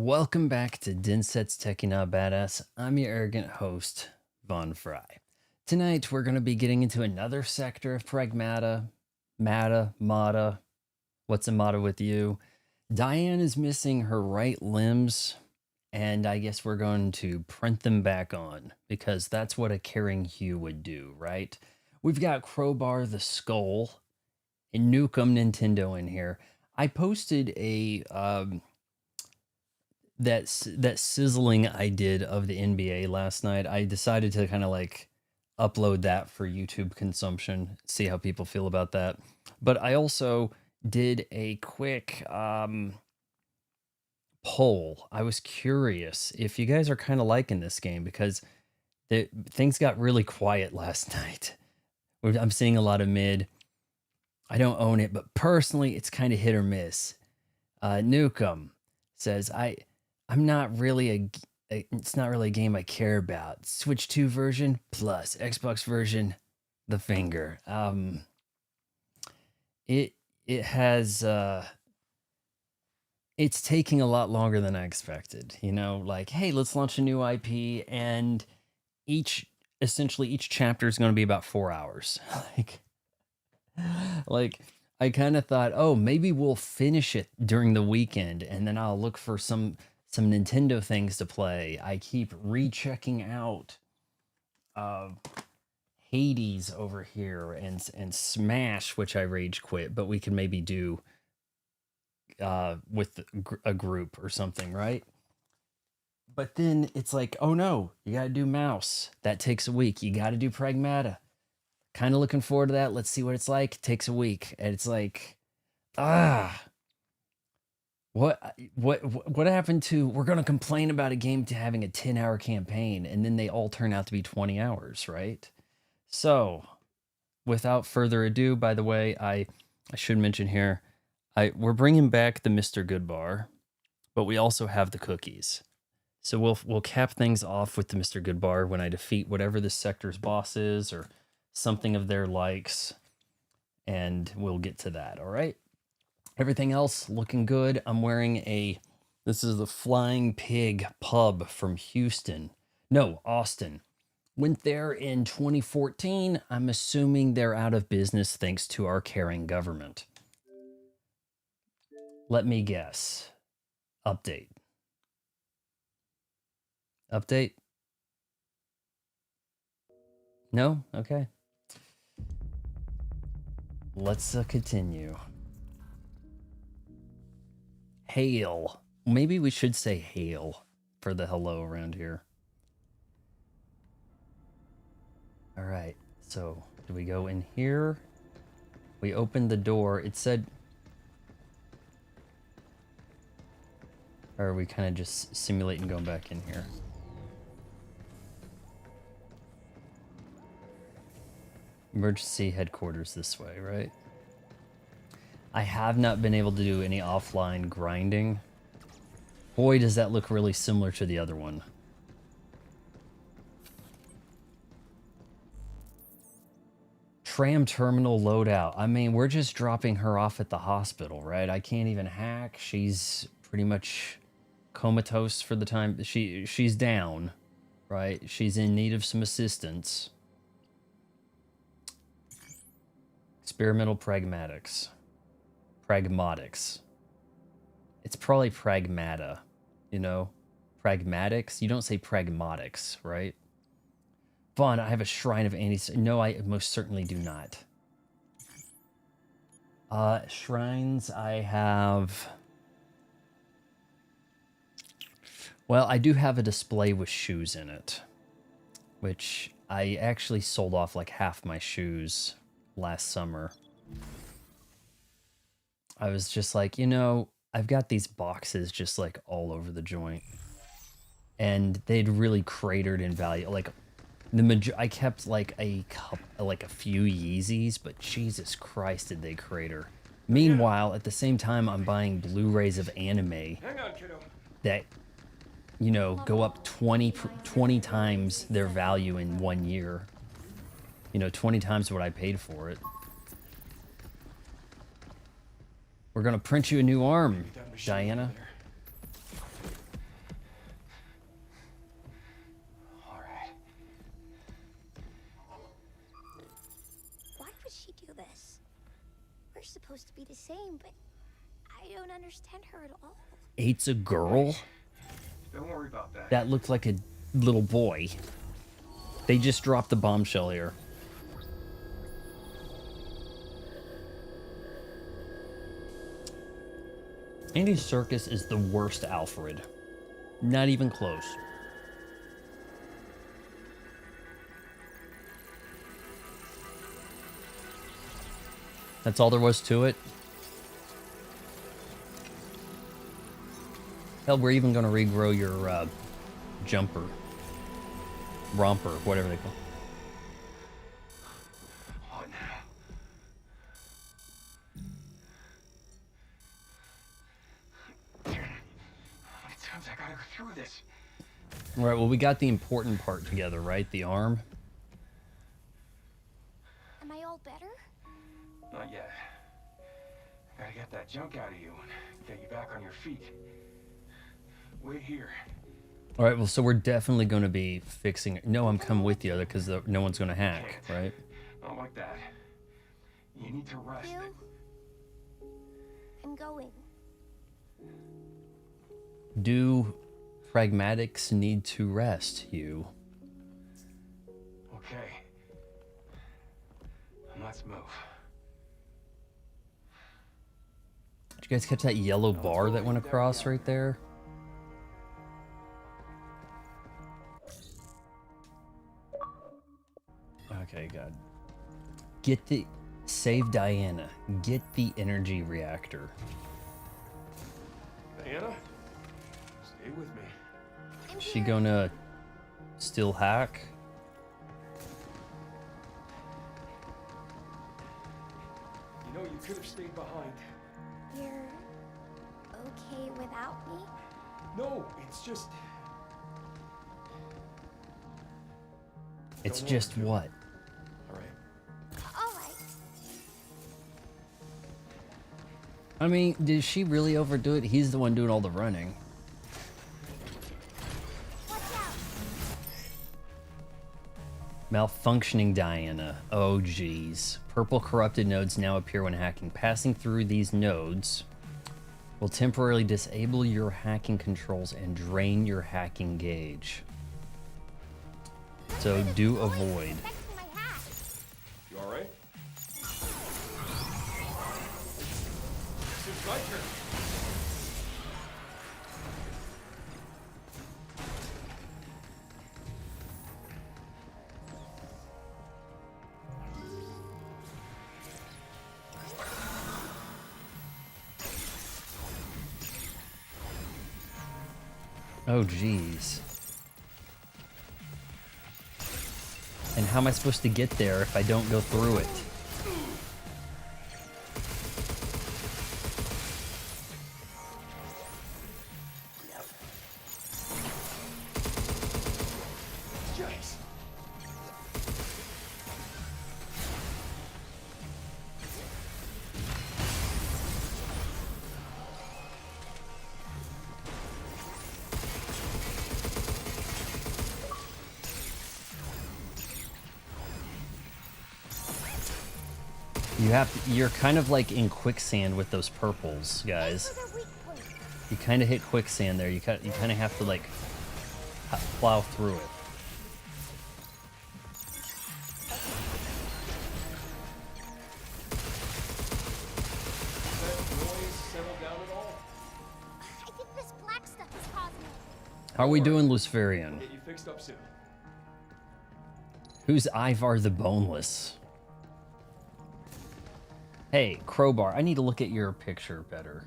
Welcome back to Dinset's Techie Not Badass. I'm your arrogant host, Von Fry. Tonight we're going to be getting into another sector of Pragmata. Mata. What's the matter with you? Diane is missing her right limbs, and I guess we're going to print them back on, because that's what a caring Hugh would do, right? We've got Crowbar the Skull and Nukem Nintendo in here. I posted a that sizzling I did of the NBA last night. I decided to kind of like upload that for YouTube consumption, see how people feel about that. But I also did a quick poll. I was curious if you guys are kind of liking this game, because things got really quiet last night. I'm seeing a lot of mid. I don't own it, but personally, it's kind of hit or miss. Nukem says, I'm not really it's not really a game I care about. Switch 2 version plus Xbox version, the finger. It has it's taking a lot longer than I expected. You know, like, hey, let's launch a new IP, and essentially each chapter is going to be about 4 hours. like I kind of thought, oh, maybe we'll finish it during the weekend, and then I'll look for some Nintendo things to play. I keep rechecking out Hades over here and Smash, which I rage quit, but we can maybe do with a group or something, right? But then it's like, oh no, you got to do Mouse. That takes a week. You got to do Pragmata. Kind of looking forward to that. Let's see what it's like. Takes a week. And it's like, what happened to, we're going to complain about a game to having a 10-hour campaign, and then they all turn out to be 20 hours, right? So, without further ado, by the way, I should mention here, we're bringing back the Mr. Goodbar, but we also have the cookies. So we'll cap things off with the Mr. Goodbar when I defeat whatever this sector's boss is, or something of their likes, and we'll get to that, all right? Everything else looking good. I'm wearing this is the Flying Pig pub from Austin. Went there in 2014. I'm assuming they're out of business thanks to our caring government. Let me guess. Update. No? Okay. Let's continue. Hail. Maybe we should say hail for the hello around here. All right. So, do we go in here? We opened the door. It said... Or are we kind of just simulating going back in here? Emergency headquarters this way, right? I have not been able to do any offline grinding. Boy, does that look really similar to the other one. Tram terminal loadout. I mean, we're just dropping her off at the hospital, right? I can't even hack. She's pretty much comatose for the time. She's down, right? She's in need of some assistance. Experimental pragmatics. It's probably Pragmata, you know? Pragmatics? You don't say pragmatics, right? Vaughn, I have a shrine of anti... No, I most certainly do not. Shrines, I have... Well, I do have a display with shoes in it, which I actually sold off like half my shoes last summer. I was just like, you know, I've got these boxes just like all over the joint, and they'd really cratered in value. Like I kept like a few Yeezys, but Jesus Christ, did they crater. Meanwhile, at the same time, I'm buying Blu-rays of anime that, you know, go up 20 times their value in 1 year. You know, 20 times what I paid for it. We're gonna print you a new arm, Diana. supposed to be the same, but I don't understand her at all. Eight's a girl? Don't worry about that. That looked like a little boy. They just dropped the bombshell here. Andy Serkis is the worst Alfred. Not even close. That's all there was to it. Hell, we're even going to regrow your jumper. Romper, whatever they call it. What now? How many times I gotta go through this? All right, well, we got the important part together, right? The arm. Am I all better? Not yet. Gotta get that junk out of you and get you back on your feet. Wait here. All right, well, so we're definitely going to be fixing it. No, I'm coming with you because no one's going to hack, right? Not like that. You need to rest. Hugh? I'm going. Do pragmatics need to rest, Hugh? Okay. Let's move. Did you guys catch that yellow bar that went across right there? Okay, good. Get the... Save Diana. Get the energy reactor. Diana? Stay with me. Is she gonna still hack? You know, you could have stayed behind. You're okay without me? No, it's just... It's just what? All right. I mean, did she really overdo it? He's the one doing all the running. Watch out. Malfunctioning Diana. Oh, geez. Purple corrupted nodes now appear when hacking. Passing through these nodes will temporarily disable your hacking controls and drain your hacking gauge. So do avoid. Affecting my hat. You alright? It's my turn. Oh, geez. And how am I supposed to get there if I don't go through it? Yikes. You're kind of like in quicksand with those purples, guys. You kind of hit quicksand there. You kind of have to like plow through it. That noise settle down at all? I think this black stuff is causing it. How are we doing, Luciferian? Get you fixed up soon. Who's Ivar the Boneless? Hey, Crowbar, I need to look at your picture better.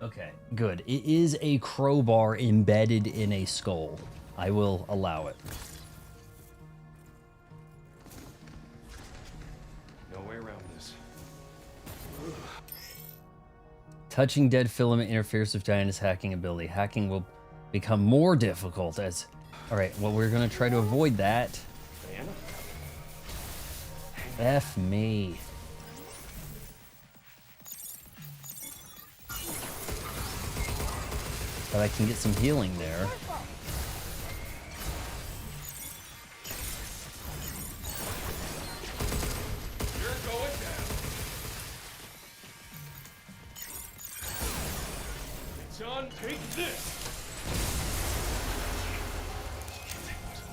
Okay, good. It is a crowbar embedded in a skull. I will allow it. No way around this. Touching dead filament interferes with Diana's hacking ability. Hacking will become more difficult as... Alright, well, we're going to try to avoid that. Diana? F me. But I can get some healing there. You're going down.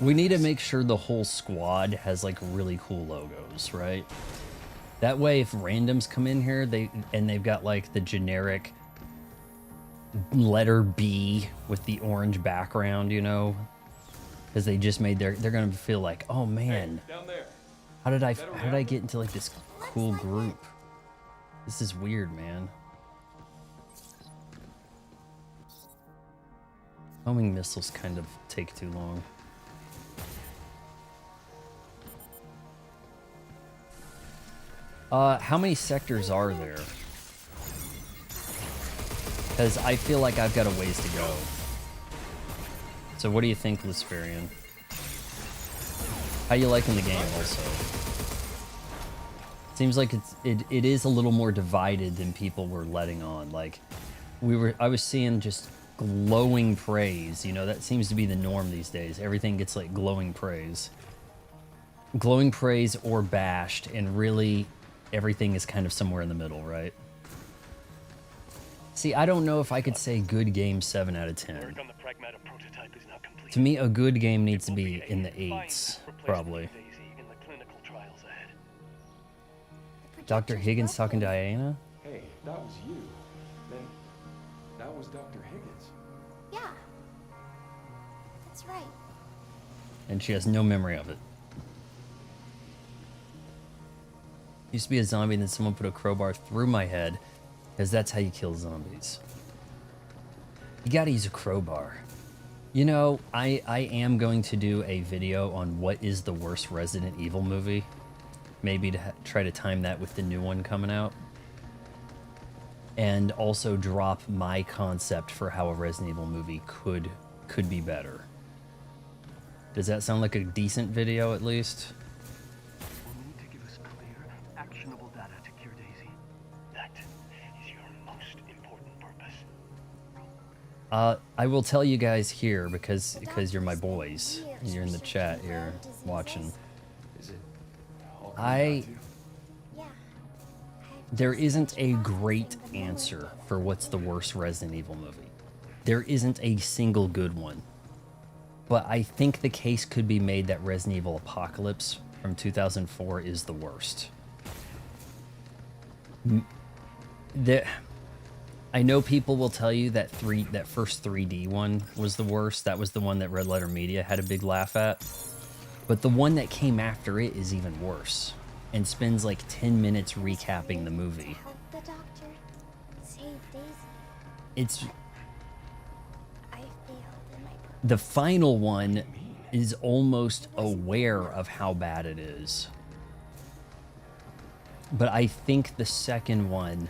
We need to make sure the whole squad has like really cool logos, right? That way, if randoms come in here, they've got like the generic letter B with the orange background, you know, because they just made they're gonna feel like, oh man, Hey, down there. how did I get into like this cool group? This is weird, man. Homing missiles kind of take too long. How many sectors are there? Because I feel like I've got a ways to go. So what do you think, Luciferian? How you liking the game also? Seems like it is a little more divided than people were letting on. Like I was seeing just glowing praise, you know, that seems to be the norm these days. Everything gets like glowing praise. Glowing praise or bashed, and really everything is kind of somewhere in the middle, right? See, I don't know if I could say good game 7 out of 10. Work on the Pragmata prototype is now complete. To me, a good game needs to be in the 8s, probably. Daisy in the clinical trials ahead. Dr. Higgins talking to Diana? Hey, that was you. Then that was Dr. Higgins. Yeah. That's right. And she has no memory of it. Used to be a zombie, and then someone put a crowbar through my head, because that's how you kill zombies. You gotta use a crowbar. You know, I am going to do a video on what is the worst Resident Evil movie. Maybe to try to time that with the new one coming out. And also drop my concept for how a Resident Evil movie could be better. Does that sound like a decent video at least? We'll need to give us clear, actionable data to cure Daisy. That is your most important purpose. I will tell you guys here because you're my boys. You're in the chat here watching. Is it all coming back to you? Yeah. There isn't a great answer for what's the worst Resident Evil movie. There isn't a single good one. But I think the case could be made that Resident Evil Apocalypse from 2004 is the worst. I know people will tell you that first 3D one was the worst. That was the one that Red Letter Media had a big laugh at. But the one that came after it is even worse and spends like 10 minutes recapping the movie. Help the doctor. Save Daisy. It's I failed in my purpose. the final one is almost aware of how bad it is. But I think the second one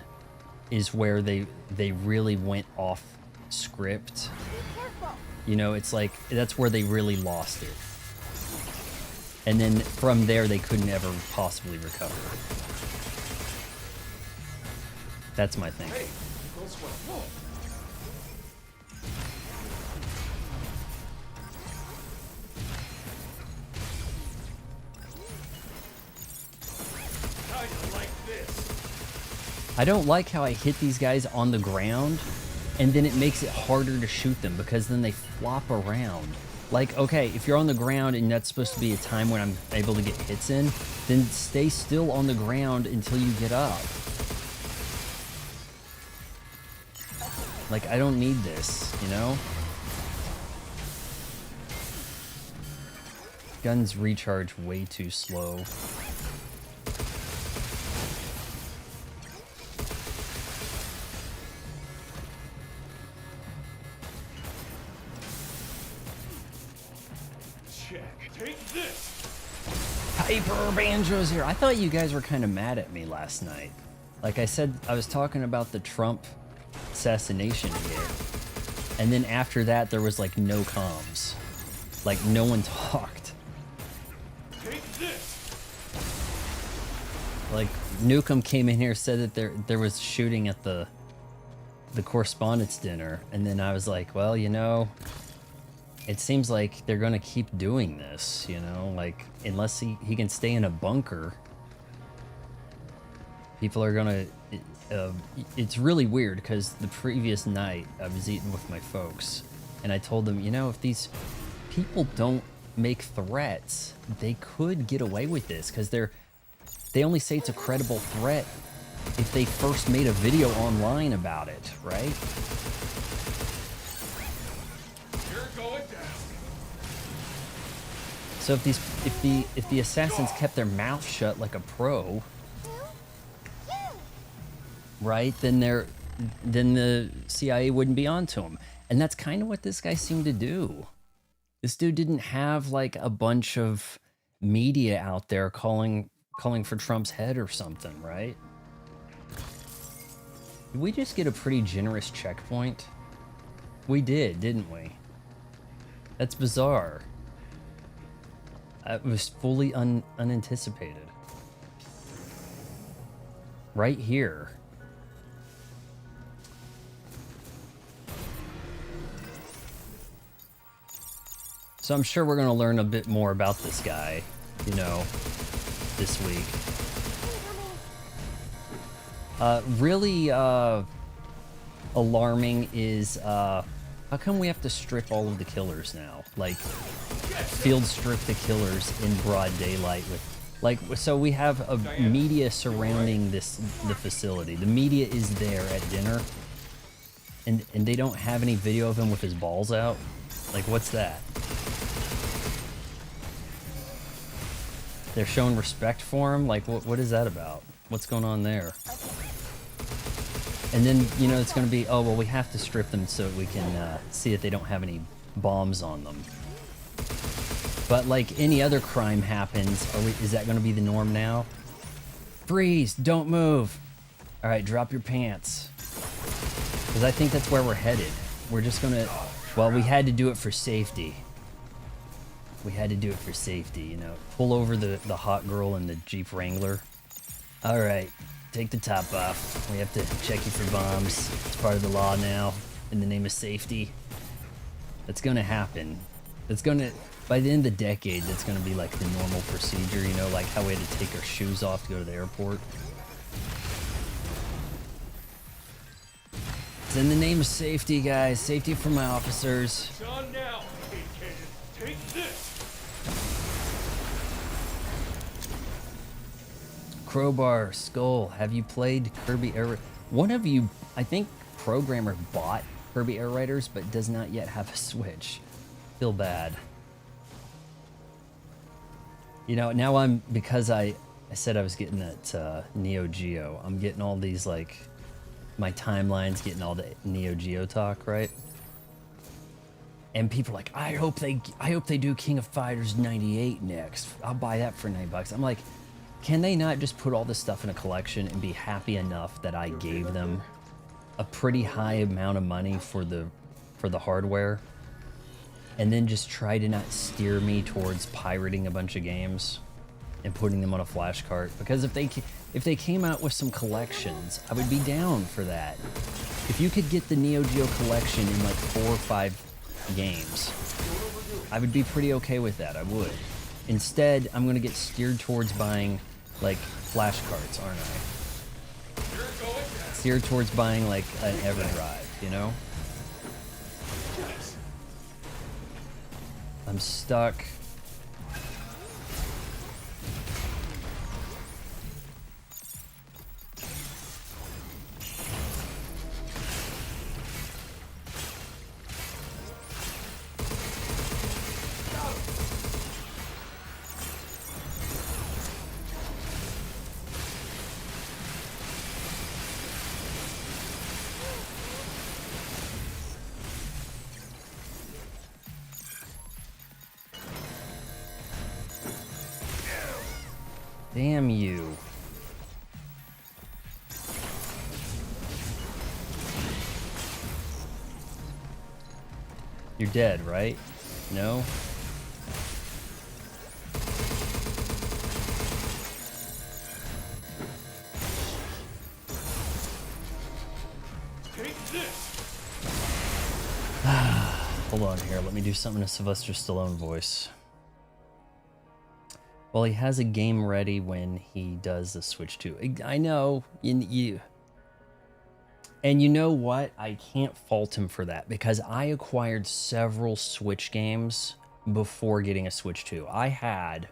is where they really went off script. Be careful. You know, it's like that's where they really lost it. And then from there they couldn't ever possibly recover. That's my thing. Hey, don't sweat. Whoa. How do you like this? I don't like how I hit these guys on the ground and then it makes it harder to shoot them because then they flop around. Like, okay, if you're on the ground and that's supposed to be a time when I'm able to get hits in, then stay still on the ground until you get up. Like, I don't need this, you know? Guns recharge way too slow. Check. Take this. Hyper Banjo's here. I thought you guys were kind of mad at me last night. Like I said, I was talking about the Trump assassination here. And then after that, there was like no comms. Like no one talked. Take this. Like Newcomb came in here, said that there was shooting at the correspondence dinner. And then I was like, well, you know, it seems like they're gonna keep doing this, you know, like unless he can stay in a bunker, people are gonna. It's really weird because the previous night I was eating with my folks, and I told them, you know, if these people don't make threats, they could get away with this because they only say it's a credible threat if they first made a video online about it, right? You're going down. So if the assassins kept their mouth shut like a pro, right, then the CIA wouldn't be onto them. And that's kind of what this guy seemed to do. This dude didn't have like a bunch of media out there calling for Trump's head or something, right? Did we just get a pretty generous checkpoint? We did, didn't we? That's bizarre. It was fully unanticipated. Right here. So I'm sure we're going to learn a bit more about this guy, you know, this week. Really alarming is how come we have to strip all of the killers now? Like, field strip the killers in broad daylight with, like, so we have a media surrounding the facility. The media is there at dinner, and they don't have any video of him with his balls out. Like, what's that? They're showing respect for him? Like, what is that about? What's going on there? And then, you know, it's going to be, oh, well, we have to strip them so we can see that they don't have any bombs on them. But like any other crime happens, is that going to be the norm now? Freeze! Don't move! Alright, drop your pants. Because I think that's where we're headed. We're just going to... Well, we had to do it for safety. We had to do it for safety, you know. Pull over the hot girl in the Jeep Wrangler. Alright, take the top off. We have to check you for bombs. It's part of the law now, in the name of safety. That's gonna happen. It's gonna... By the end of the decade, that's gonna be like the normal procedure, you know, like how we had to take our shoes off to go to the airport. It's in the name of safety, guys. Safety for my officers. It's on now. Take this. Crowbar, Skull, have you played Kirby Air... One of you, I think, programmer bought Kirby Air Raiders, but does not yet have a Switch. Feel bad. You know, now because I said I was getting that Neo Geo, I'm getting all these, like, my timeline's getting all the Neo Geo talk, right? And people are like, I hope they do King of Fighters 98 next. I'll buy that for $9. I'm like, can they not just put all this stuff in a collection and be happy enough that I gave them a pretty high amount of money for the hardware, and then just try to not steer me towards pirating a bunch of games and putting them on a flash cart? Because if they came out with some collections, I would be down for that. If you could get the Neo Geo collection in like 4 or 5 games, I would be pretty okay with that. I would. Instead, I'm gonna get steered towards buying like flash carts, aren't I? Steered towards buying like an EverDrive, you know? I'm stuck. Damn you. You're dead, right? No? Take this. Hold on here. Let me do something in Sylvester Stallone voice. Well, he has a game ready when he does the Switch 2. I know. And you know what? I can't fault him for that, because I acquired several Switch games before getting a Switch 2. I had,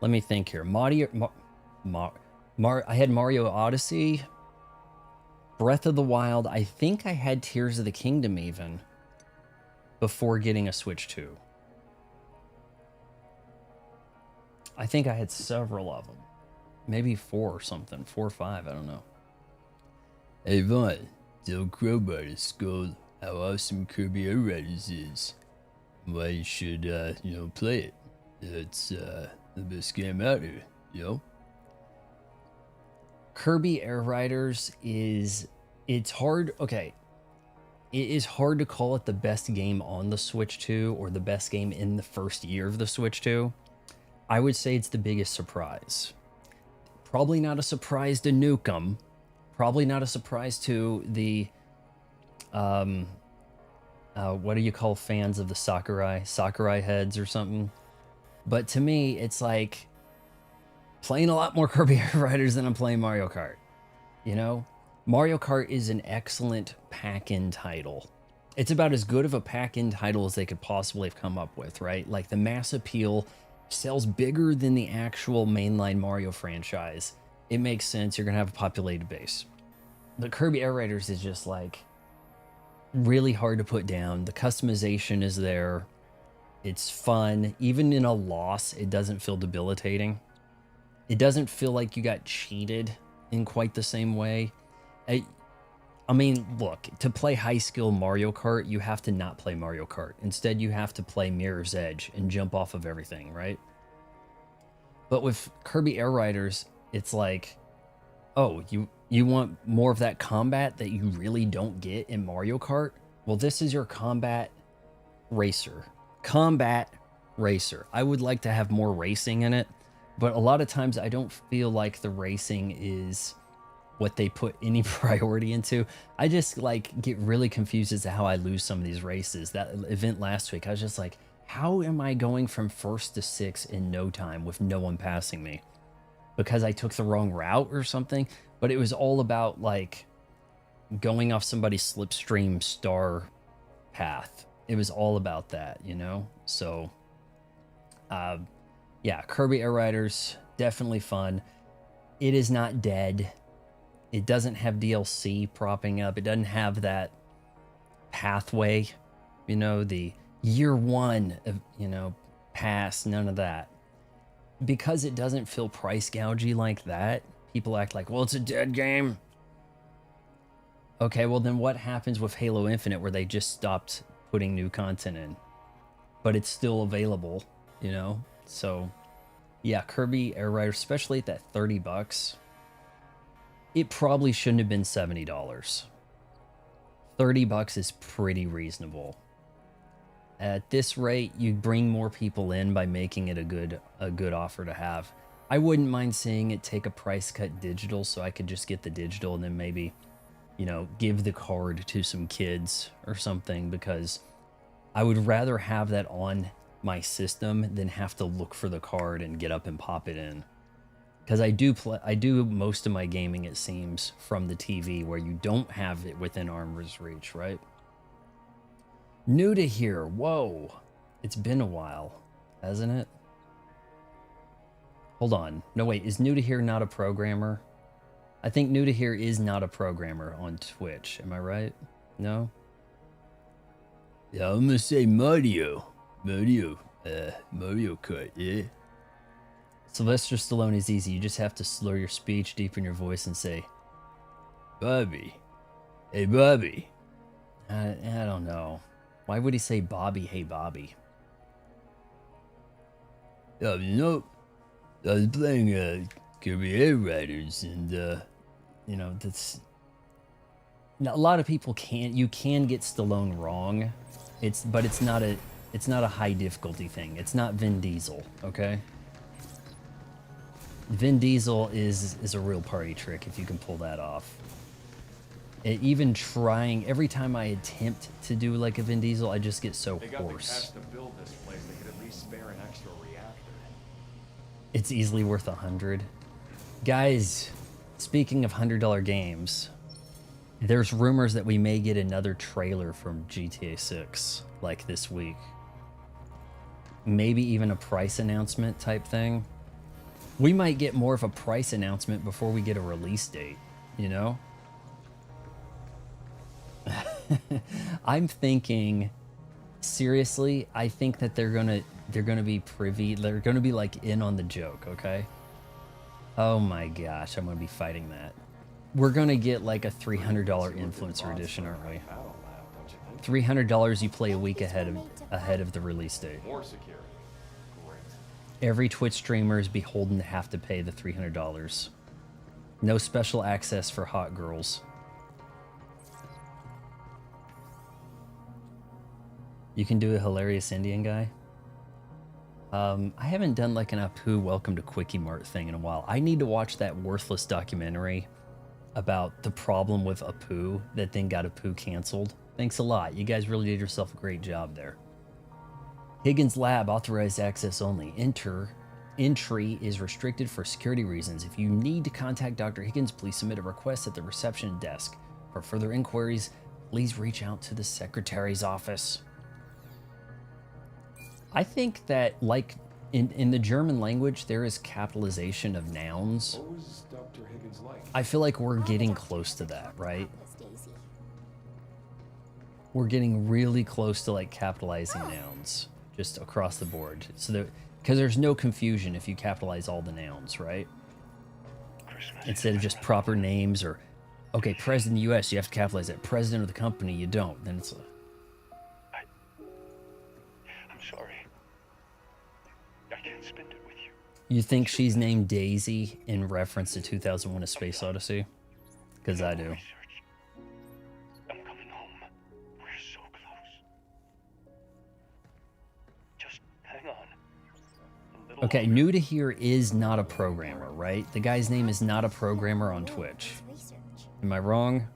let me think here. I had Mario Odyssey, Breath of the Wild. I think I had Tears of the Kingdom even before getting a Switch 2. I think I had several of them. Maybe 4 or something. 4 or 5, I don't know. Hey Vaughn, tell Crowbar to scold how awesome Kirby Air Riders is. Why you should, play it. It's, the best game out here, Kirby Air Riders it's hard, okay. It is hard to call it the best game on the Switch 2 or the best game in the first year of the Switch 2. I would say it's the biggest surprise. Probably not a surprise to Nukem. Probably not a surprise to the, what do you call fans of the Sakurai heads or something? But to me, it's like playing a lot more Kirby Air Riders than I'm playing Mario Kart. Mario Kart is an excellent pack-in title. It's about as good of a pack-in title as they could possibly have come up with, right? Like the mass appeal sells bigger than the actual mainline Mario franchise. It makes sense. You're going to have a populated base. The Kirby Air Riders is just like really hard to put down. The customization is there. It's fun. Even in a loss, it doesn't feel debilitating. It doesn't feel like you got cheated in quite the same way. I mean, look, to play high skill Mario Kart, you have to not play Mario Kart. Instead, you have to play Mirror's Edge and jump off of everything, right? But with Kirby Air Riders, it's like, oh, you want more of that combat that you really don't get in Mario Kart? Well, this is your combat racer. Combat racer. I would like to have more racing in it, but a lot of times I don't feel like the racing is what they put any priority into. I just like get really confused as to how I lose some of these races. That event last week, I was just like, how am I going from 1st to 6th in no time with no one passing me? Because I took the wrong route or something. But it was all about like going off somebody's slipstream star path. It was all about that, So, yeah, Kirby Air Riders, definitely fun. It is not dead. It doesn't have DLC propping up. It doesn't have that pathway, the year one of, pass, none of that. Because it doesn't feel price gougey like that, people act like, well, it's a dead game. Okay, well then what happens with Halo Infinite where they just stopped putting new content in? But it's still available, So, yeah, Kirby Air Riders, especially at that $30, it probably shouldn't have been $70. $30 is pretty reasonable. At this rate, you bring more people in by making it a good offer to have. I wouldn't mind seeing it take a price cut digital so I could just get the digital and then maybe, give the card to some kids or something, because I would rather have that on my system than have to look for the card and get up and pop it in. Because I do most of my gaming, it seems, from the TV where you don't have it within arm's reach, right? New to here, whoa. It's been a while, hasn't it? Hold on. No, wait, is New to here not a programmer? I think New to here is not a programmer on Twitch. Am I right? No? Yeah, I'm gonna say Mario. Mario Kart, yeah. Sylvester Stallone is easy. You just have to slur your speech, deepen your voice, and say, Bobby. Hey, Bobby. I don't know. Why would he say Bobby, hey, Bobby? I was playing Kirby Air Riders, and, that's... Now, a lot of people you can get Stallone wrong. But it's not a high difficulty thing. It's not Vin Diesel, okay? Vin Diesel is a real party trick if you can pull that off. Even trying, every time I attempt to do like a Vin Diesel, I just get so hoarse. To build this place, they could at least spare an extra reactor. It's easily worth 100. Guys, speaking of $100 games, there's rumors that we may get another trailer from GTA 6 like this week. maybe even a price announcement type thing. We might get more of a price announcement before we get a release date, you know? I'm thinking, seriously, I think that they're gonna be privy, they're gonna be like in on the joke, okay? Oh my gosh, I'm gonna be fighting that. We're gonna get like a $300 influencer edition, aren't we? $300 you play a week ahead of the release date. More security. Great. Every Twitch streamer is beholden to have to pay the $300. No special access for hot girls. You can do a hilarious Indian guy. I haven't done like an Apu Welcome to Quickie Mart thing in a while. I need to watch that worthless documentary about the problem with Apu that then got Apu canceled. Thanks a lot. You guys really did yourself a great job there. Higgins Lab, authorized access only. Entry is restricted for security reasons. If you need to contact Dr. Higgins, please submit a request at the reception desk. For further inquiries, please reach out to the secretary's office. I think that, like, in the German language, there is capitalization of nouns. What was Dr. Higgins like? I feel like we're getting close to that, right? We're getting really close to, like, capitalizing nouns just across the board. So that, because there's no confusion if you capitalize all the nouns, right? Instead of just proper names or, okay, President of the U.S., you have to capitalize it. President of the company, you don't. Then it's a... I'm sorry. I can't spend it with you. You think she's named Daisy in reference to 2001: A Space Odyssey? Because I do. I'm coming home. We're so close. Just hang on. A little Okay, longer. New to Here is not a programmer, right? The guy's name is not a programmer on Twitch. Am I wrong?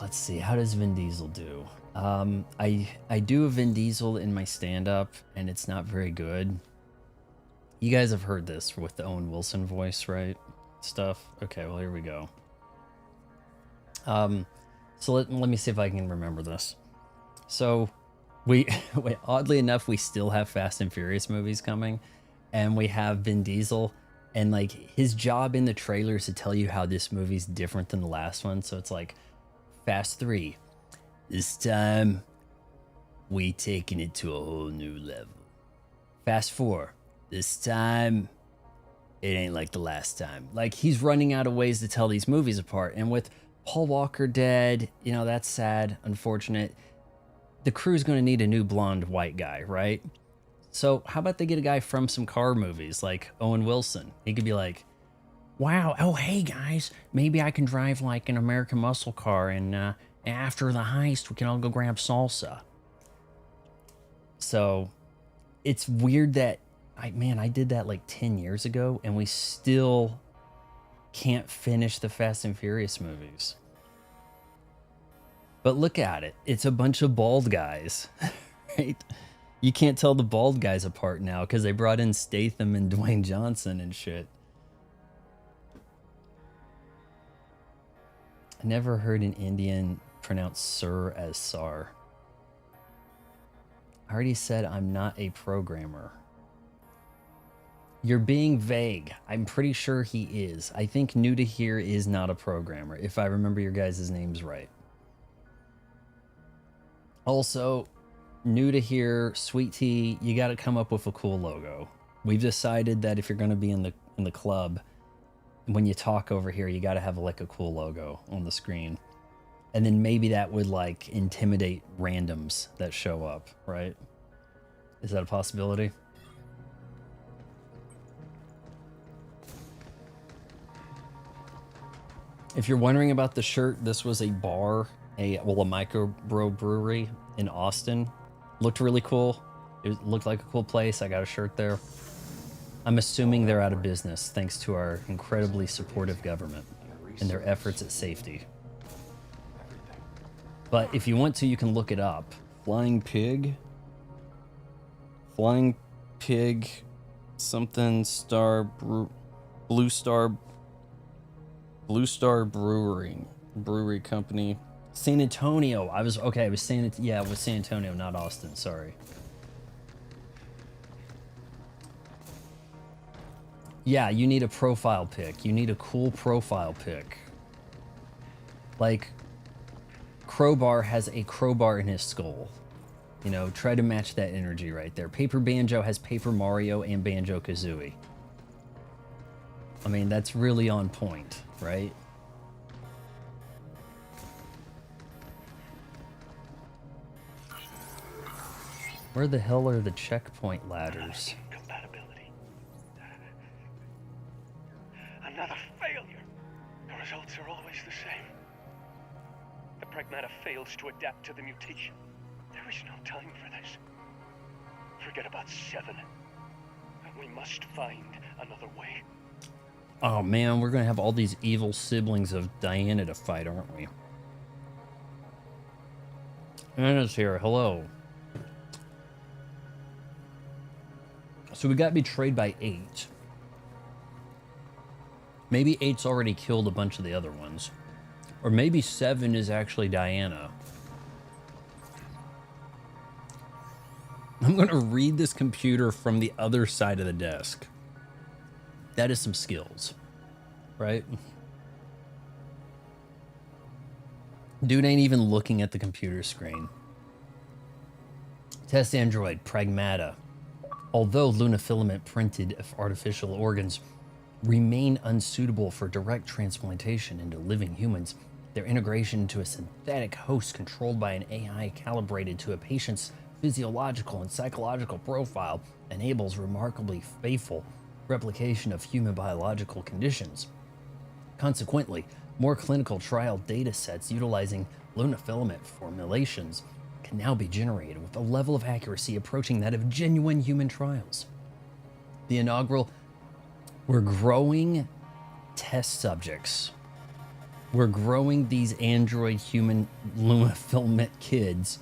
Let's see, how does Vin Diesel do? I do a Vin Diesel in my stand-up, and it's not very good. You guys have heard this with the Owen Wilson voice, right? Stuff. Okay, well, here we go. So let me see if I can remember this. So we oddly enough, we still have Fast and Furious movies coming, and we have Vin Diesel, and like his job in the trailer is to tell you how this movie's different than the last one. So it's like Fast 3. This time we taking it to a whole new level. Fast 4. This time it ain't like the last time. Like, he's running out of ways to tell these movies apart. And with Paul Walker dead, you know, that's sad, unfortunate. The crew's going to need a new blonde white guy, right? So how about they get a guy from some car movies like Owen Wilson? He could be like, wow, oh, hey guys, maybe I can drive like an American muscle car, and after the heist, we can all go grab salsa. So it's weird that, I did that like 10 years ago, and we still can't finish the Fast and Furious movies. But look at it. It's a bunch of bald guys, right? You can't tell the bald guys apart now because they brought in Statham and Dwayne Johnson and shit. I never heard an Indian pronounce sir as sar. I already said I'm not a programmer. You're being vague. I'm pretty sure he is. I think New to Here is not a programmer, if I remember your guys' names right. Also, New to Here, Sweet Tea, you got to come up with a cool logo. We've decided that if you're going to be in the club, when you talk over here, you got to have like a cool logo on the screen. And then maybe that would like intimidate randoms that show up, right? Is that a possibility? If you're wondering about the shirt, this was a bar, a microbrew brewery in Austin. Looked really cool. It looked like a cool place. I got a shirt there. I'm assuming they're out of business thanks to our incredibly supportive government and their efforts at safety. But if you want to, you can look it up. Flying Pig, something Star Blue Star Brewery Company. San Antonio. I was okay. It was yeah, it was San Antonio, not Austin. Sorry. Yeah, you need a profile pic. You need a cool profile pic. Like, Crowbar has a crowbar in his skull. You know, try to match that energy right there. Paper Banjo has Paper Mario and Banjo Kazooie. I mean, that's really on point, right? Where the hell are the checkpoint ladders? Compatibility. Another failure. The results are always the same. The Pragmata fails to adapt to the mutation. There is no time for this. Forget about 7. We must find another way. Oh man, we're gonna have all these evil siblings of Diana to fight, aren't we? Anna's here. Hello. So we got betrayed by 8. Maybe 8's already killed a bunch of the other ones. Or maybe 7 is actually Diana. I'm gonna read this computer from the other side of the desk. That is some skills, right? Dude ain't even looking at the computer screen. Test android, Pragmata. Although lunafilament printed artificial organs remain unsuitable for direct transplantation into living humans, their integration into a synthetic host controlled by an AI calibrated to a patient's physiological and psychological profile enables remarkably faithful replication of human biological conditions. Consequently, more clinical trial data sets utilizing lunafilament formulations can now be generated with a level of accuracy approaching that of genuine human trials. The inaugural, we're growing test subjects. We're growing these android human lunafilament kids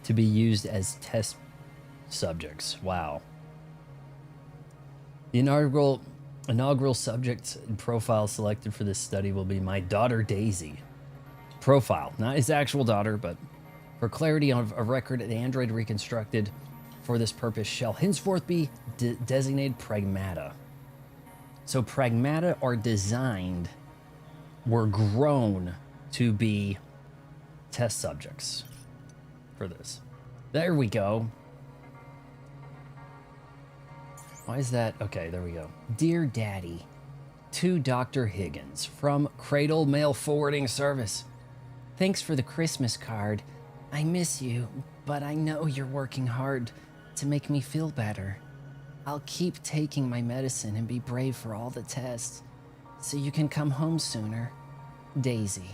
to be used as test subjects. Wow. The inaugural subject and profile selected for this study will be my daughter Daisy. Profile, not his actual daughter, but for clarity of a record, the android reconstructed for this purpose shall henceforth be designated Pragmata. So Pragmata are designed, were grown to be test subjects for this. There we go. Why is that? Okay, there we go. Dear Daddy, to Dr. Higgins from Cradle Mail Forwarding Service. Thanks for the Christmas card. I miss you, but I know you're working hard to make me feel better. I'll keep taking my medicine and be brave for all the tests, so you can come home sooner. Daisy.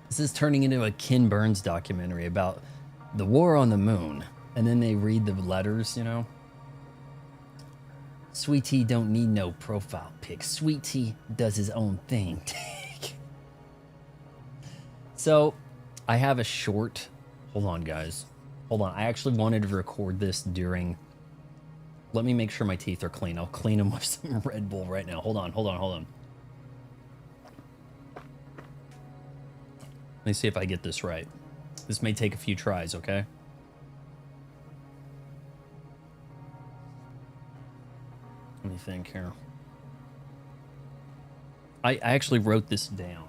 This is turning into a Ken Burns documentary about the war on the moon, and then they read the letters, you know? Sweet Tea don't need no profile pic. Sweet Tea does his own thing. So, I have a short... Hold on, guys. Hold on. I actually wanted to record this during... Let me make sure my teeth are clean. I'll clean them with some Red Bull right now. Hold on. Let me see if I get this right. This may take a few tries, okay? Let me think here. I actually wrote this down.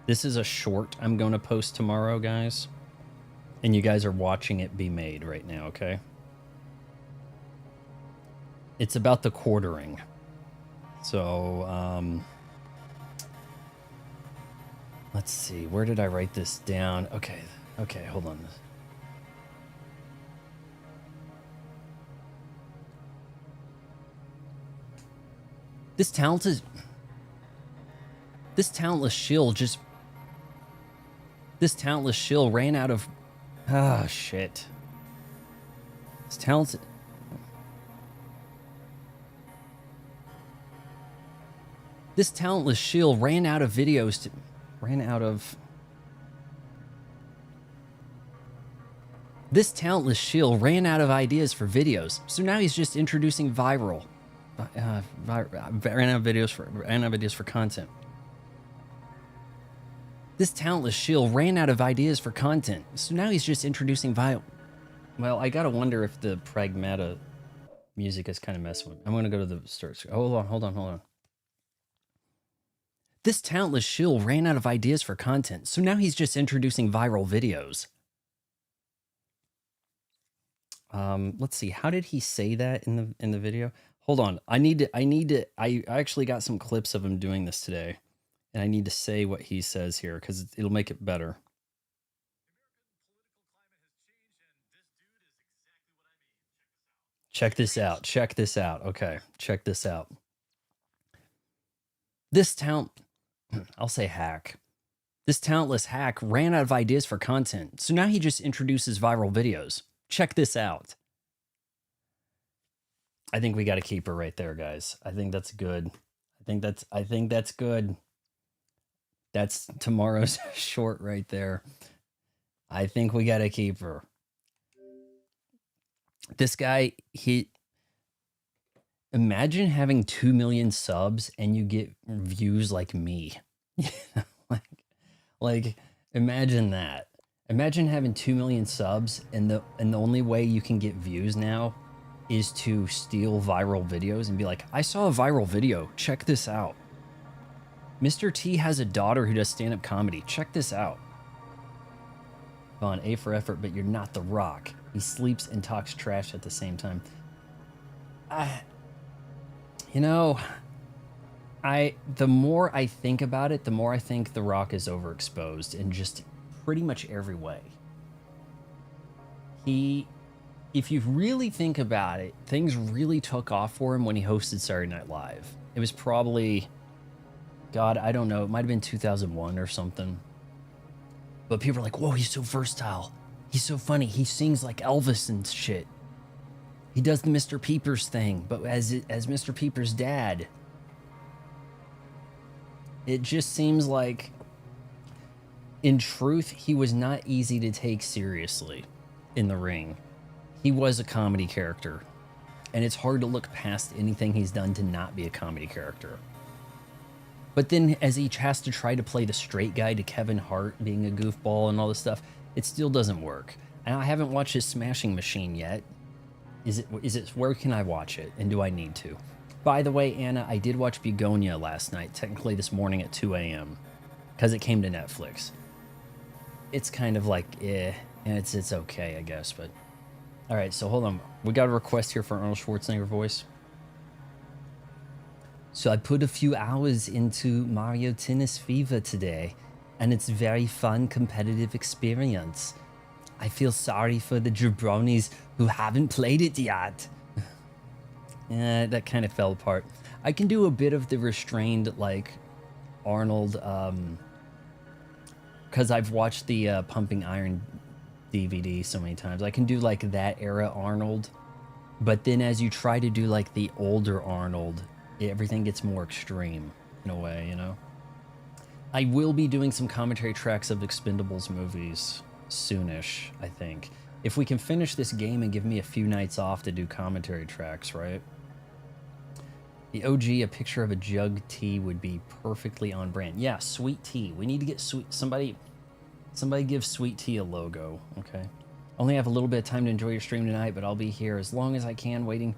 This is a short I'm going to post tomorrow, guys. And you guys are watching it be made right now, okay? It's about the quartering. So, let's see. Where did I write this down? Okay, hold on. This talentless shill just... This talentless shill ran out of... Ah, shit. This talented... This talentless shill ran out of videos to... This talentless shill ran out of ideas for videos, so now he's just introducing viral. Ran out of videos for content. This talentless shill ran out of ideas for content, so now he's just introducing Well, I gotta wonder if the Pragmata music is kind of messing with me. I'm gonna go to the start. Hold on. This talentless shill ran out of ideas for content, so now he's just introducing viral videos. Let's see. How did he say that in the video? Hold on. I actually got some clips of him doing this today, and I need to say what he says here because it'll make it better. Check this out. Check this out. Okay, check this out. This talent, I'll say hack. This talentless hack ran out of ideas for content, so now he just introduces viral videos. Check this out. I think we got to keep her right there, guys. I think that's good. I think that's good. That's tomorrow's short right there. I think we got to keep her. This guy, imagine having 2 million subs and you get views like me. like imagine that. Imagine having 2 million subs and the only way you can get views now is to steal viral videos and be like, I saw a viral video. Check this out. Mr. T has a daughter who does stand-up comedy. Check this out. On A for effort, but you're not The Rock. He sleeps and talks trash at the same time. You know, the more I think about it, the more I think The Rock is overexposed in just pretty much every way. If you really think about it, things really took off for him when he hosted Saturday Night Live. It was probably, God, I don't know, it might have been 2001 or something. But people are like, whoa, he's so versatile. He's so funny. He sings like Elvis and shit. He does the Mr. Peepers thing, but as Mr. Peepers' dad. It just seems like, in truth, he was not easy to take seriously in the ring. He was a comedy character, and it's hard to look past anything he's done to not be a comedy character. But then as he has to try to play the straight guy to Kevin Hart being a goofball and all this stuff, it still doesn't work. And I haven't watched his Smashing Machine yet. Is it where can I watch it? And do I need to? By the way, Anna, I did watch Begonia last night, technically this morning at 2 a.m. because it came to Netflix. It's kind of like, and it's okay, I guess, but... All right, so hold on. We got a request here for Arnold Schwarzenegger voice. So I put a few hours into Mario Tennis Fever today, and it's very fun, competitive experience. I feel sorry for the jabronis who haven't played it yet. Yeah, that kind of fell apart. I can do a bit of the restrained, like, Arnold, because I've watched the Pumping Iron DVD so many times. I can do, like, that era Arnold, but then as you try to do, like, the older Arnold, everything gets more extreme in a way, you know? I will be doing some commentary tracks of Expendables movies soonish, I think. If we can finish this game and give me a few nights off to do commentary tracks, right? The OG, a picture of a jug tea would be perfectly on brand. Yeah, sweet tea. We need to get sweet... Somebody give sweet tea a logo, okay? Only have a little bit of time to enjoy your stream tonight, but I'll be here as long as I can, waiting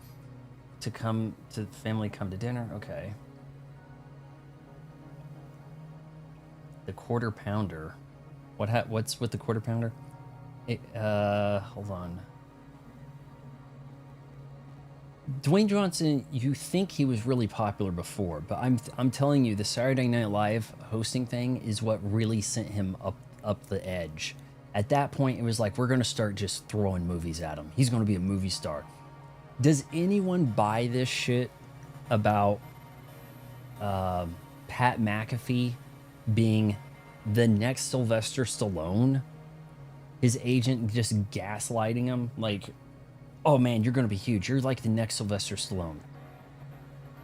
to come to family, come to dinner. Okay. The quarter pounder. What's with the quarter pounder? Hold on. Dwayne Johnson, you think he was really popular before, but I'm telling you, the Saturday Night Live hosting thing is what really sent him up the edge. At that point, it was like, we're gonna start just throwing movies at him. He's gonna be a movie star. Does anyone buy this shit about Pat McAfee being the next Sylvester Stallone? His agent just gaslighting him like, oh man, you're gonna be huge. You're like the next Sylvester Stallone.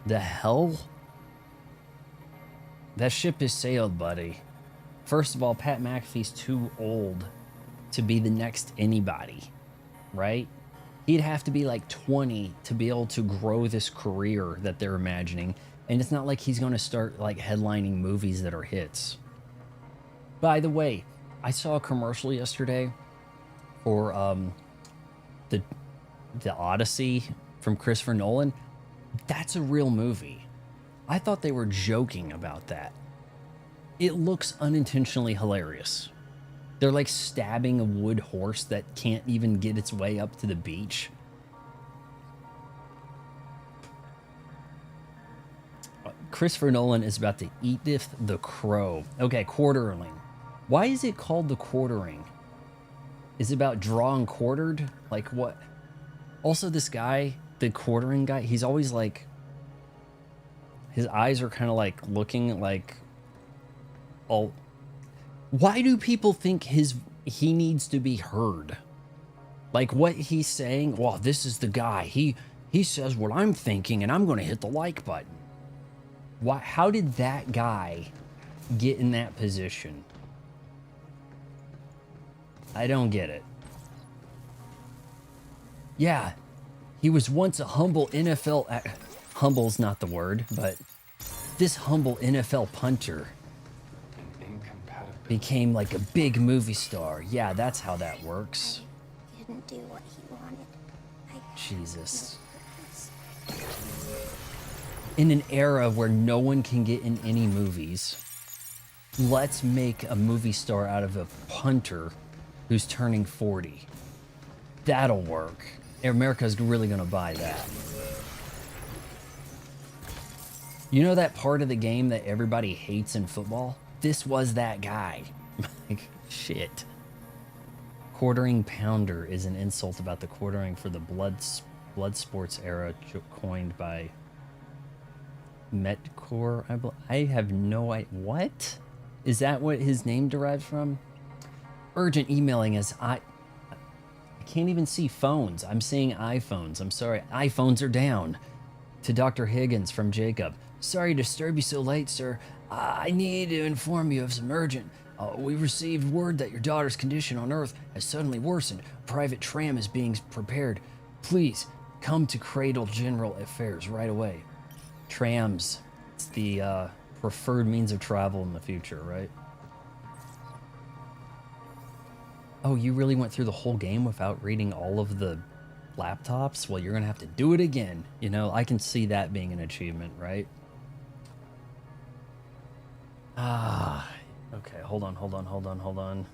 The hell? That ship has sailed, buddy. First of all, Pat McAfee's too old to be the next anybody, right? He'd have to be like 20 to be able to grow this career that they're imagining. And it's not like he's going to start like headlining movies that are hits. By the way, I saw a commercial yesterday for the Odyssey from Christopher Nolan. That's a real movie. I thought they were joking about that. It looks unintentionally hilarious. They're like stabbing a wood horse that can't even get its way up to the beach. Christopher Nolan is about to Edith the Crow. Okay, quartering. Why is it called the quartering? Is it about drawing quartered? Like what? Also, this guy, the quartering guy, he's always like, his eyes are kind of like looking like all. Why do people think he needs to be heard? Like what he's saying, well, this is the guy. He says what I'm thinking and I'm going to hit the like button. Why, how did that guy get in that position? I don't get it. Yeah, he was once a humble NFL... humble's not the word, but this humble NFL punter became like a big movie star. Yeah, that's how that works. Didn't do what he wanted. Jesus. In an era where no one can get in any movies, let's make a movie star out of a punter who's turning 40. That'll work. America's really gonna buy that. You know that part of the game that everybody hates in football? This was that guy. Like, shit. Quartering pounder is an insult about the quartering for the blood sports era coined by Metcor. I have no idea. What? Is that what his name derives from? Urgent emailing as I can't even see phones. I'm seeing iPhones. I'm sorry. iPhones are down. To Dr. Higgins from Jacob. Sorry to disturb you so late, sir. I need to inform you of some urgent. We received word that your daughter's condition on Earth has suddenly worsened. A private tram is being prepared. Please come to Cradle General Affairs right away. Trams. It's the preferred means of travel in the future, right? Oh, you really went through the whole game without reading all of the laptops? Well, you're gonna have to do it again. You know, I can see that being an achievement, right? Okay, hold on.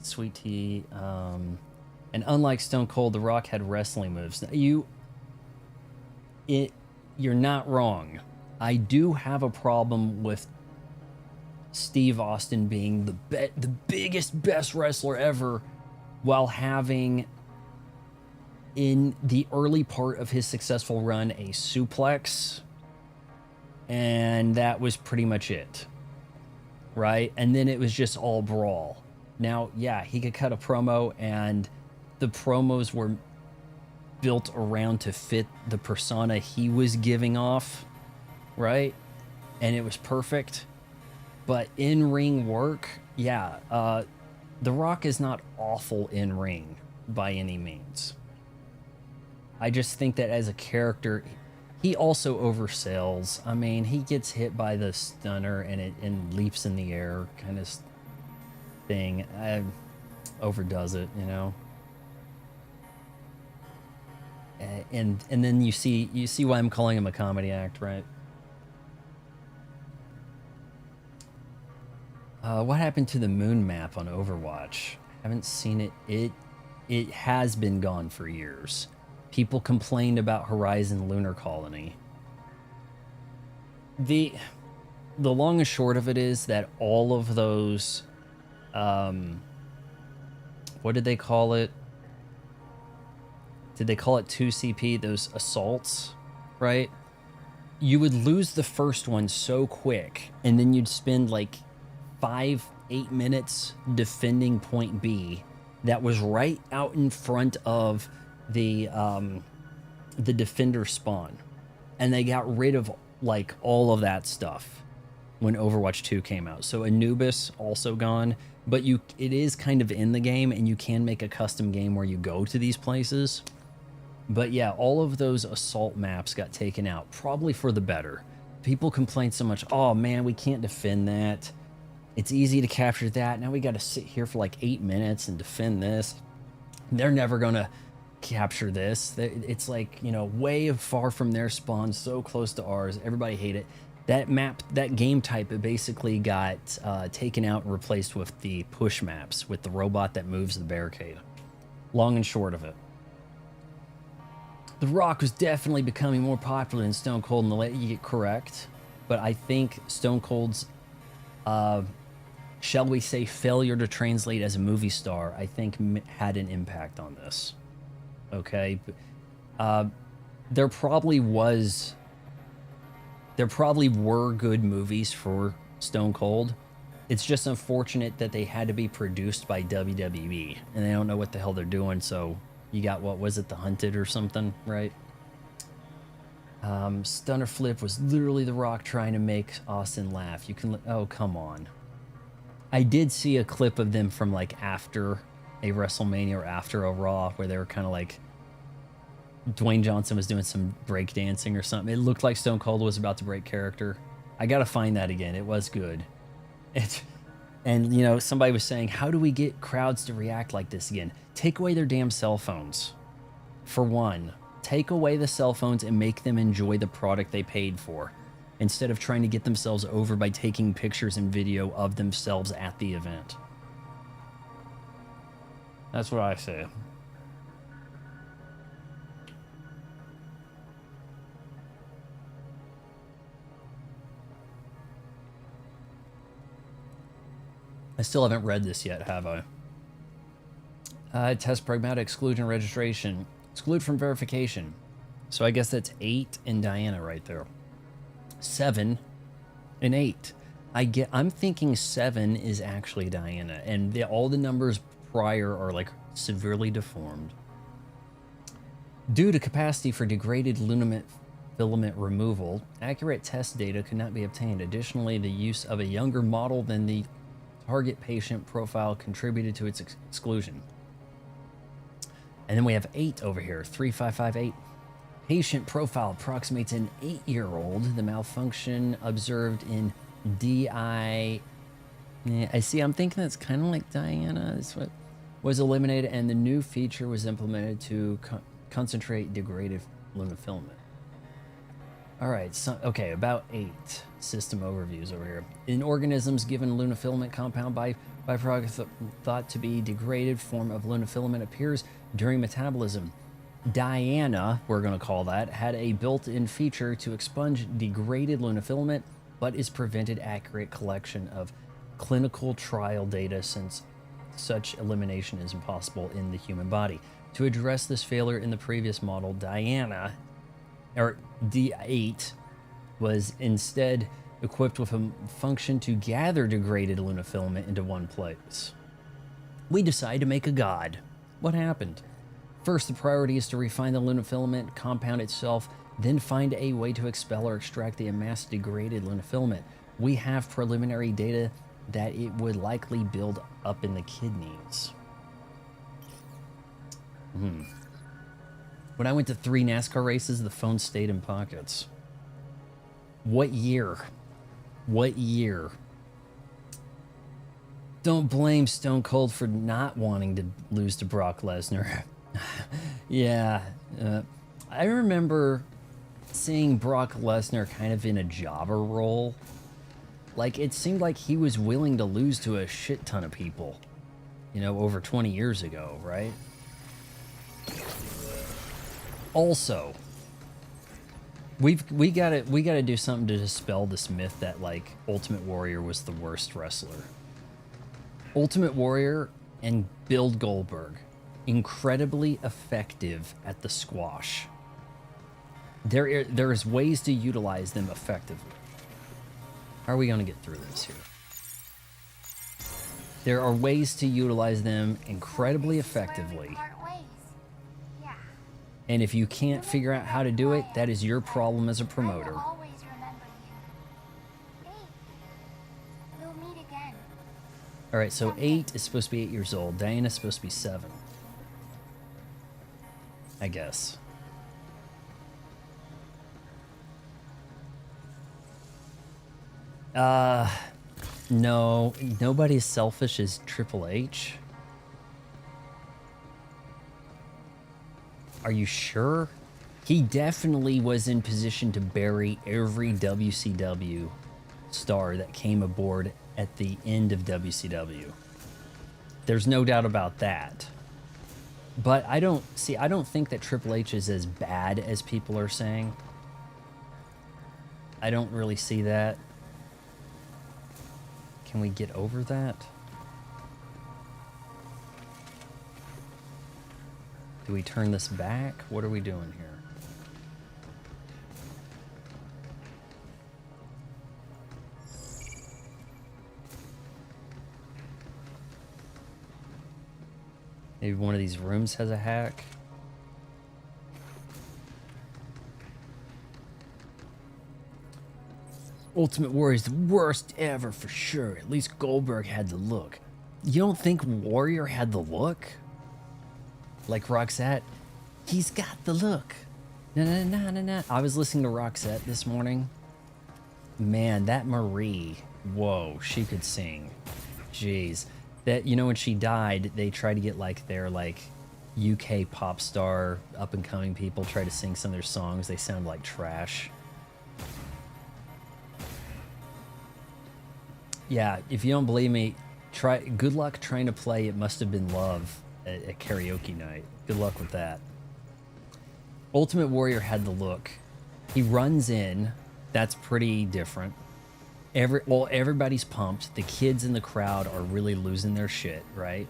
Sweet tea. And unlike Stone Cold, The Rock had wrestling moves. You're not wrong. I do have a problem with Steve Austin being the biggest, best wrestler ever, while having, in the early part of his successful run, a suplex, and that was pretty much it, right? And then it was just all brawl. Now, yeah, he could cut a promo, and the promos were built around to fit the persona he was giving off, right? And it was perfect. But in-ring work, yeah, The Rock is not awful in-ring by any means. I just think that as a character, he also oversells. I mean, he gets hit by the stunner and leaps in the air kind of thing. Overdoes it, you know. And then you see why I'm calling him a comedy act, right? What happened to the moon map on Overwatch? Haven't seen it. It has been gone for years. People complained about Horizon Lunar Colony. The long and short of it is that all of those, what did they call it? Did they call it 2CP? Those assaults, right? You would lose the first one so quick, and then you'd spend like 5-8 minutes defending point B that was right out in front of the defender spawn, and they got rid of like all of that stuff when Overwatch 2 came out. So Anubis also gone, but it is kind of in the game, and you can make a custom game where you go to these places. But yeah, all of those assault maps got taken out, probably for the better. People complain so much, oh man, we can't defend that. It's easy to capture that. Now we got to sit here for like 8 minutes and defend this. They're never going to capture this. It's like, you know, way far from their spawn, so close to ours. Everybody hate it. That map, that game type, it basically got taken out and replaced with the push maps, with the robot that moves the barricade. Long and short of it. The Rock was definitely becoming more popular than Stone Cold in the late. You get correct. But I think Stone Cold's, shall we say, failure to translate as a movie star, I think had an impact on this. Okay? There probably were good movies for Stone Cold. It's just unfortunate that they had to be produced by WWE, and they don't know what the hell they're doing, so you got, what was it, The Hunted or something, right? Stunner Flip was literally The Rock trying to make Austin laugh. You can, oh, come on. I did see a clip of them from like after a WrestleMania or after a Raw where they were kind of like, Dwayne Johnson was doing some break dancing or something. It looked like Stone Cold was about to break character. I gotta find that again. It was good. And you know, somebody was saying, how do we get crowds to react like this again? Take away their damn cell phones. For one, take away the cell phones and make them enjoy the product they paid for, instead of trying to get themselves over by taking pictures and video of themselves at the event. That's what I say. I still haven't read this yet, have I? Test Pragmata exclusion registration. Exclude from verification. So I guess that's 8 and Diana right there. 7 and 8. I'm thinking 7 is actually Diana, and all the numbers prior are like severely deformed. Due to capacity for degraded filament removal, accurate test data could not be obtained. Additionally, the use of a younger model than the target patient profile contributed to its exclusion. And then we have 8 over here, 3558. Patient profile approximates an 8-year-old. The malfunction observed in DI. I see, I'm thinking that's kind of like Diana. That's what was eliminated, and the new feature was implemented to concentrate degraded filament. All right, so, okay, about 8 system overviews over here. In organisms, given lunafilament compound byproduct thought to be degraded form of lunafilament appears during metabolism. Diana, we're going to call that, had a built-in feature to expunge degraded lunafilament, but is prevented accurate collection of clinical trial data since such elimination is impossible in the human body. To address this failure in the previous model, Diana, or D8, was instead equipped with a function to gather degraded lunafilament into one place. We decide to make a god. What happened? First, the priority is to refine the lunafilament compound itself, then find a way to expel or extract the amassed degraded lunafilament. We have preliminary data that it would likely build up in the kidneys. When I went to 3 NASCAR races, the phone stayed in pockets. What year? What year? Don't blame Stone Cold for not wanting to lose to Brock Lesnar. Yeah. I remember seeing Brock Lesnar kind of in a jobber role. Like, it seemed like he was willing to lose to a shit ton of people. You know, over 20 years ago, right? Also, we gotta do something to dispel this myth that like Ultimate Warrior was the worst wrestler. Ultimate Warrior and Bill Goldberg, incredibly effective at the squash. There's ways to utilize them effectively. How are we gonna get through this here? There are ways to utilize them incredibly effectively. And if you can't figure out how to do it, that is your problem as a promoter. Alright, so 8 is supposed to be 8 years old. Diana's supposed to be 7. I guess. No, nobody's selfish as Triple H. Are you sure? He definitely was in position to bury every WCW star that came aboard at the end of WCW. There's no doubt about that. But I don't think that Triple H is as bad as people are saying. I don't really see that. Can we get over that? Do we turn this back? What are we doing here? Maybe one of these rooms has a hack. Ultimate Warrior is the worst ever for sure. At least Goldberg had the look. You don't think Warrior had the look? Like Roxette? He's got the look. Na. I was listening to Roxette this morning. Man, that Marie. Whoa, she could sing. Jeez. That, you know, when she died, they tried to get like their like UK pop star up and coming people try to sing some of their songs. They sound like trash. Yeah, if you don't believe me, good luck trying to play It Must Have Been Love at karaoke night. Good luck with that. Ultimate Warrior had the look. He runs in. That's pretty different. Everybody's pumped. The kids in the crowd are really losing their shit, right?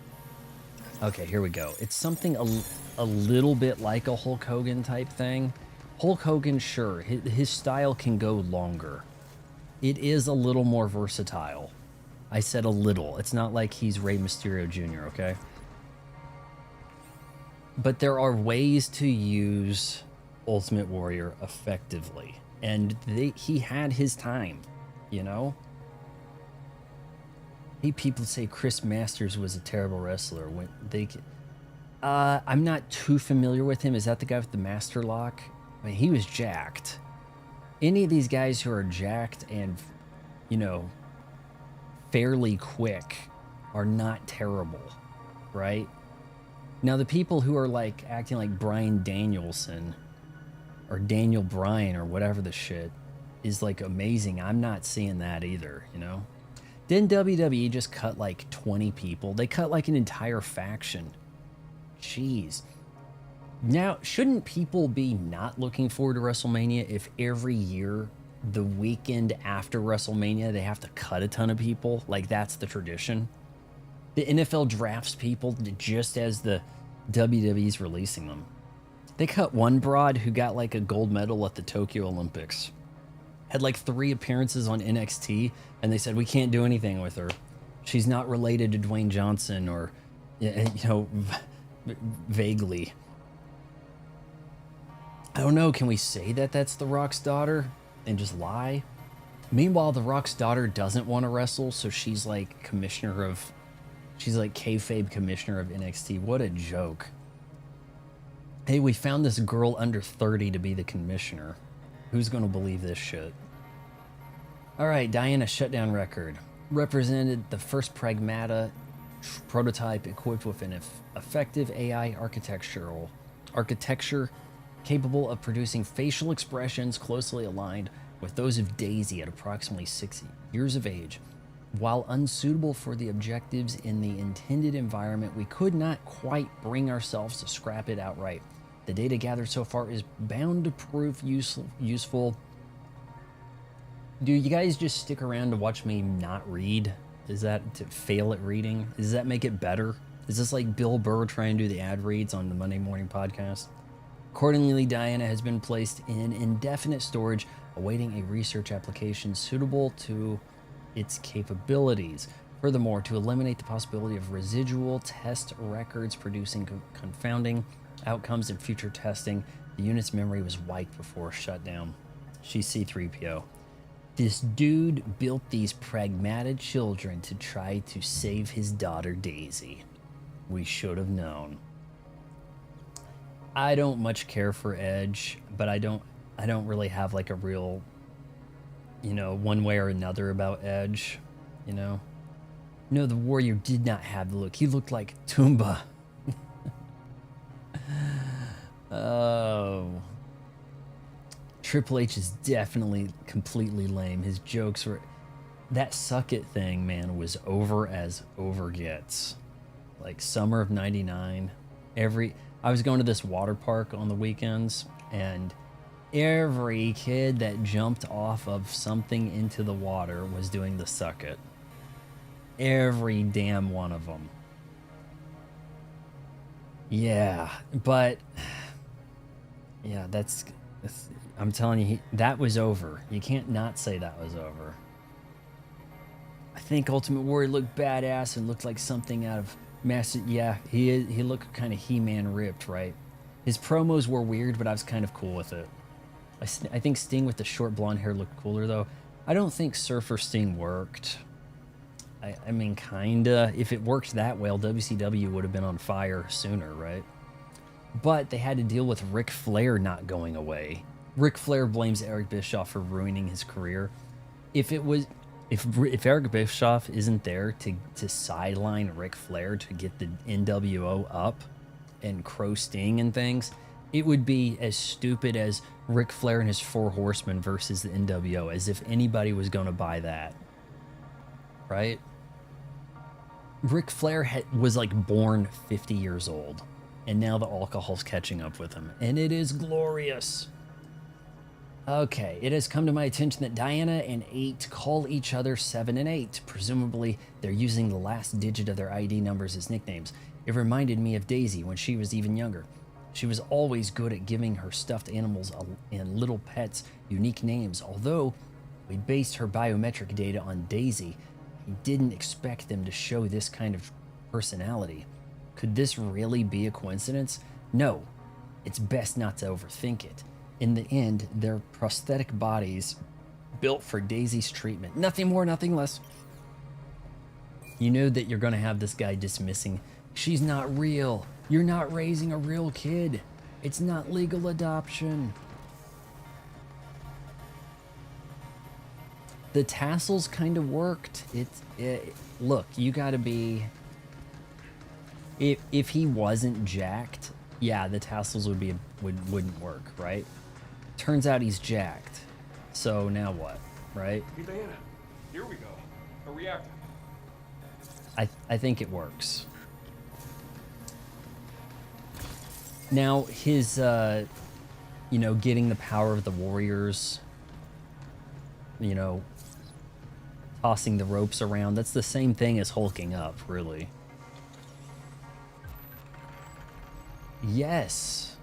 Okay, here we go. It's something a little bit like a Hulk Hogan type thing. Hulk Hogan, sure, his style can go longer. It is a little more versatile. I said a little. It's not like he's Rey Mysterio Jr., okay? But there are ways to use Ultimate Warrior effectively. And he had his time, you know? Hey, people say Chris Masters was a terrible wrestler. When they, I'm not too familiar with him. Is that the guy with the master lock? I mean, he was jacked. Any of these guys who are jacked and, you know, fairly quick are not terrible, right? Now, the people who are like acting like Bryan Danielson or Daniel Bryan or whatever the shit is like amazing. I'm not seeing that either, you know? Didn't WWE just cut like 20 people? They cut like an entire faction. Jeez. Now, shouldn't people be not looking forward to WrestleMania if every year, the weekend after WrestleMania, they have to cut a ton of people? Like, that's the tradition. The NFL drafts people just as the WWE's releasing them. They cut one broad who got like a gold medal at the Tokyo Olympics. Had like 3 appearances on NXT, and they said, we can't do anything with her. She's not related to Dwayne Johnson or, you know, vaguely. I don't know, can we say that that's The Rock's daughter and just lie? Meanwhile, The Rock's daughter doesn't want to wrestle, so she's like she's like kayfabe commissioner of NXT. What a joke. Hey, we found this girl under 30 to be the commissioner. Who's going to believe this shit? All right, Diana shutdown record. Represented the first Pragmata prototype equipped with an effective AI architecture capable of producing facial expressions closely aligned with those of Daisy at approximately 6 years of age. While unsuitable for the objectives in the intended environment, we could not quite bring ourselves to scrap it outright. The data gathered so far is bound to prove useful. Do you guys just stick around to watch me not read? Is that to fail at reading? Does that make it better? Is this like Bill Burr trying to do the ad reads on the Monday Morning Podcast? Accordingly, Diana has been placed in indefinite storage, awaiting a research application suitable to its capabilities. Furthermore, to eliminate the possibility of residual test records producing confounding outcomes in future testing, the unit's memory was wiped before shutdown. She's C-3PO. This dude built these pragmatic children to try to save his daughter Daisy. We should have known. I don't much care for Edge, but I don't really have like a real, you know, one way or another about Edge. you know? No, the Warrior did not have the look. He looked like Toomba. Oh. Triple H is definitely completely lame. His jokes were... That suck it thing, man, was over as over gets. Like summer of '99. I was going to this water park on the weekends, and every kid that jumped off of something into the water was doing the suck it. Every damn one of them. Yeah, but yeah, that's I'm telling you, that was over. You can't not say that was over. I think Ultimate Warrior looked badass and looked like something out of Master. Yeah, he looked kind of He-Man ripped, right? His promos were weird, but I was kind of cool with it. I think Sting with the short blonde hair looked cooler, though. I don't think Surfer Sting worked. I mean, kinda. If it worked that well, WCW would have been on fire sooner, right? But they had to deal with Ric Flair not going away. Ric Flair blames Eric Bischoff for ruining his career. If Eric Bischoff isn't there to sideline Ric Flair to get the NWO up and Crow Sting and things, it would be as stupid as Ric Flair and his Four Horsemen versus the NWO, as if anybody was going to buy that. Right? Ric Flair was like born 50 years old, and now the alcohol's catching up with him, and it is glorious. Okay, it has come to my attention that Diana and 8 call each other 7 and 8. Presumably, they're using the last digit of their ID numbers as nicknames. It reminded me of Daisy when she was even younger. She was always good at giving her stuffed animals and little pets unique names. Although we based her biometric data on Daisy, I didn't expect them to show this kind of personality. Could this really be a coincidence? No, it's best not to overthink it. In the end, they're prosthetic bodies built for Daisy's treatment. Nothing more, nothing less. You know that you're going to have this guy dismissing, she's not real. You're not raising a real kid. It's not legal adoption. The tassels kind of worked. Look, you got to be... If he wasn't jacked, yeah, the tassels wouldn't work, right? Turns out he's jacked. So now what, right? Hey, Diana, here we go. A reactor. I think it works. Now his, getting the power of the warriors, tossing the ropes around, that's the same thing as hulking up, really. Yes.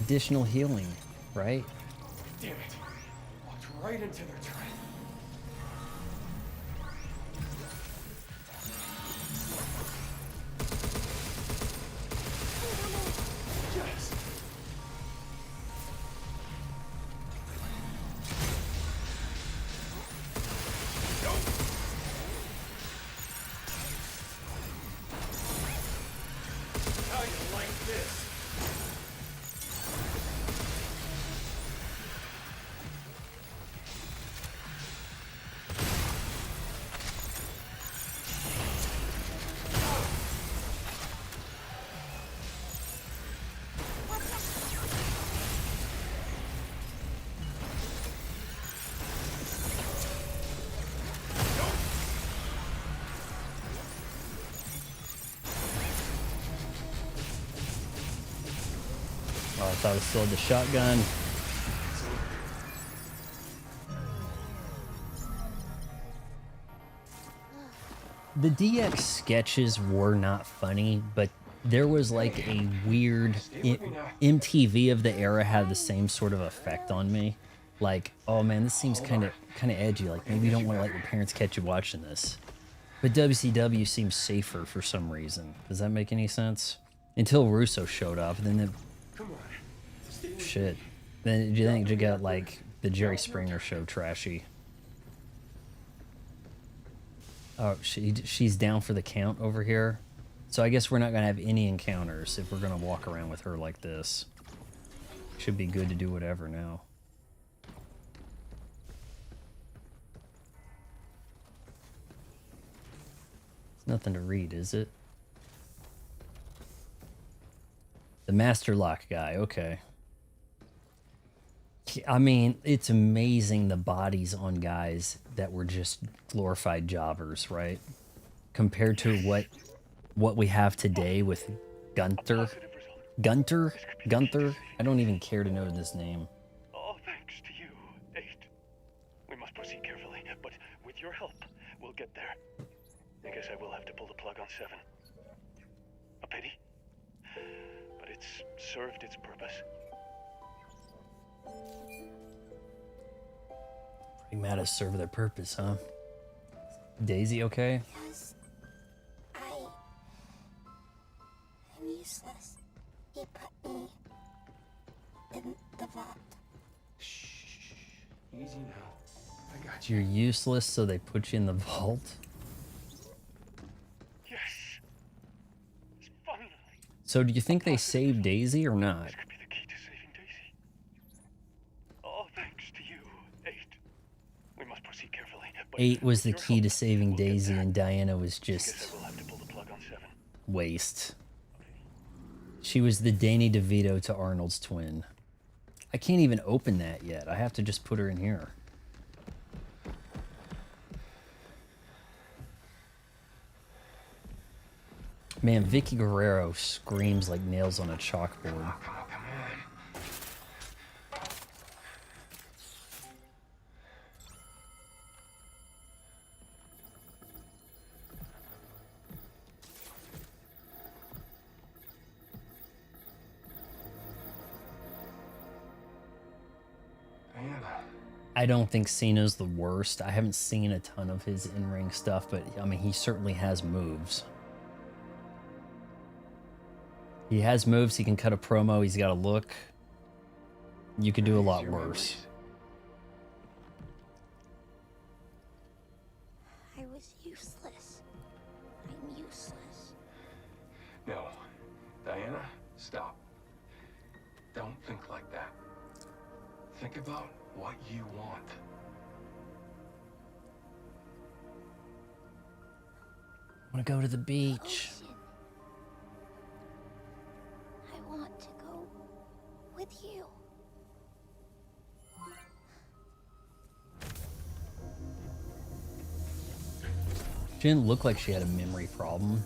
Additional healing, right? Damn it. Walked right into their trap. Yes. How you like this? Oh, I thought I still had the shotgun. The DX sketches were not funny, but there was like a weird... MTV of the era had the same sort of effect on me. Like, oh man, this seems kind of edgy. Like, maybe you don't want to let your parents catch you watching this. But WCW seems safer for some reason. Does that make any sense? Until Russo showed up, and then Come on. shit. Then do you think you got like the Jerry Springer show trashy? Oh, she's down for the count over here. So I guess we're not gonna have any encounters if we're gonna walk around with her like this. Should be good to do whatever now. Nothing to read, is it? The Master Lock guy, okay. I mean, it's amazing the bodies on guys that were just glorified jobbers, right? Compared to what we have today with Gunther. Positive result. Gunter? This could be the key to Gunther? saving I don't Daisy. even care to know this name. All thanks to you, 8. We must proceed carefully, but with your help, we'll get there. I guess I will have to pull the plug on 7. A pity, but it's served its purpose. Pragmata serve their purpose, huh? Daisy okay? Yes. I'm useless. He put me in the vault. Shh. Easy now. I got you. You're useless, so they put you in the vault? Yes! Finally! So do you think they saved Daisy or not? This could be the key to saving Daisy. All thanks to you, 8. We must proceed carefully, but 8 was the with your key to help, saving we'll get Daisy, there. and Diana was I guess just I will have to pull the plug on 7. waste. She was the Danny DeVito to Arnold's twin. I can't even open that yet. I have to just put her in here. Man, Vicky Guerrero screams like nails on a chalkboard. Come on. Diana. I don't think Cena's the worst. I haven't seen a ton of his in-ring stuff, but I mean, he certainly has moves. He has moves. He can cut a promo. He's got a look. You could do a lot Your worse. I was useless. I'm useless. No. Diana, stop. Don't think like that. Think about what you want. I want to go to the beach. Ocean. I want to go with you. She didn't look like she had a memory problem.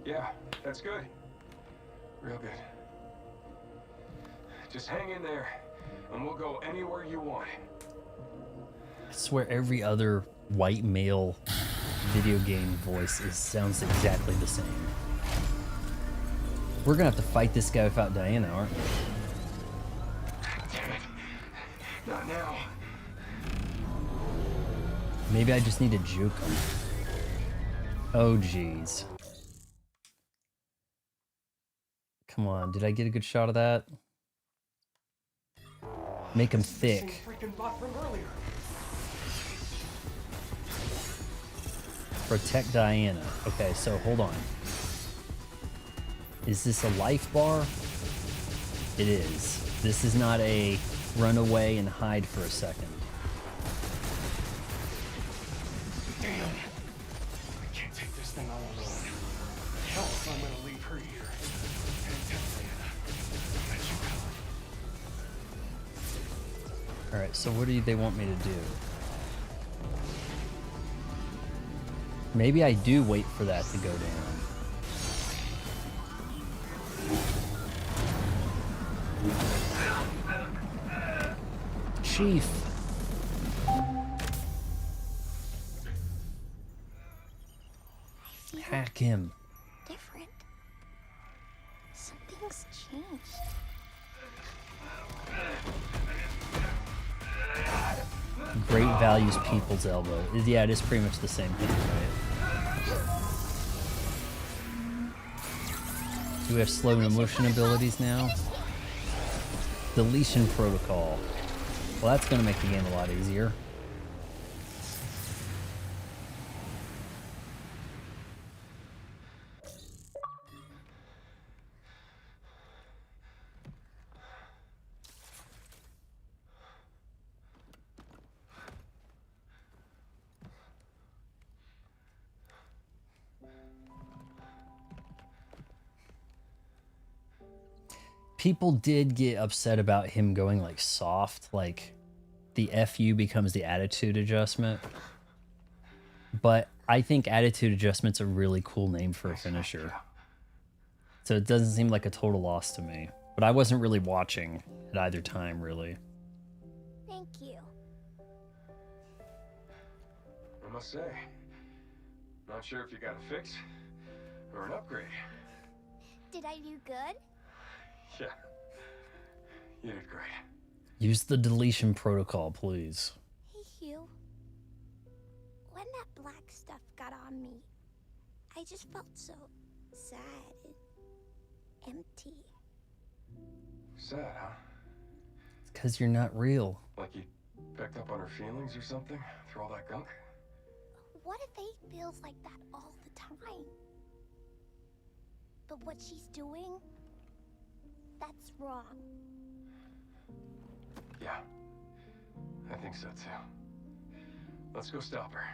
Yeah, that's good. Real good. Just hang in there, and we'll go anywhere you want. I swear every other white male video game voice sounds exactly the same. We're gonna have to fight this guy without Diana, aren't we? Damn it. Not now. Maybe I just need to juke him. Oh, jeez. Come on, did I get a good shot of that? Make him thick. Freaking bot from earlier. Protect Diana. Okay, so hold on. Is this a life bar? It is. This is not a run away and hide for a second. Damn. I can't take this thing all alone. Hell if I'm gonna leave her here. Alright, so what do they want me to do? Maybe I do wait for that to go down. Chief. I feel Hack him. different. Something's changed. Great values people's elbow. Yeah, it is pretty much the same thing, right? Do we have slow motion abilities now? Deletion protocol. Well, that's going to make the game a lot easier. people did get upset about him going like soft, like the FU becomes the attitude adjustment. But I think attitude adjustment's a really cool name for a finisher. So it doesn't seem like a total loss to me. But I wasn't really watching at either time, really. Thank you. I must say, not sure if you got a fix or an upgrade. Did I do good? Yeah, you did great. Use the deletion protocol, please. Hey, Hugh. When that black stuff got on me, I just felt so sad and empty. Sad, huh? It's because you're not real. Like you picked up on her feelings or something through all that gunk? What if Faith feels like that all the time? But what she's doing, that's wrong. Yeah, I think so too. Let's go stop her.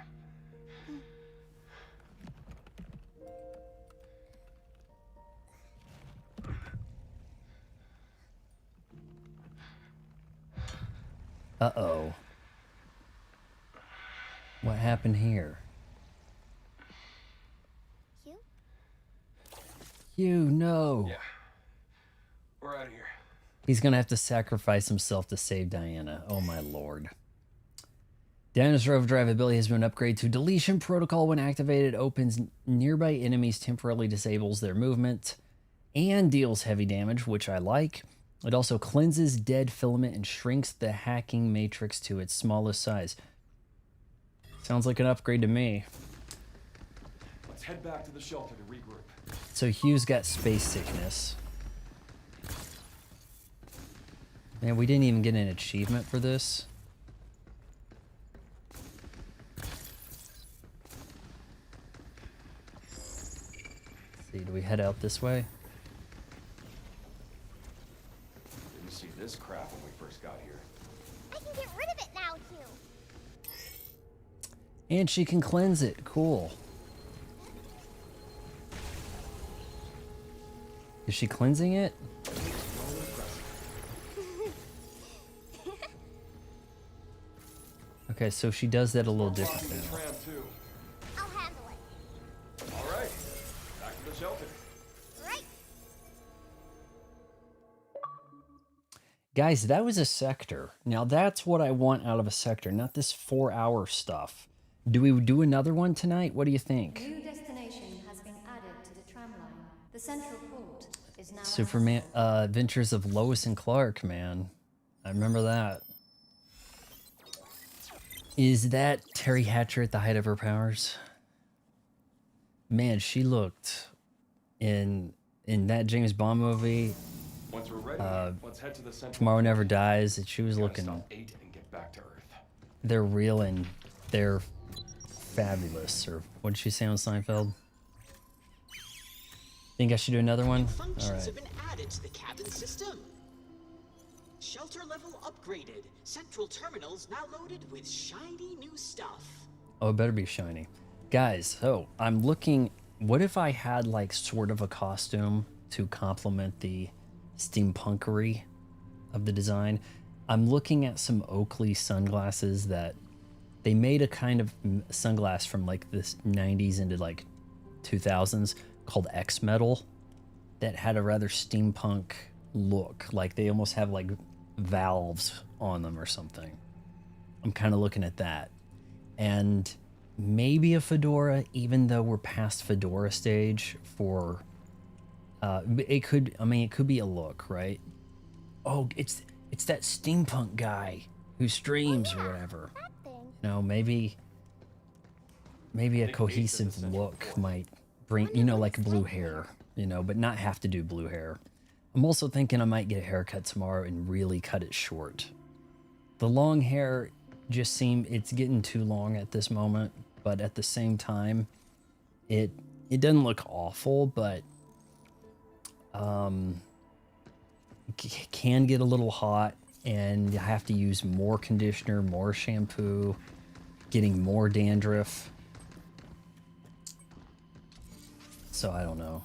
Uh-oh. What happened here? Hugh? You, no. Yeah, we're out of here. He's gonna have to sacrifice himself to save Diana. Oh my lord. Diana's overdrive ability has been upgraded to deletion protocol. When activated, opens nearby enemies, temporarily disables their movement, and deals heavy damage, which I like. It also cleanses dead filament and shrinks the hacking matrix to its smallest size. Sounds like an upgrade to me. Let's head back to the shelter to regroup. So Hugh's got space sickness. Man, we didn't even get an achievement for this. Let's see, do we head out this way? Didn't see this crap when we first got here. I can get rid of it now, Hugh. And she can cleanse it. Cool. Is she cleansing it? Okay, so she does that a little different now. I'll handle it. All right, back to the shelter. Right. Guys, that was a sector. Now that's what I want out of a sector, not this 4-hour stuff. Do we do another one tonight? What do you think? New destination has been added to the tramline. The central port is now Superman, Adventures of Lois and Clark, man. I remember that. Is that Terry Hatcher at the height of her powers? Man, she looked in that James Bond movie, Once we're ready, let's head to the central. Tomorrow Never Dies, and she was Gotta looking, stop 8 and get back to Earth. they're real and they're fabulous. Or what did she say on Seinfeld? Think I should do another one? All Functions right. have been added to the cabin system. Shelter level upgraded. Central terminals now loaded with shiny new stuff. Oh, it better be shiny. Guys, so I'm looking, what if I had like sort of a costume to complement the steampunkery of the design? I'm looking at some Oakley sunglasses that they made a kind of sunglass from like this 90s into like 2000s called X-Metal that had a rather steampunk look. Like they almost have like valves on them or something. I'm kind of looking at that. And maybe a fedora, even though we're past fedora stage for it could, I mean, it could be a look, right? Oh, it's that steampunk guy who streams or whatever. That thing. No, maybe a cohesive look might bring, you know, like blue hair, you know, but not have to do blue hair. I'm also thinking I might get a haircut tomorrow and really cut it short. The long hair just it's getting too long at this moment, but at the same time, it doesn't look awful, but can get a little hot, and you have to use more conditioner, more shampoo, getting more dandruff. So I don't know.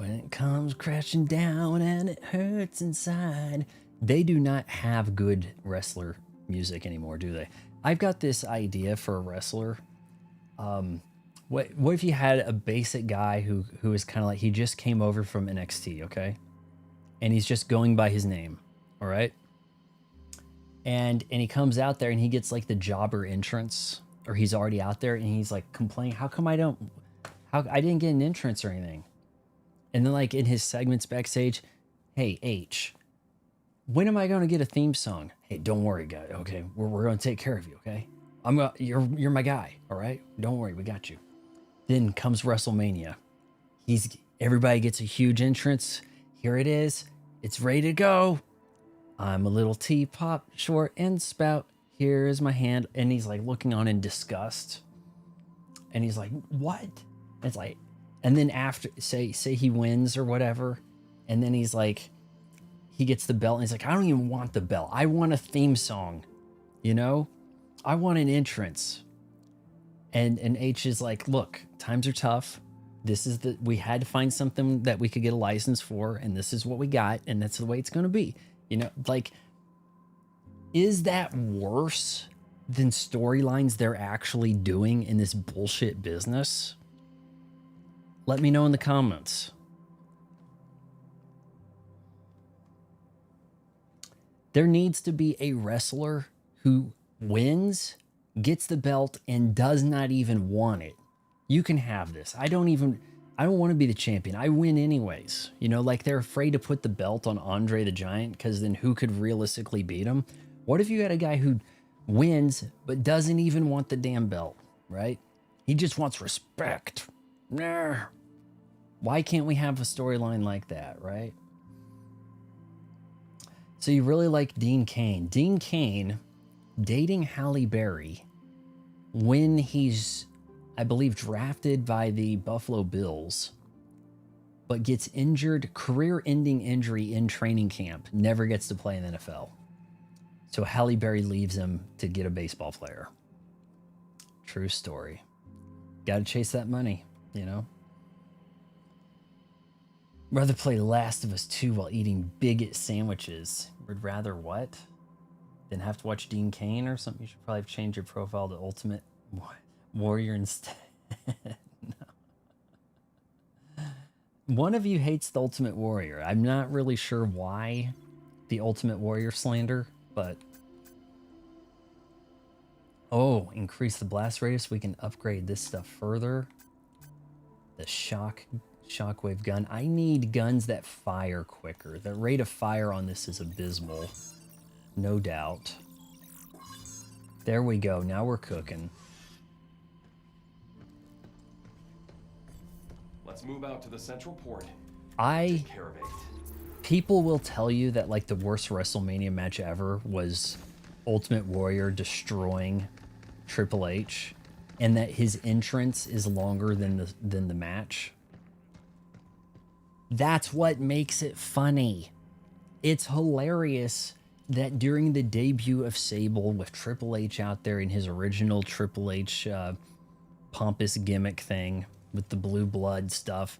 when it comes crashing down and it hurts inside. They do not have good wrestler music anymore, do they? I've got this idea for a wrestler. What if you had a basic guy who is kind of like, he just came over from NXT, okay? And he's just going by his name, all right? And he comes out there and he gets like the jobber entrance, or he's already out there and he's like complaining, how come I didn't get an entrance or anything? And then like in his segments backstage, hey H, when am I going to get a theme song? Hey, don't worry, guy. Okay, we're going to take care of you. Okay, you're my guy. All right, don't worry, we got you. Then comes WrestleMania. Everybody gets a huge entrance. Here it is. It's ready to go. I'm a little teapot, short and spout. Here is my hand. And he's like looking on in disgust. And he's like, what? It's like, and then after, say he wins or whatever. And then he's like, he gets the belt and he's like, I don't even want the belt. I want a theme song. You know, I want an entrance. And H is like, look, times are tough. We had to find something that we could get a license for, and this is what we got, and that's the way it's going to be. You know, like, is that worse than storylines they're actually doing in this bullshit business? Let me know in the comments. There needs to be a wrestler who wins, gets the belt, and does not even want it. You can have this. I don't want to be the champion. I win anyways. You know, like they're afraid to put the belt on Andre the Giant because then who could realistically beat him? What if you had a guy who wins but doesn't even want the damn belt, right? He just wants respect. Nah. Why can't we have a storyline like that, right? So you really like Dean Cain. Dean Cain dating Halle Berry when he's, I believe, drafted by the Buffalo Bills, but gets injured, career-ending injury in training camp, never gets to play in the NFL. So Halle Berry leaves him to get a baseball player. True story. Got to chase that money, you know? Rather play Last of Us 2 while eating bigot sandwiches. Would rather what? Than have to watch Dean Cain or something? You should probably change your profile to Ultimate Warrior instead. No. One of you hates the Ultimate Warrior. I'm not really sure why the Ultimate Warrior slander, but... Oh, increase the blast radius. We can upgrade this stuff further. The shockwave gun. I need guns that fire quicker. The rate of fire on this is abysmal. No doubt. There we go. Now we're cooking. Let's move out to the central port. Take care of it. People will tell you that like the worst WrestleMania match ever was Ultimate Warrior destroying Triple H, and that his entrance is longer than the match. That's what makes it funny. It's hilarious that during the debut of Sable with Triple H out there in his original Triple H pompous gimmick thing with the blue blood stuff,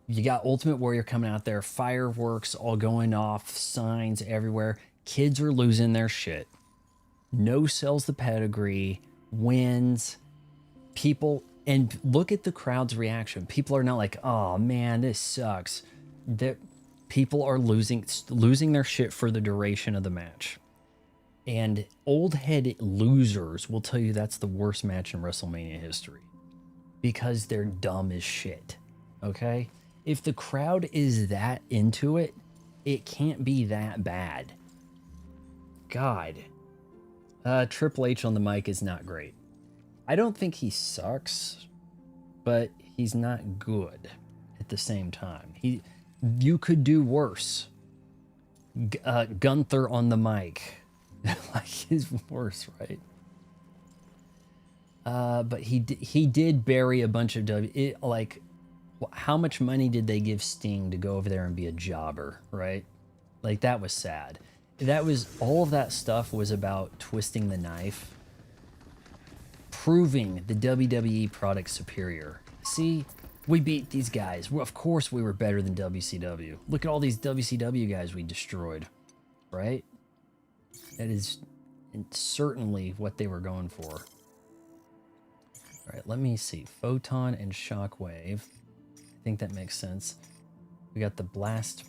you got Ultimate Warrior coming out there, fireworks all going off, signs everywhere. Kids are losing their shit. No sells the pedigree, wins. People, and look at the crowd's reaction. People are not like, oh man, this sucks. People are losing their shit for the duration of the match. And old head losers will tell you that's the worst match in WrestleMania history. Because they're dumb as shit. Okay? If the crowd is that into it, it can't be that bad. God. Triple H on the mic is not great. I don't think he sucks, but he's not good at the same time. You could do worse. Gunther on the mic. Like, he's worse, right? But he did bury a bunch of like, how much money did they give Sting to go over there and be a jobber, right? Like, that was sad. All of that stuff was about twisting the knife, proving the WWE product superior. See, We beat these guys. Well, of course we were better than WCW. Look at all these WCW guys we destroyed, right? That is certainly what they were going for. All right, let me see. Photon and Shockwave. I think that makes sense. We got the blast.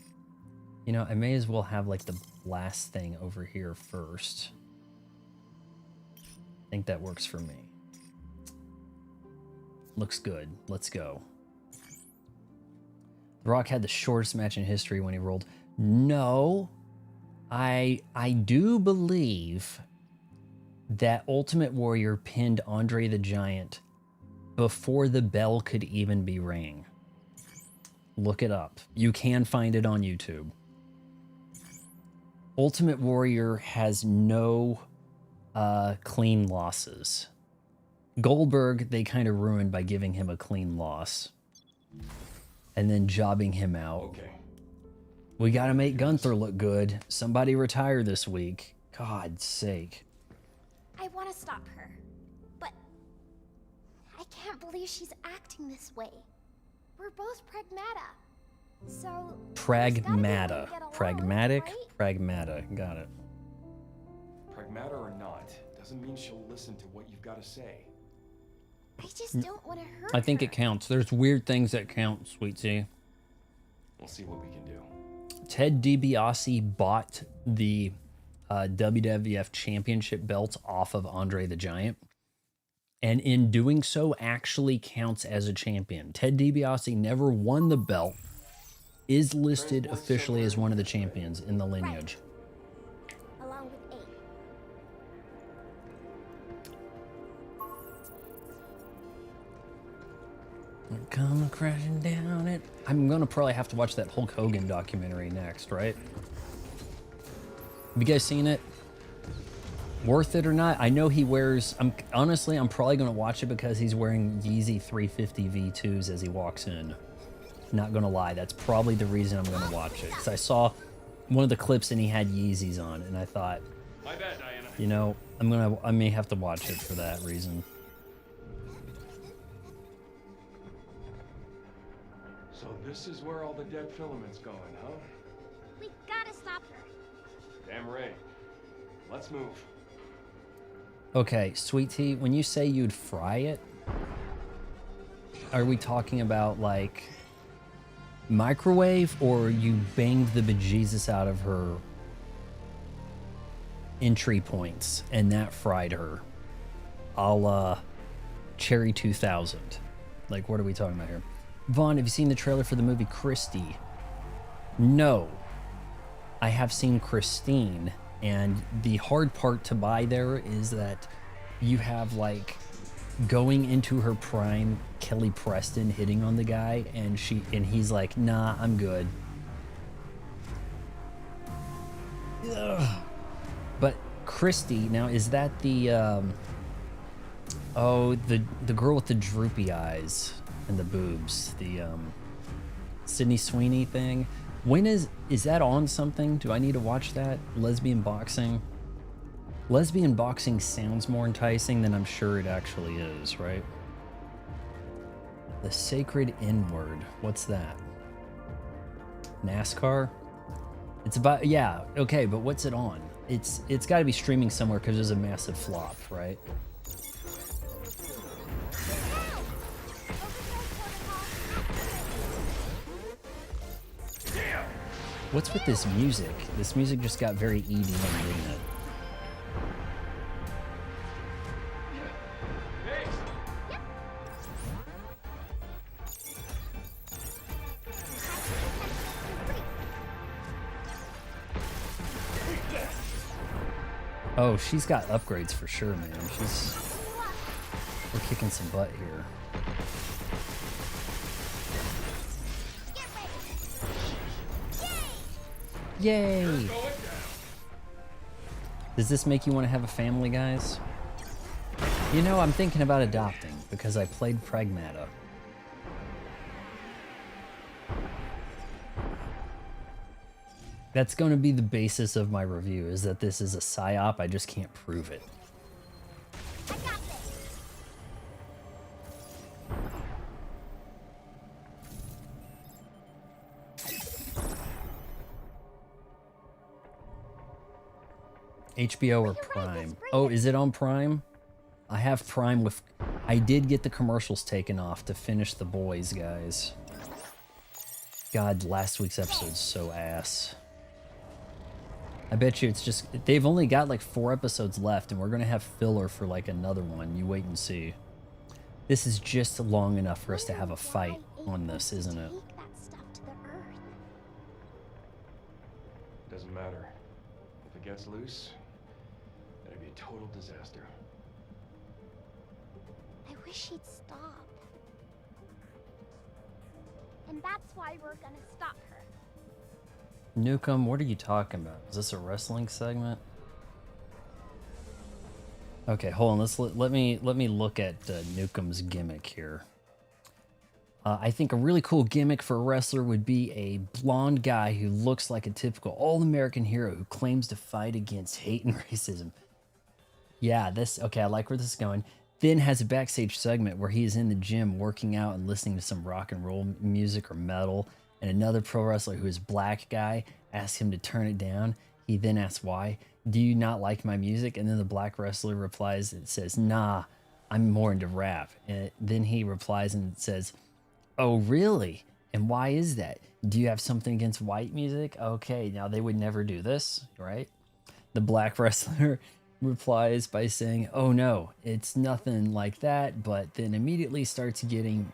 You know, I may as well have like the blast thing over here first. I think that works for me. Looks good. Let's go. The Rock had the shortest match in history when he rolled. No, I do believe that Ultimate Warrior pinned Andre the Giant before the bell could even be rang. Look it up. You can find it on YouTube. Ultimate Warrior has no clean losses. Goldberg, they kind of ruined by giving him a clean loss and then jobbing him out. Okay. We got to make Gunther look good. Somebody retire this week. God's sake. I want to stop her, but I can't believe she's acting this way. We're both Pragmata, so Pragmata. Pragmatic, right? Pragmata. Got it. Pragmata or not, doesn't mean she'll listen to what you've got to say. I just don't want to hurt I think her. it counts. There's weird things that count, Sweet Tea. We'll see what we can do. Ted DiBiase bought the WWF Championship belt off of Andre the Giant, and in doing so actually counts as a champion. Ted DiBiase never won the belt, is listed officially as one of the champions in the lineage. Along with A. Come crashing down it. I'm gonna probably have to watch that Hulk Hogan documentary next, right? Have you guys seen it? Worth it or not? I know he wears. Honestly, I'm probably gonna watch it because he's wearing Yeezy 350 V2s as he walks in. Not gonna lie, that's probably the reason I'm gonna watch it. Because I saw one of the clips and he had Yeezys on, and I thought, My bad, Diana. you know, I may have to watch it for that reason. So this is where all the dead filament's going, huh? We gotta stop her. Damn right. Let's move. Okay, Sweet Tea, when you say you'd fry it, are we talking about like microwave, or you banged the bejesus out of her entry points and that fried her? A la Cherry 2000. Like, what are we talking about here? Vaughn, have you seen the trailer for the movie Christie? No. I have seen Christine, and the hard part to buy there is that you have like going into her prime Kelly Preston hitting on the guy, and he's like, nah, I'm good. Ugh. But Christy, now is that the the girl with the droopy eyes and the boobs, the Sydney Sweeney thing? When is that on something? Do I need to watch that? Lesbian boxing? Lesbian boxing sounds more enticing than I'm sure it actually is, right? The Sacred N-Word. What's that? NASCAR? It's about, yeah, okay, but what's it on? It's got to be streaming somewhere because it was a massive flop, right? What's with this music? This music just got very EDM, didn't it? Oh, she's got upgrades for sure, man. We're kicking some butt here. Yay! Does this make you want to have a family, guys? You know, I'm thinking about adopting because I played Pragmata. That's going to be the basis of my review, is that this is a psyop. I just can't prove it. I got this. HBO or Prime? Oh, is it on Prime? I have Prime with... I did get the commercials taken off to finish The Boys, guys. God, last week's episode's so ass. I bet you it's just... They've only got like 4 episodes left, and we're going to have filler for like another one. You wait and see. This is just long enough for us to have a fight on this, isn't it? Take that stuff to the Earth. Doesn't matter. If it gets loose, that'd be a total disaster. I wish he'd stop. And that's why we're gonna stop her. Nukem, what are you talking about? Is this a wrestling segment? Okay, hold on. Let me look at Nukem's gimmick here. I think a really cool gimmick for a wrestler would be a blonde guy who looks like a typical all-American hero who claims to fight against hate and racism. Yeah, okay, I like where this is going. Then has a backstage segment where he is in the gym working out and listening to some rock and roll music or metal, and another pro wrestler who is black guy asks him to turn it down. He then asks why. Do you not like my music? And then the black wrestler replies and says, nah, I'm more into rap. And then he replies and says, oh, really? And why is that? Do you have something against white music? Okay, now they would never do this, right? The black wrestler replies by saying, oh no, it's nothing like that, but then immediately starts getting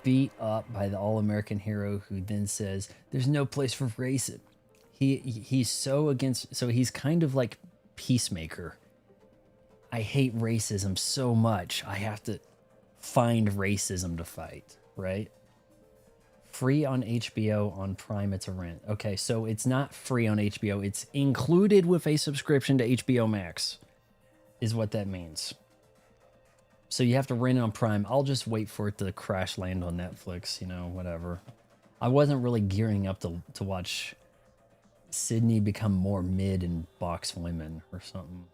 beat up by the all-American hero, who then says, there's no place for racism. He's so against, so he's kind of like Peacemaker. I hate racism so much, I have to find racism to fight, right? Free on HBO, on Prime it's a rent. Okay, so it's not free on HBO, it's included with a subscription to HBO Max, is what that means. So you have to rent it on Prime. I'll just wait for it to crash land on Netflix, you know, whatever. I wasn't really gearing up to watch Sydney become more mid and box women or something.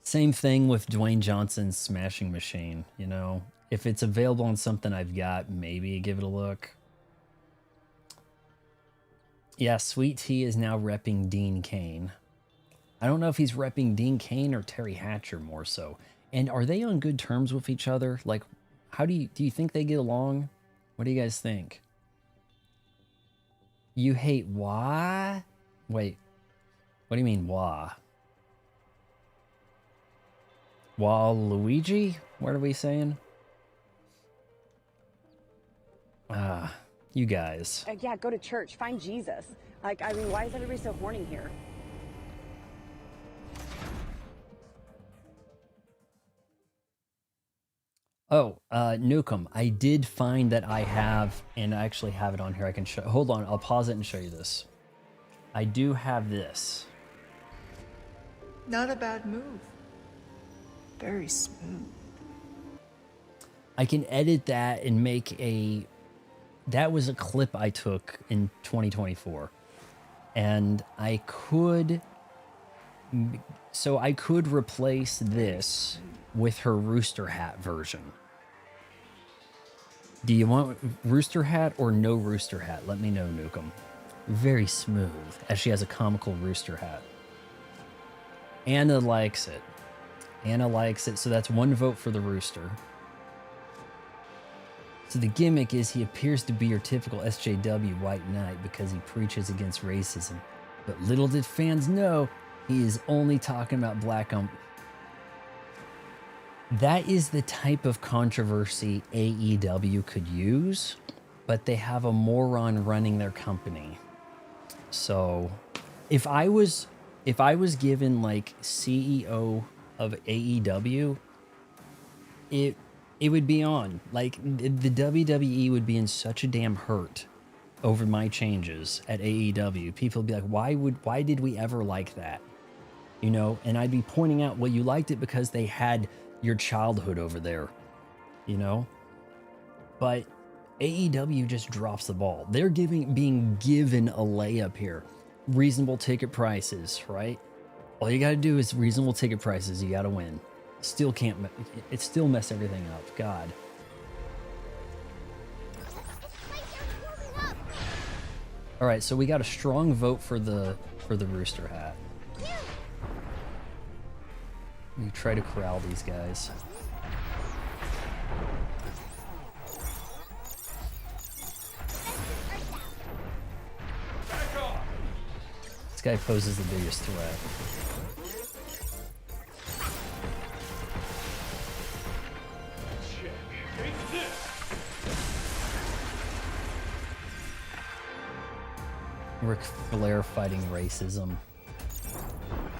Same thing with Dwayne Johnson's Smashing Machine, you know. If it's available on something I've got, maybe give it a look. Yeah, Sweet Tea is now repping Dean Cain. I don't know if he's repping Dean Cain or Terry Hatcher more so. And are they on good terms with each other? Like, how do you think they get along? What do you guys think? You hate why? Wait, what do you mean why? Waluigi? What are we saying? You guys. Yeah, go to church. Find Jesus. Like, I mean, why is everybody so horny here? Oh, Nukem, I did find that I have, and I actually have it on here. I can show, hold on, I'll pause it and show you this. I do have this. Not a bad move. Very smooth. I can edit that and make a, that was a clip I took in 2024. And I could, so I could replace this with her Rooster Hat version. Do you want Rooster Hat or no Rooster Hat? Let me know, Nukem. Very smooth, as she has a comical rooster hat. Anna likes it. Anna likes it, so that's 1 vote for the rooster. So the gimmick is he appears to be your typical SJW white knight because he preaches against racism. But little did fans know, he is only talking about black on... That is the type of controversy AEW could use, but they have a moron running their company. So if I was given like CEO of AEW, it would be on. Like the WWE would be in such a damn hurt over my changes at AEW. People would be like, why did we ever like that? You know, and I'd be pointing out, well, you liked it because they had your childhood over there, you know? But AEW just drops the ball. They're being given a layup here. Reasonable ticket prices, right? All you gotta do is reasonable ticket prices. You gotta win. Still can't, it still mess everything up. God. All right, so we got a strong vote for the Rooster Hat. You try to corral these guys. This guy poses the biggest threat. Ric Flair fighting racism.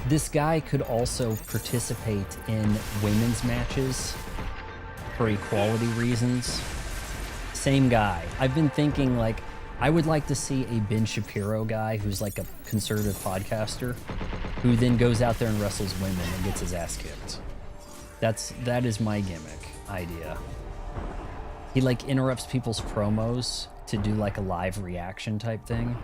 This guy could also participate in women's matches for equality reasons. Same guy. I've been thinking, like, I would like to see a Ben Shapiro guy who's like a conservative podcaster who then goes out there and wrestles women and gets his ass kicked. That is my gimmick idea. He like interrupts people's promos to do like a live reaction type thing.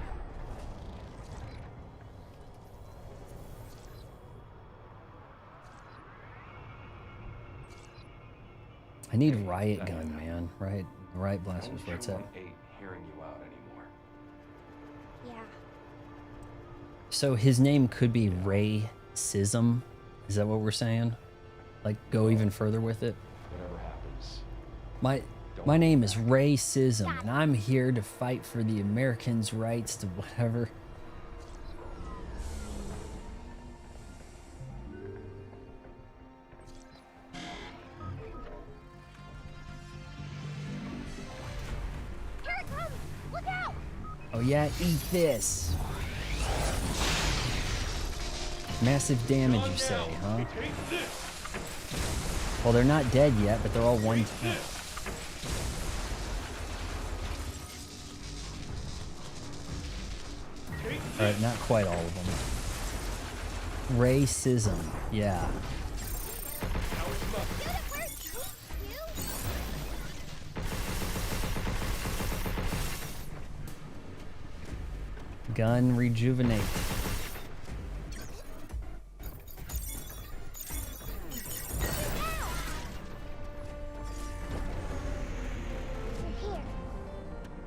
I need riot gun, man. Riot blasters, where it's at. Hearing you out anymore. Yeah. So his name could be Ray Sism. Is that what we're saying? Like, go even further with it? Whatever happens. My name is Ray Sism, and I'm here to fight for the Americans' rights to whatever. Oh yeah, eat this. Massive damage, you say, huh? Well, they're not dead yet, but they're all 110. Alright, not quite all of them. Racism, yeah. Gun rejuvenate.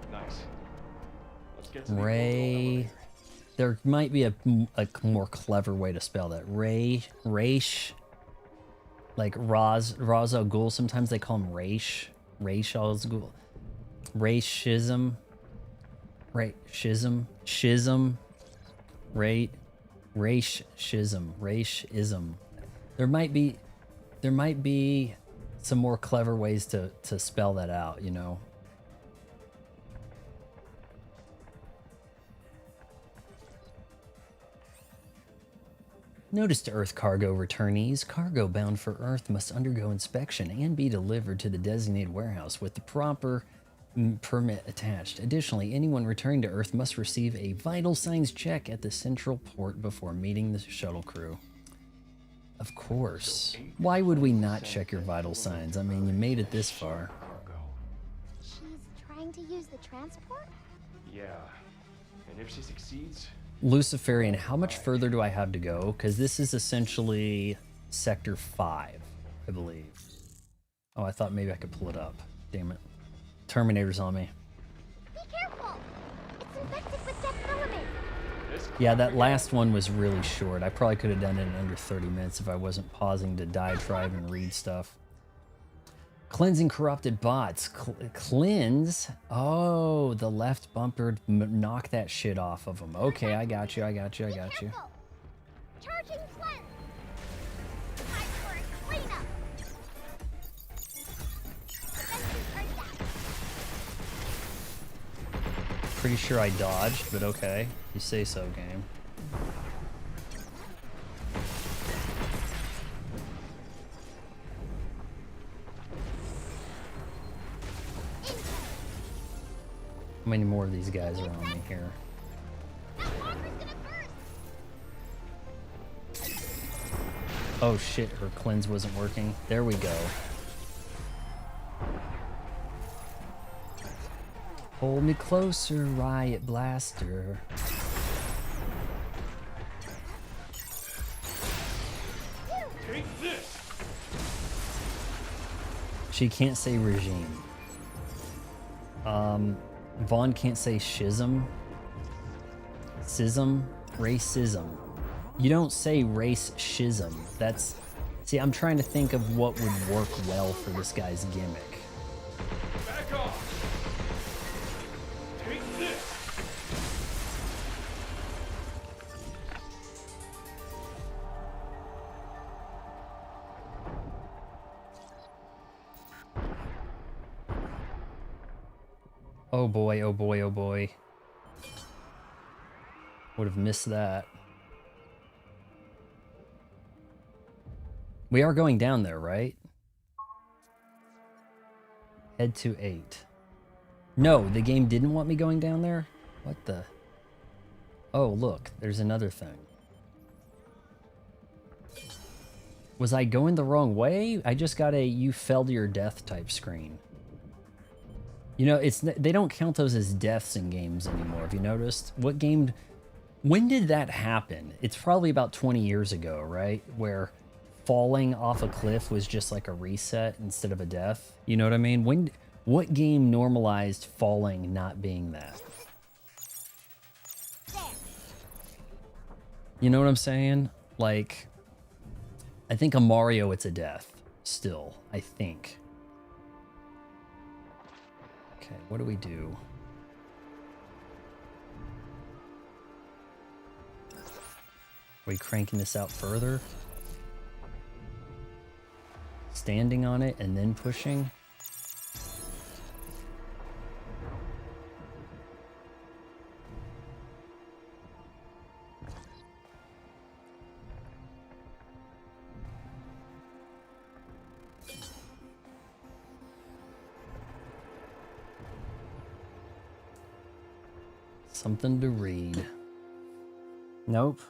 Nice. Let's get to Ray. There might be a more clever way to spell that. Raish. Like Ra's al Ghul. Sometimes they call him Raish. Raish al Ghul. Racism. Racism. Schism. Racism. There might be some more clever ways to spell that out, you know. Notice to Earth cargo returnees. Cargo bound for Earth must undergo inspection and be delivered to the designated warehouse with the proper permit attached. Additionally, anyone returning to Earth must receive a vital signs check at the central port before meeting the shuttle crew. Of course. Why would we not check your vital signs? I mean, you made it this far. She's trying to use the transport? Yeah. And if she succeeds, Luciferian, how much further do I have to go? Because this is essentially Sector 5, I believe. Oh, I thought maybe I could pull it up. Damn it. Terminator's on me. Be careful! It's infected with death filament! Yeah, that last one was really short. I probably could have done it in under 30 minutes if I wasn't pausing to diatribe and read stuff. Cleansing corrupted bots. Cleanse? Oh, the left bumper. Knock that shit off of them. Okay, I got you. Charging cleanse! Time for a cleanup! Defenses are down. Pretty sure I dodged, but okay. You say so, game. How many more of these guys are on me here? Oh shit, her cleanse wasn't working. There we go. Hold me closer, Riot Blaster. Take this! She can't say regime. Vaughn can't say schism. Racism. You don't say race schism. That's See, I'm trying to think of what would work well for this guy's gimmick. Back off! Take this! Oh boy, oh boy, oh boy. Would have missed that. We are going down there, right? Head to 8. No, the game didn't want me going down there? What the? Oh, look, there's another thing. Was I going the wrong way? I just got a you fell to your death type screen. You know, they don't count those as deaths in games anymore. Have you noticed? What game? When did that happen? It's probably about 20 years ago, right? Where falling off a cliff was just like a reset instead of a death. You know what I mean? What game normalized falling not being that? You know what I'm saying? Like, I think a Mario, it's a death still, I think. Okay, what do we do? Are we cranking this out further? Standing on it and then pushing? Something to read. Nope.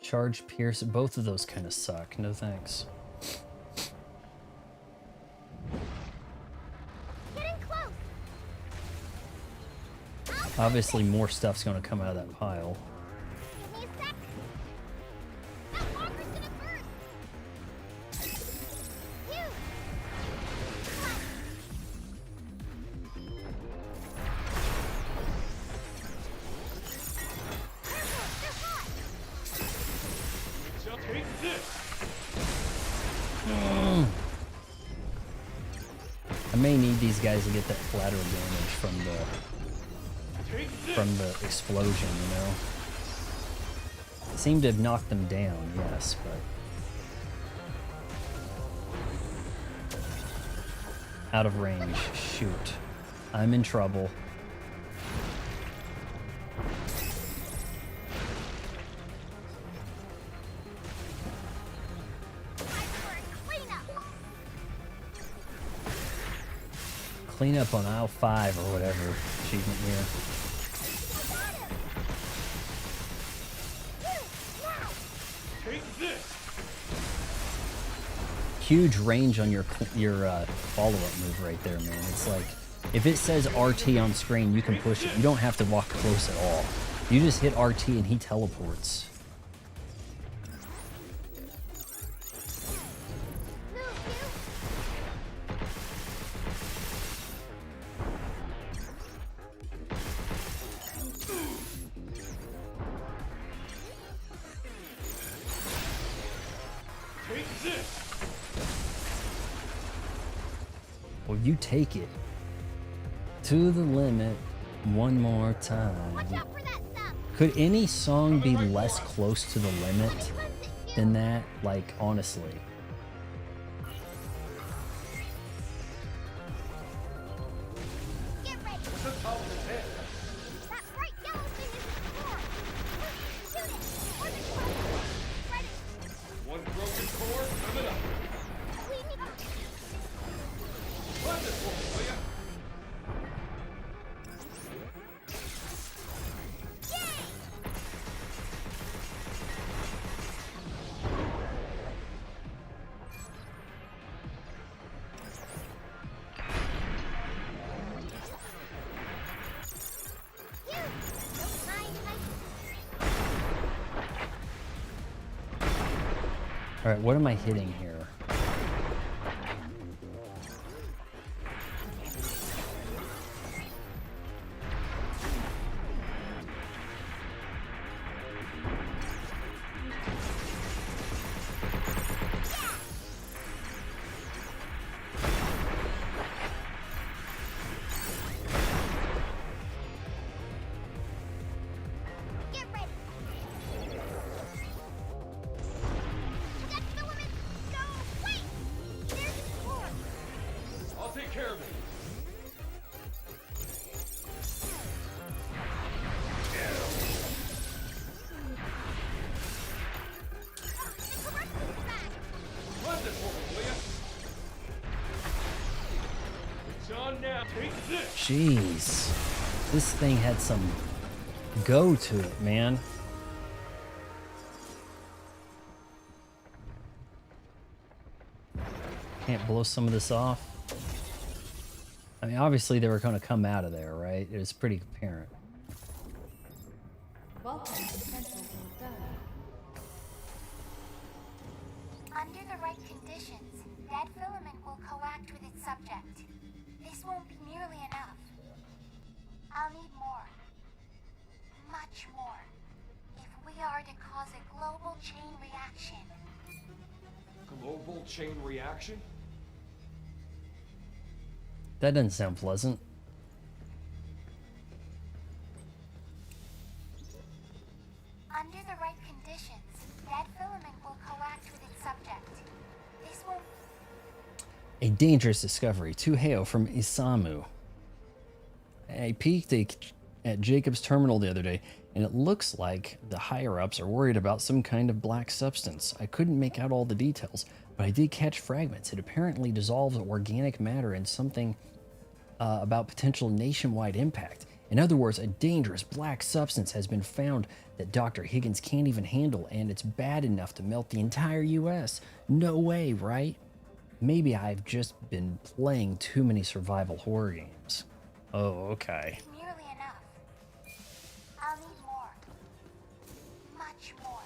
Charge Pierce. Both of those kind of suck. No thanks. Getting close. Obviously, more stuff's going to come out of that pile. Give me a sec. That walker's gonna burst. You. Take this! I may need these guys to get that collateral damage from the explosion, you know? Seemed to have knocked them down, yes, but out of range. Shoot. I'm in trouble. Clean up on aisle 5 or whatever achievement here. Take this! Huge range on your follow-up move right there, man. It's like, if it says RT on screen, you can push it. You don't have to walk close at all. You just hit RT and he teleports. Well, you take it to the limit one more time. Watch out for that stuff. Could any song be less close to the limit than that? Like, honestly. Get ready. That bright yellow thing is the core. Shoot it. Or the core. Ready. One broken core coming up. We need Run this one, will ya? All right, what am I hitting here? take care of it. Run this woman, will ya? It's on now. Take this. Jeez. This thing had some go to it, man. Can't blow some of this off. I mean, obviously they were going to come out of there, right? It was pretty apparent. Welcome to Central Zone. Under the right conditions, that filament will coact with its subject. This won't be nearly enough. I'll need more. Much more. If we are to cause a global chain reaction. Global chain reaction? That doesn't sound pleasant. Under the right conditions, that filament will coact with its subject. This won't... A dangerous discovery. To hail from Isamu. I peeked at Jacob's terminal the other day, and it looks like the higher-ups are worried about some kind of black substance. I couldn't make out all the details, but I did catch fragments. It apparently dissolves organic matter in something about potential nationwide impact. In other words, a dangerous black substance has been found that Dr. Higgins can't even handle, and it's bad enough to melt the entire US. No way, right? Maybe I've just been playing too many survival horror games. Oh, okay. nearly enough. I'll need more. Much more.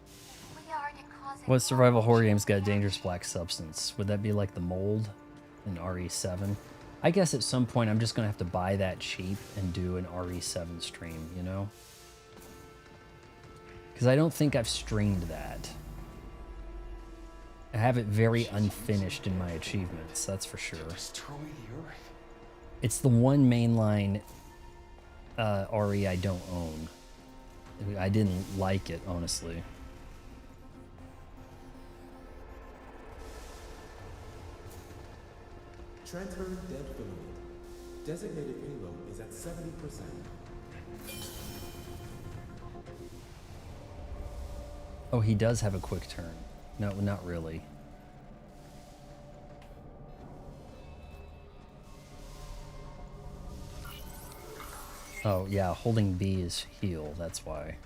If we are to cause a What survival global horror chain game's got a dangerous reaction. black substance? Would that be like the mold in RE7? I guess at some point I'm just going to have to buy that cheap and do an RE7 stream, you know? Because I don't think I've streamed that. I have it very unfinished in my achievements, that's for sure. Destroy the Earth. It's the one mainline RE I don't own. I didn't like it, honestly. Transferring dead filament. Designated payload is at 70%. Oh, he does have a quick turn. No, not really. Oh, yeah, holding B is heal, that's why.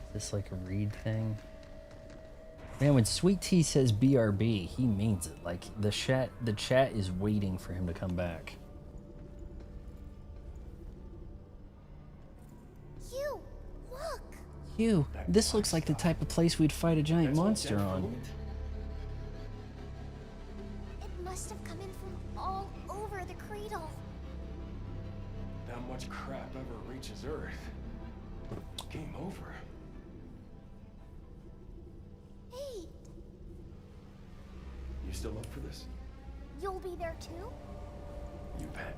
Is this like a read thing? Man, when Sweet Tea says BRB, he means it. Like, the chat is waiting for him to come back. You, look! Hugh, this looks like the type of place we'd fight a giant monster on. It must have come in from all over the cradle. That much crap ever reaches Earth. Game over. Hey, You still up for this? you'll be there too? You bet.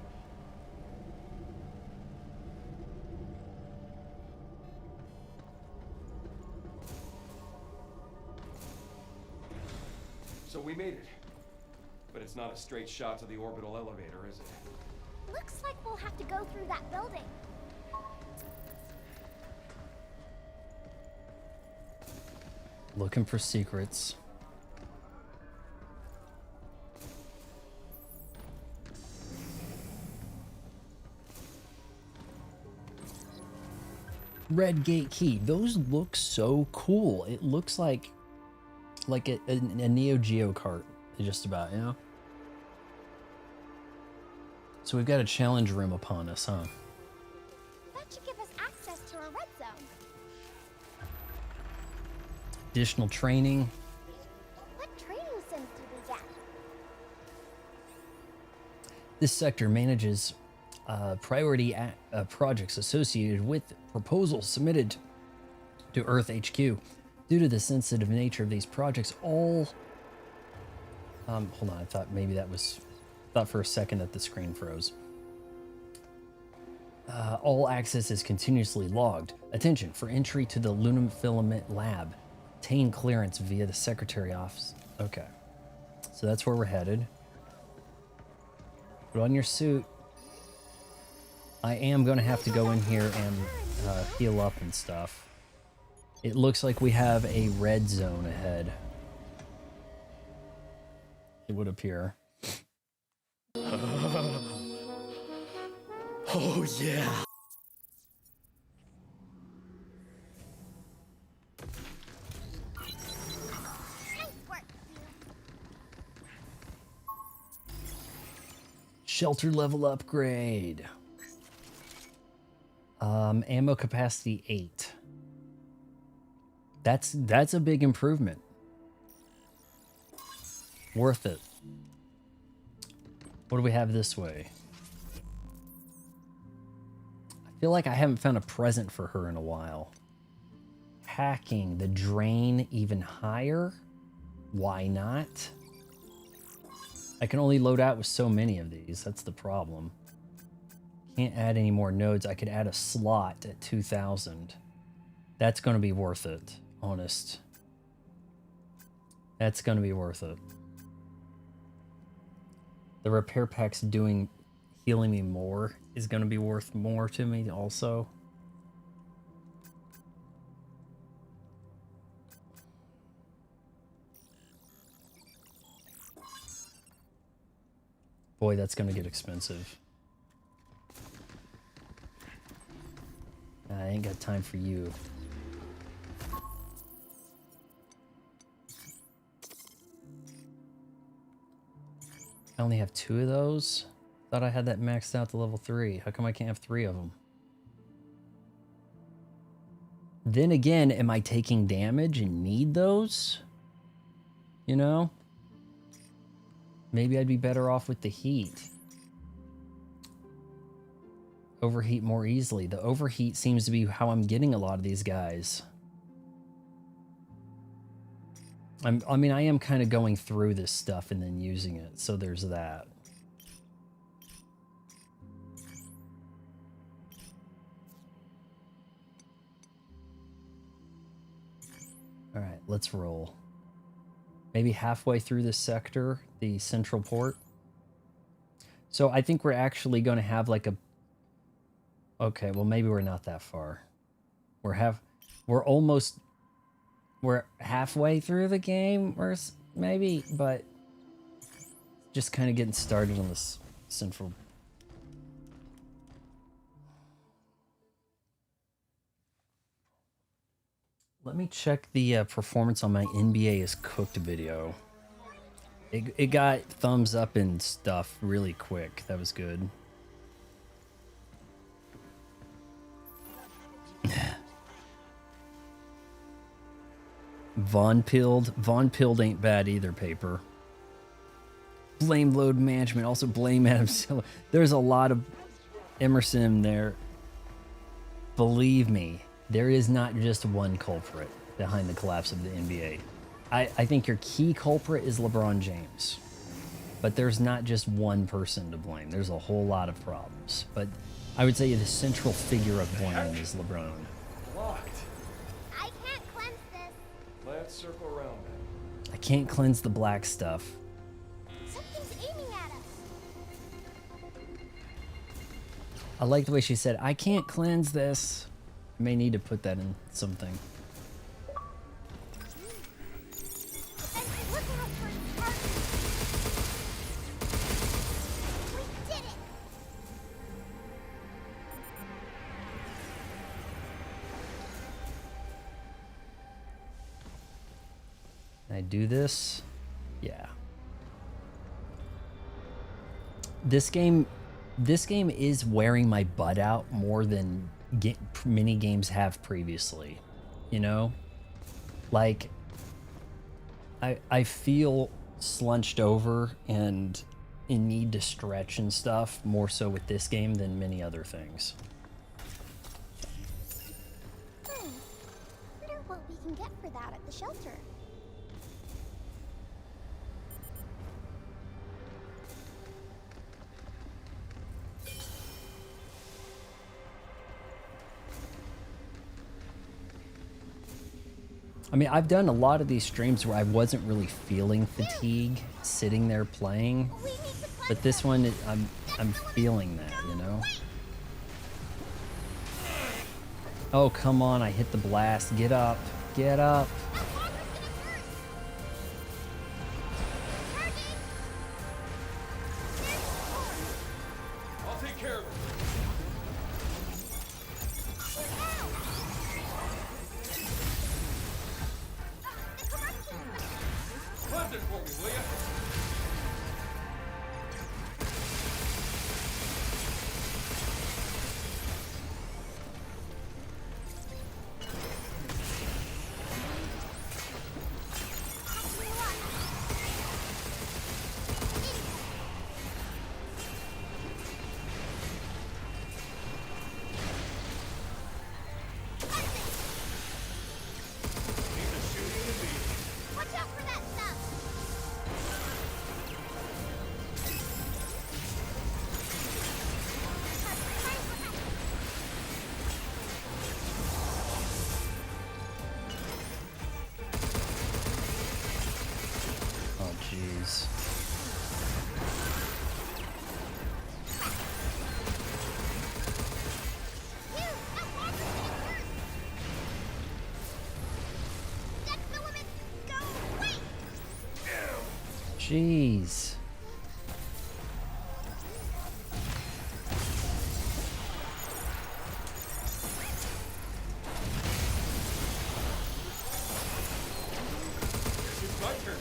So we made it. But it's not a straight shot to the orbital elevator, is it? Looks like we'll have to go through that building. Looking for secrets. Red gate key. Those look so cool. It looks like a Neo Geo cart, just about, you know? So we've got a challenge room upon us, huh? That should give us access to a red zone. Additional training. What training sims do we get? This sector manages priority projects associated with proposals submitted to Earth HQ. Due to the sensitive nature of these projects, all... hold on, I thought maybe that was... thought for a second that the screen froze. All access is continuously logged. Attention, for entry to the Lunum Filament Lab, Obtain clearance via the secretary office. Okay. So that's where we're headed. Put on your suit. I am going to have to go in here and heal up and stuff. It looks like we have a red zone ahead. It would appear. Oh, yeah. Shelter level upgrade. Ammo capacity 8. That's a big improvement. Worth it. What do we have this way? I feel like I haven't found a present for her in a while. Hacking the drain even higher? Why not? I can only load out with so many of these. That's the problem. Can't add any more nodes. I could add a slot at 2,000. That's going to be worth it. Honest. That's going to be worth it. The repair pack's healing me more is going to be worth more to me also. Boy, that's going to get expensive. I ain't got time for you. I only have 2 of those. Thought I had that maxed out to level 3. How come I can't have 3 of them? Then again, am I taking damage and need those? You know? Maybe I'd be better off with the heat. Overheat more easily. The overheat seems to be how I'm getting a lot of these guys. I mean, I am kind of going through this stuff and then using it, so there's that. All right, let's roll. Maybe halfway through this sector, the central port. So I think we're actually going to have like a... Okay, well, maybe we're not that far. We're halfway through the game, or maybe, but just kind of getting started on this central. Let me check the performance on my NBA is cooked video. It got thumbs up and stuff really quick. That was good. Von Pilled ain't bad either, Paper. Blame load management, also blame Adam Silver. There's a lot of Emerson there. Believe me, there is not just one culprit behind the collapse of the NBA. I think your key culprit is LeBron James. But there's not just one person to blame. There's a whole lot of problems. But I would say the central figure of blame is LeBron. Locked. I can't cleanse this. Let's circle around then. I can't cleanse the black stuff. Something's aiming at us. I like the way she said, I can't cleanse this. I may need to put that in something. And look out for its target. We did it. Can I do this? Yeah. This game is wearing my butt out more than mini games have previously. You know? Like, I feel slunched over and in need to stretch and stuff more so with this game than many other things. Wonder what we can get for that at the shelter. I mean, I've done a lot of these streams where I wasn't really feeling fatigue sitting there playing, but this one, I'm feeling that, you know? Oh, come on, I hit the blast. Get up. Get up. I'll take care of it. Cleanse it for me, will ya? Watch out for that stuff! Oh, jeez. Jeez. It's my turn.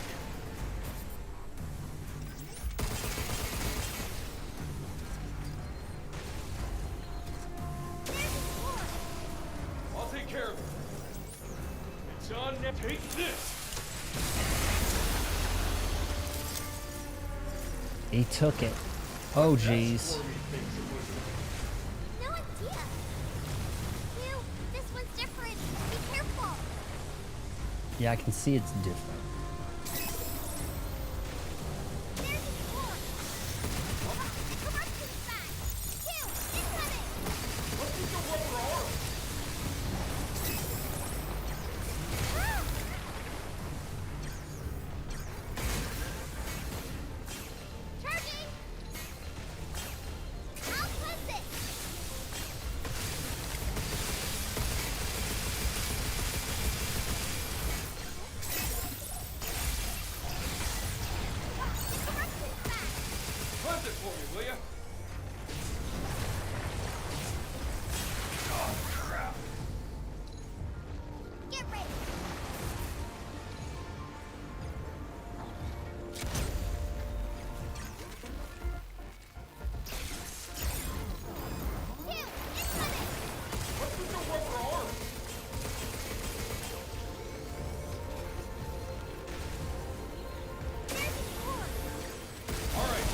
I'll take care of it. It's on now. Take this. He took it. Oh, jeez. No idea. Ew, this one's different. Be careful. Yeah, I can see it's different. There's his sword. The commercial's back. Two, incoming. What's with the rubber arm? Ah! Charging. I'll cleanse it. The commercial's back. Cleanse it for me, will ya? Oh, crap. Get ready. Two, incoming. What's with the rubber arm? There's his sword. All right.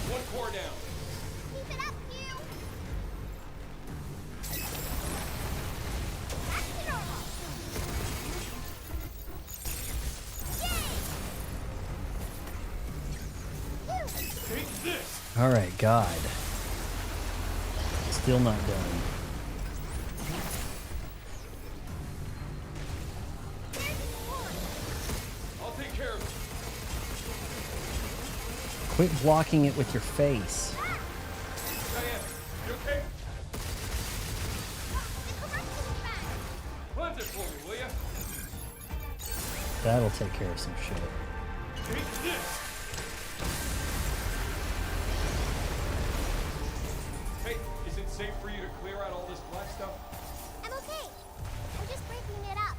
One core down. Keep it up, you. Back to normal. Yay! Phew. Take this. All right, God. Still not done. There's his sword. I'll take care of it. Quit blocking it with your face. Diane, you okay? The commercial's back. Cleanse it for me, will ya? That'll take care of some shit. Take this. Hey, is it safe for you to clear out all this black stuff? I'm okay. I'm just breaking it up.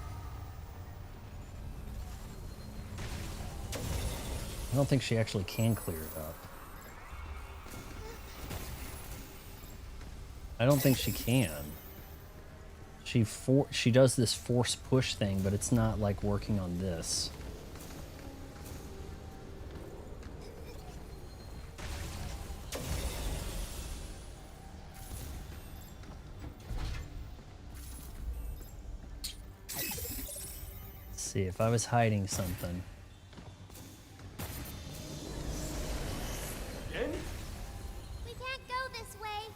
I don't think she actually can clear it up. I don't think she can. She does this force push thing, but it's not like working on this. Let's see if I was hiding something. Yen? We can't go this way.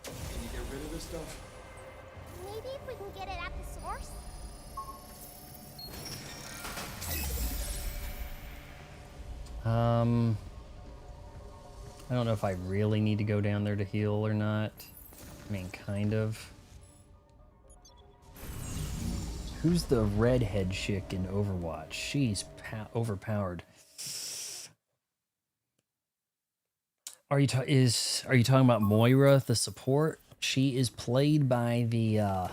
Can you get rid of this stuff? Maybe if we can get it at the source? I don't know if I really need to go down there to heal or not. I mean, kind of. Who's the redhead chick in Overwatch? She's overpowered. Are you talking about Moira, the support? She is played by the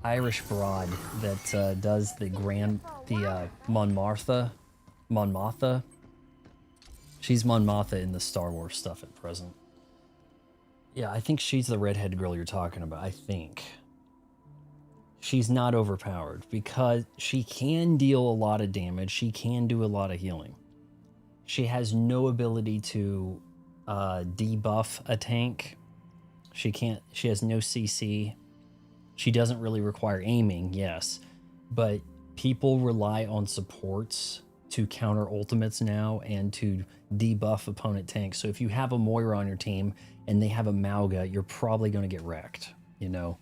Irish broad that does the Mon Mothma. She's Mon Mothma in the Star Wars stuff at present. Yeah, I think she's the redhead girl you're talking about. I think she's not overpowered because she can deal a lot of damage. She can do a lot of healing. She has no ability to debuff a tank. She has no CC. She doesn't really require aiming, yes, but people rely on supports to counter ultimates now and to debuff opponent tanks. So if you have a Moira on your team and they have a Mauga, you're probably going to get wrecked, you know?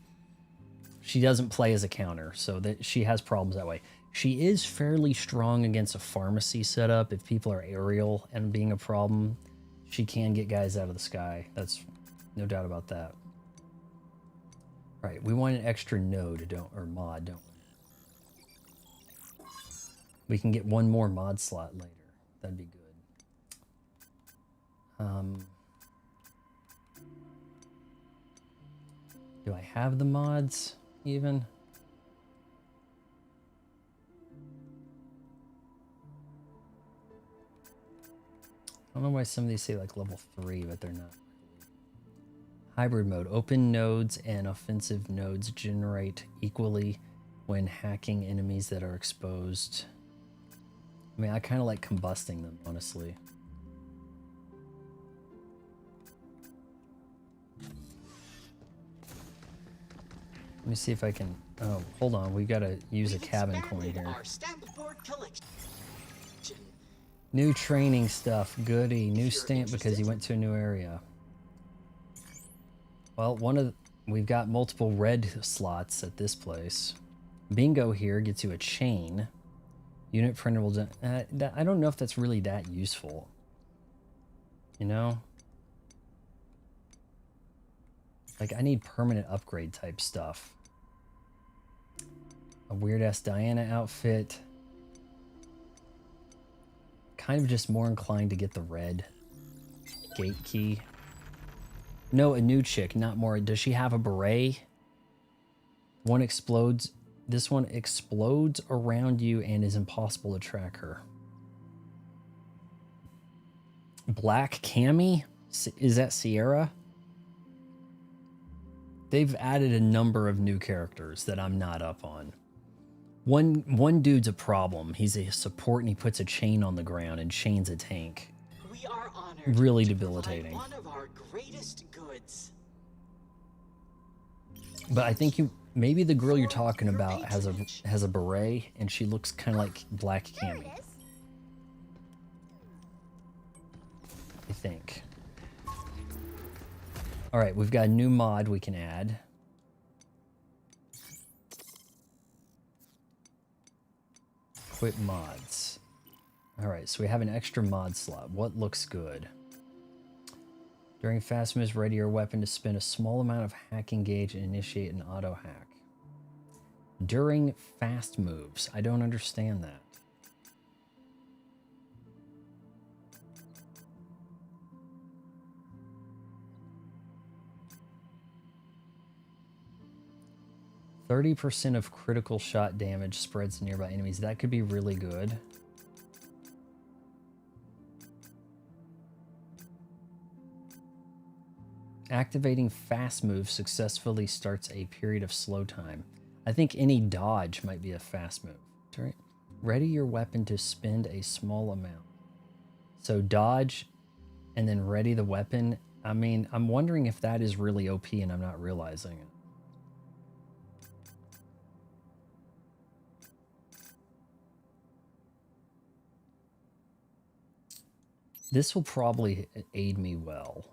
She doesn't play as a counter, so that she has problems that way. She is fairly strong against a pharmacy setup. If people are aerial and being a problem, she can get guys out of the sky. That's no doubt about that. All right, we want an extra node, or mod, don't we? We can get one more mod slot later. That'd be good. Do I have the mods even? I don't know why some of these say like level 3, but they're not. Hybrid mode. Open nodes and offensive nodes generate equally when hacking enemies that are exposed. I mean, I kind of like combusting them, honestly. Let me see if I can... Oh, hold on. We gotta use a cabin coin here. New training stuff. Goody. New stamp because you went to a new area. Well, we've got multiple red slots at this place. Bingo here gets you a chain. Unit printable. I don't know if that's really that useful. You know? Like, I need permanent upgrade type stuff. A weird-ass Diana outfit. Kind of just more inclined to get the red gate key. No, a new chick, not more. Does she have a beret? One explodes. This one explodes around you and is impossible to track her. Black Cammy? Is that Sierra? They've added a number of new characters that I'm not up on. One dude's a problem. He's a support and he puts a chain on the ground and chains a tank. We are honored really to debilitating. one of our greatest goods. But I think maybe the girl you're talking about has a beret and she looks kind of like Black Cammy. I think. All right, we've got a new mod we can add. Quit mods. All right, so we have an extra mod slot. What looks good? During fast moves, ready your weapon to spend a small amount of hacking gauge and initiate an auto hack. During fast moves. I don't understand that. %30% of critical shot damage spreads to nearby enemies. That could be really good. Activating fast move successfully starts a period of slow time. I think any dodge might be a fast move. Ready your weapon to spend a small amount. So dodge and then ready the weapon. I mean, I'm wondering if that is really OP and I'm not realizing it. This will probably aid me well.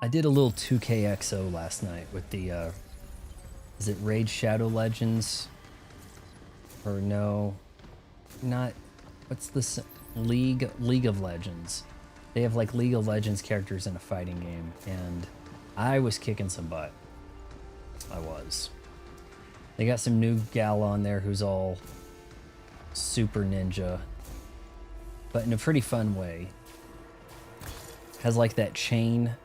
I did a little 2KXO last night with the, is it Raid Shadow Legends? Or no, not, what's this, League of Legends. They have like League of Legends characters in a fighting game, and I was kicking some butt. I was. They got some new gal on there who's all super ninja, but in a pretty fun way. Has like that chain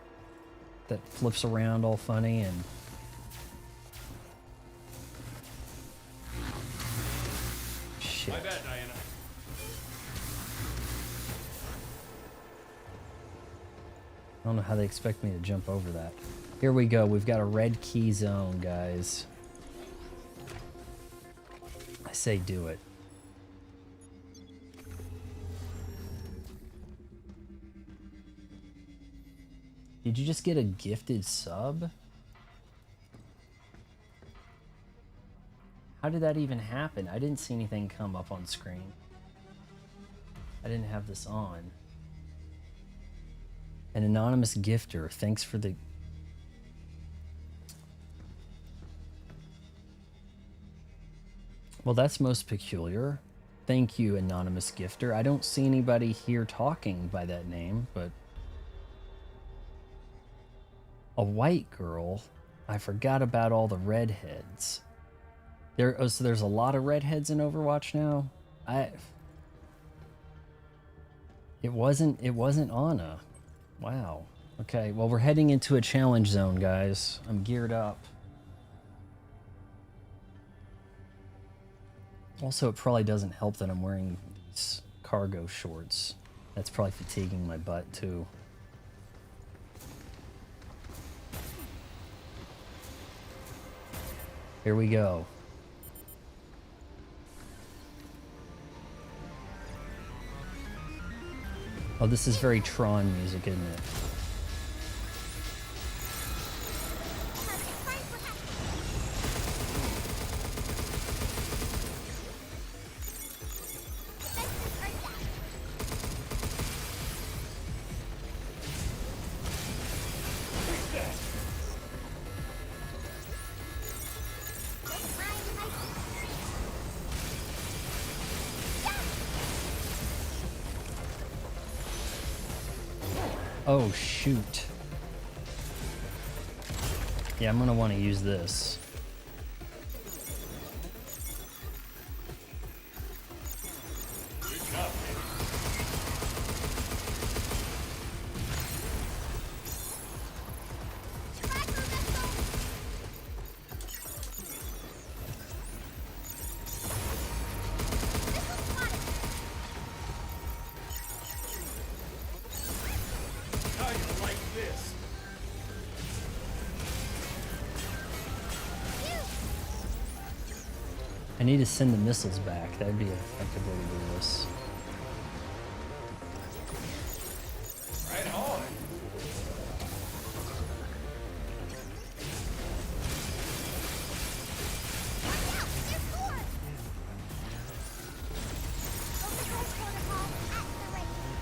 that flips around all funny, and shit. My bad, Diana. I don't know how they expect me to jump over that. Here we go. We've got a red key zone, guys. I say do it. Did you just get a gifted sub? How did that even happen? I didn't see anything come up on screen. I didn't have this on. An anonymous gifter. Thanks for the... Well, that's most peculiar. Thank you, anonymous gifter. I don't see anybody here talking by that name, but... A white girl? I forgot about all the redheads. So there's a lot of redheads in Overwatch now? It wasn't Ana. Wow. Okay, well, we're heading into a challenge zone, guys. I'm geared up. Also, it probably doesn't help that I'm wearing these cargo shorts. That's probably fatiguing my butt, too. Here we go. Oh, this is very Tron music, isn't it? Oh, shoot. Yeah, I'm gonna want to use this. I need to send the missiles back. That'd be an effective way to do this. Right on.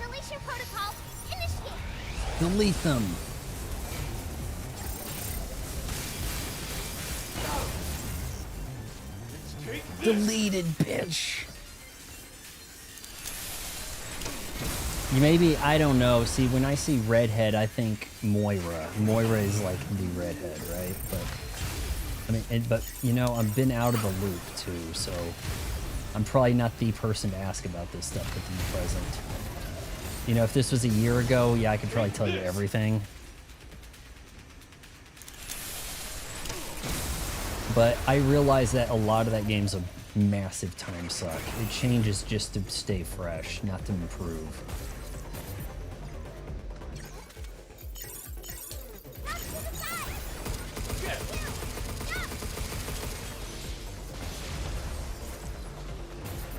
Deletion protocol initiate. Delete them. Deleted, bitch. You maybe, I don't know. See, when I see redhead, I think Moira. Moira is like the redhead, right? But I mean, but you know, I've been out of the loop too, so I'm probably not the person to ask about this stuff at the present. You know, if this was a year ago, yeah, I could probably tell you everything. But I realize that a lot of that game's a massive time suck. It changes just to stay fresh, not to improve.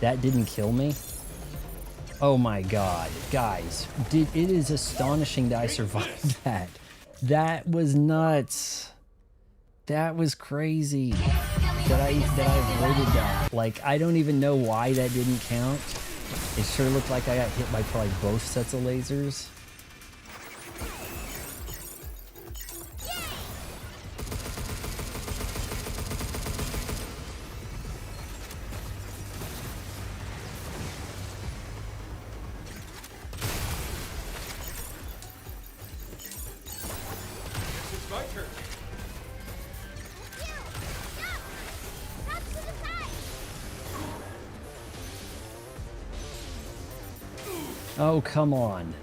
That didn't kill me? Oh my god. Guys, it is astonishing that I survived that. That was nuts. That was crazy that I avoided that. Like, I don't even know why that didn't count. It sure looked like I got hit by probably both sets of lasers. Oh, come on.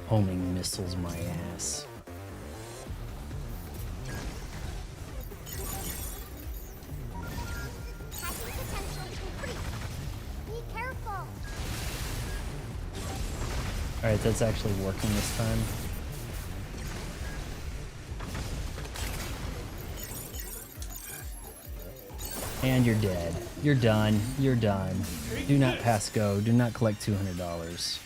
Homing missiles my ass. Hacking potential increased. Be careful. Alright, that's actually working this time. And you're dead. You're done. You're done. Do not pass go. Do not collect $200.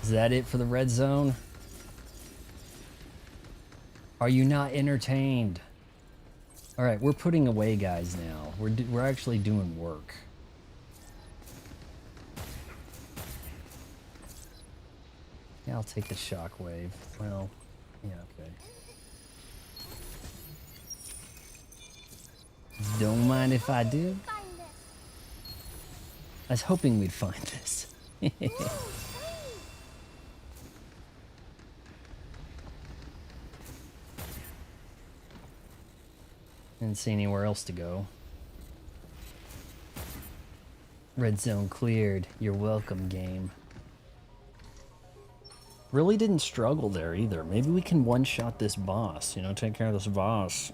Is that it for the red zone? Are you not entertained? All right, we're putting away guys now. We're actually doing work. Yeah, I'll take the shockwave. Well, yeah, okay. Don't mind if I do. I was hoping we'd find this. Didn't see anywhere else to go. Red zone cleared. You're welcome, game. Really didn't struggle there either. Maybe we can one-shot this boss, you know, take care of this boss.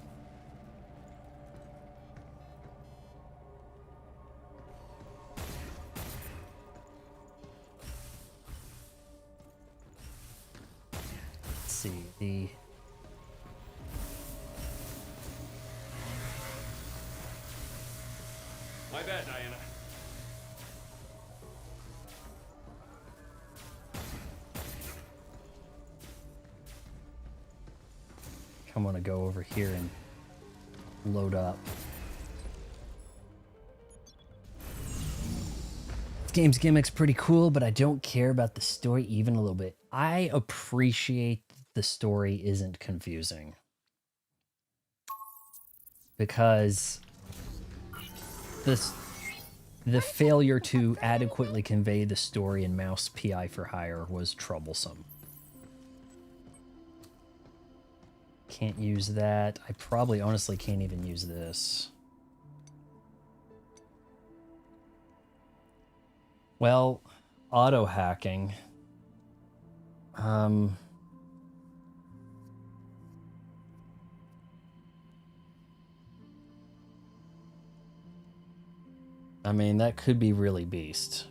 Let's see, the... My bad, Diana. I want to go over here and load up. This game's gimmick's pretty cool, but I don't care about the story even a little bit. I appreciate the story isn't confusing. Because the failure to adequately convey the story in Mouse PI for Hire was troublesome. Can't use that. I probably honestly can't even use this. Well, auto hacking. I mean, that could be really beast.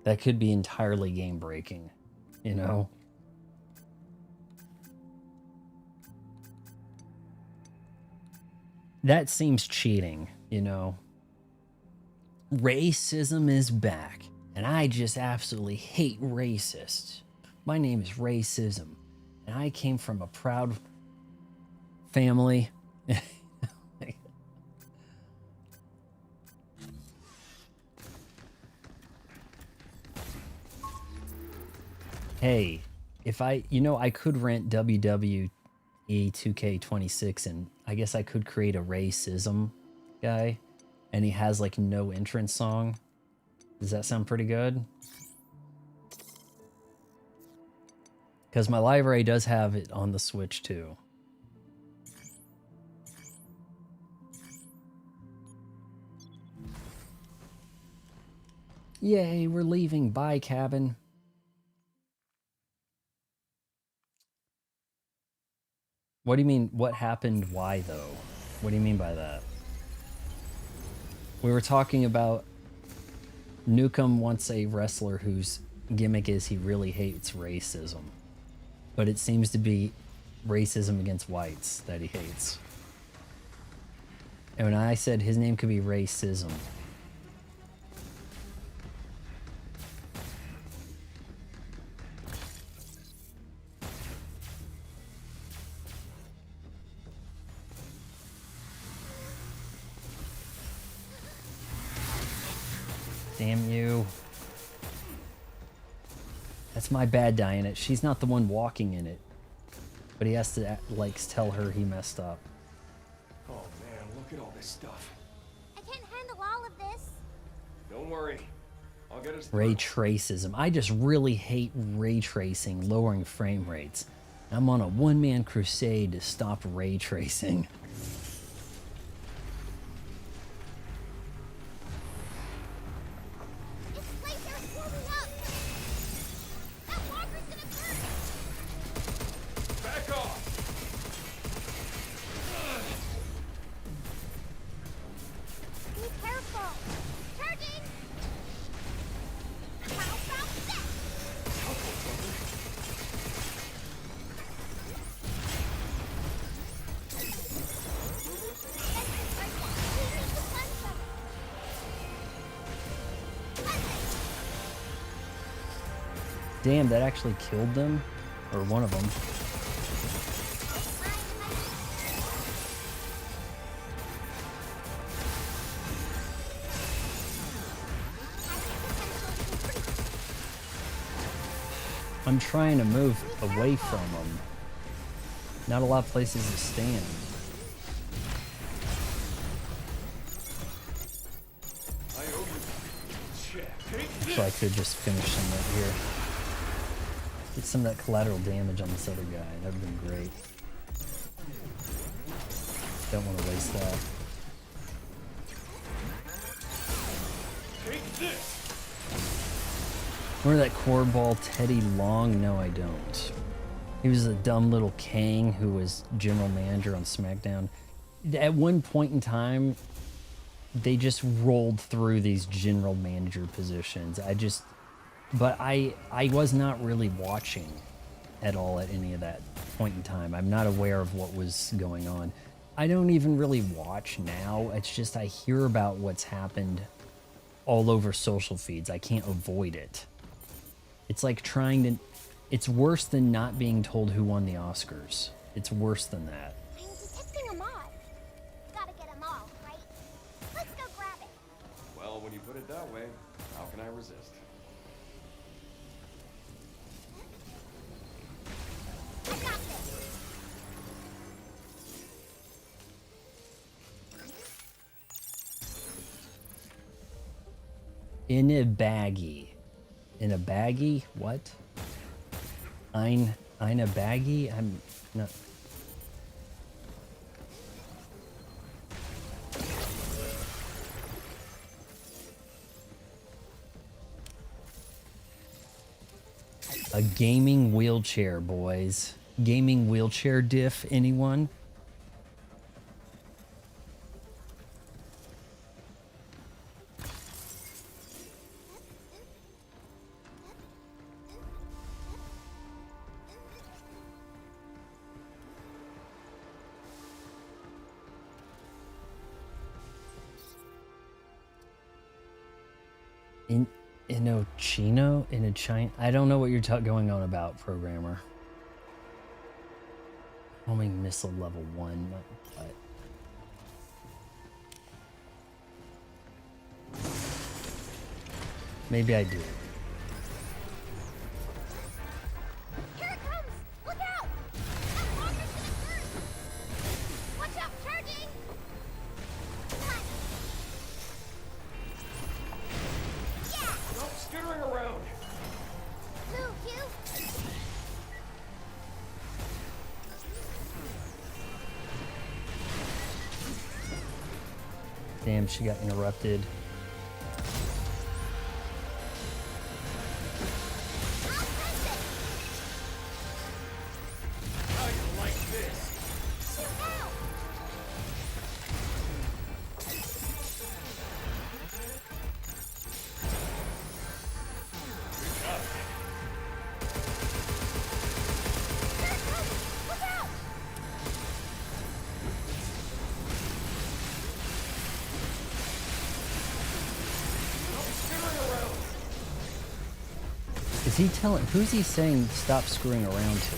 That could be entirely game breaking, you know? That seems cheating, you know? Racism is back, and I just absolutely hate racists. My name is Racism, and I came from a proud family. Hey, if I could rent WWE 2K26 and I guess I could create a racism guy and he has like no entrance song. Does that sound pretty good? Because my library does have it on the Switch too. Yay, we're leaving. Bye, cabin. What do you mean, what happened, why though? What do you mean by that? We were talking about Newcomb wants a wrestler whose gimmick is he really hates racism. But it seems to be racism against whites that he hates. And when I said his name could be Racism. Damn you. That's my bad, Diana. She's not the one walking in it. But he has to, like, tell her he messed up. Oh man, look at all this stuff. I can't handle all of this. Don't worry. I'll get us Ray tracism. I just really hate ray tracing, lowering frame rates. I'm on a one-man crusade to stop ray tracing. This laser is warming up! That walker's gonna burn! Back off! Be careful! Charging! How about this? Damn, that actually killed them, or one of them. I'm trying to move away from them. Not a lot of places to stand. So I could just finish some right here. Get some of that collateral damage on this other guy. That would have been great. Don't want to waste that. Take this! Remember that cornball Teddy Long? No, I don't. He was a dumb little Kang who was general manager on SmackDown. At one point in time, they just rolled through these general manager positions. But I was not really watching at all at any of that point in time. I'm not aware of what was going on. I don't even really watch now. It's just I hear about what's happened all over social feeds. I can't avoid it. It's like trying to... It's worse than not being told who won the Oscars. It's worse than that. I'm detecting a mod. Gotta get them all, right? Let's go grab it. Well, when you put it that way, how can I resist? I got this. In a baggie. In a baggie? What? Ein a baggie? I'm not... A gaming wheelchair, boys. Gaming wheelchair diff, anyone? In a I don't know what you're going on about, programmer. Homing missile level 1, but... Maybe I do. Here it comes! Look out! That walker's gonna burn! Watch out, charging! What? Yeah! Stop skittering around! Move, you! Damn, she got interrupted. How you like this? Shoot out! Here it comes! Look out! Is he telling... Who's he saying stop screwing around to?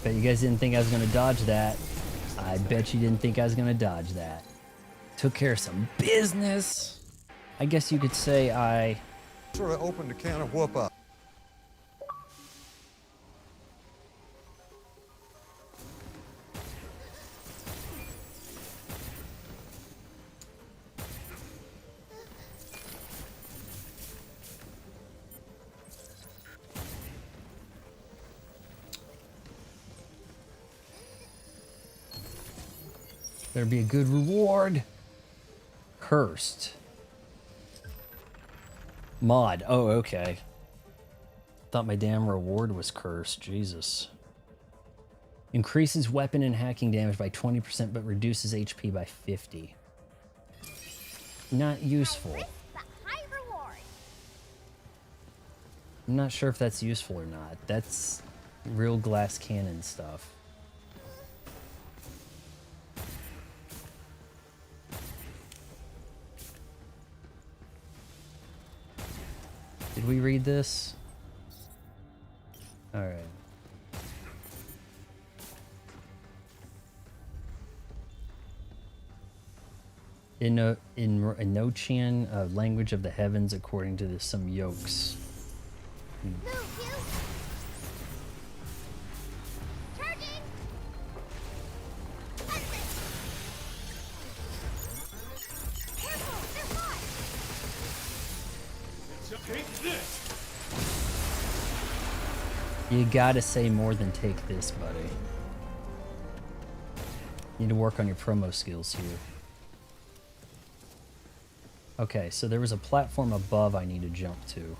Bet you guys didn't think I was going to dodge that. I bet you didn't think I was going to dodge that. took care of some business. I guess you could say I Sort of opened a can of whoop up. better be a good reward. Cursed. Mod. Oh, okay. Thought my damn reward was cursed. Jesus. Increases weapon and hacking damage by 20%, but reduces HP by 50. Not useful. I'm not sure if that's useful or not. That's real glass cannon stuff. Did we read this? All right. In Enochian, language of the heavens, according to some yokes. You gotta say more than take this, buddy. You need to work on your promo skills here. Okay, so there was a platform above I need to jump to.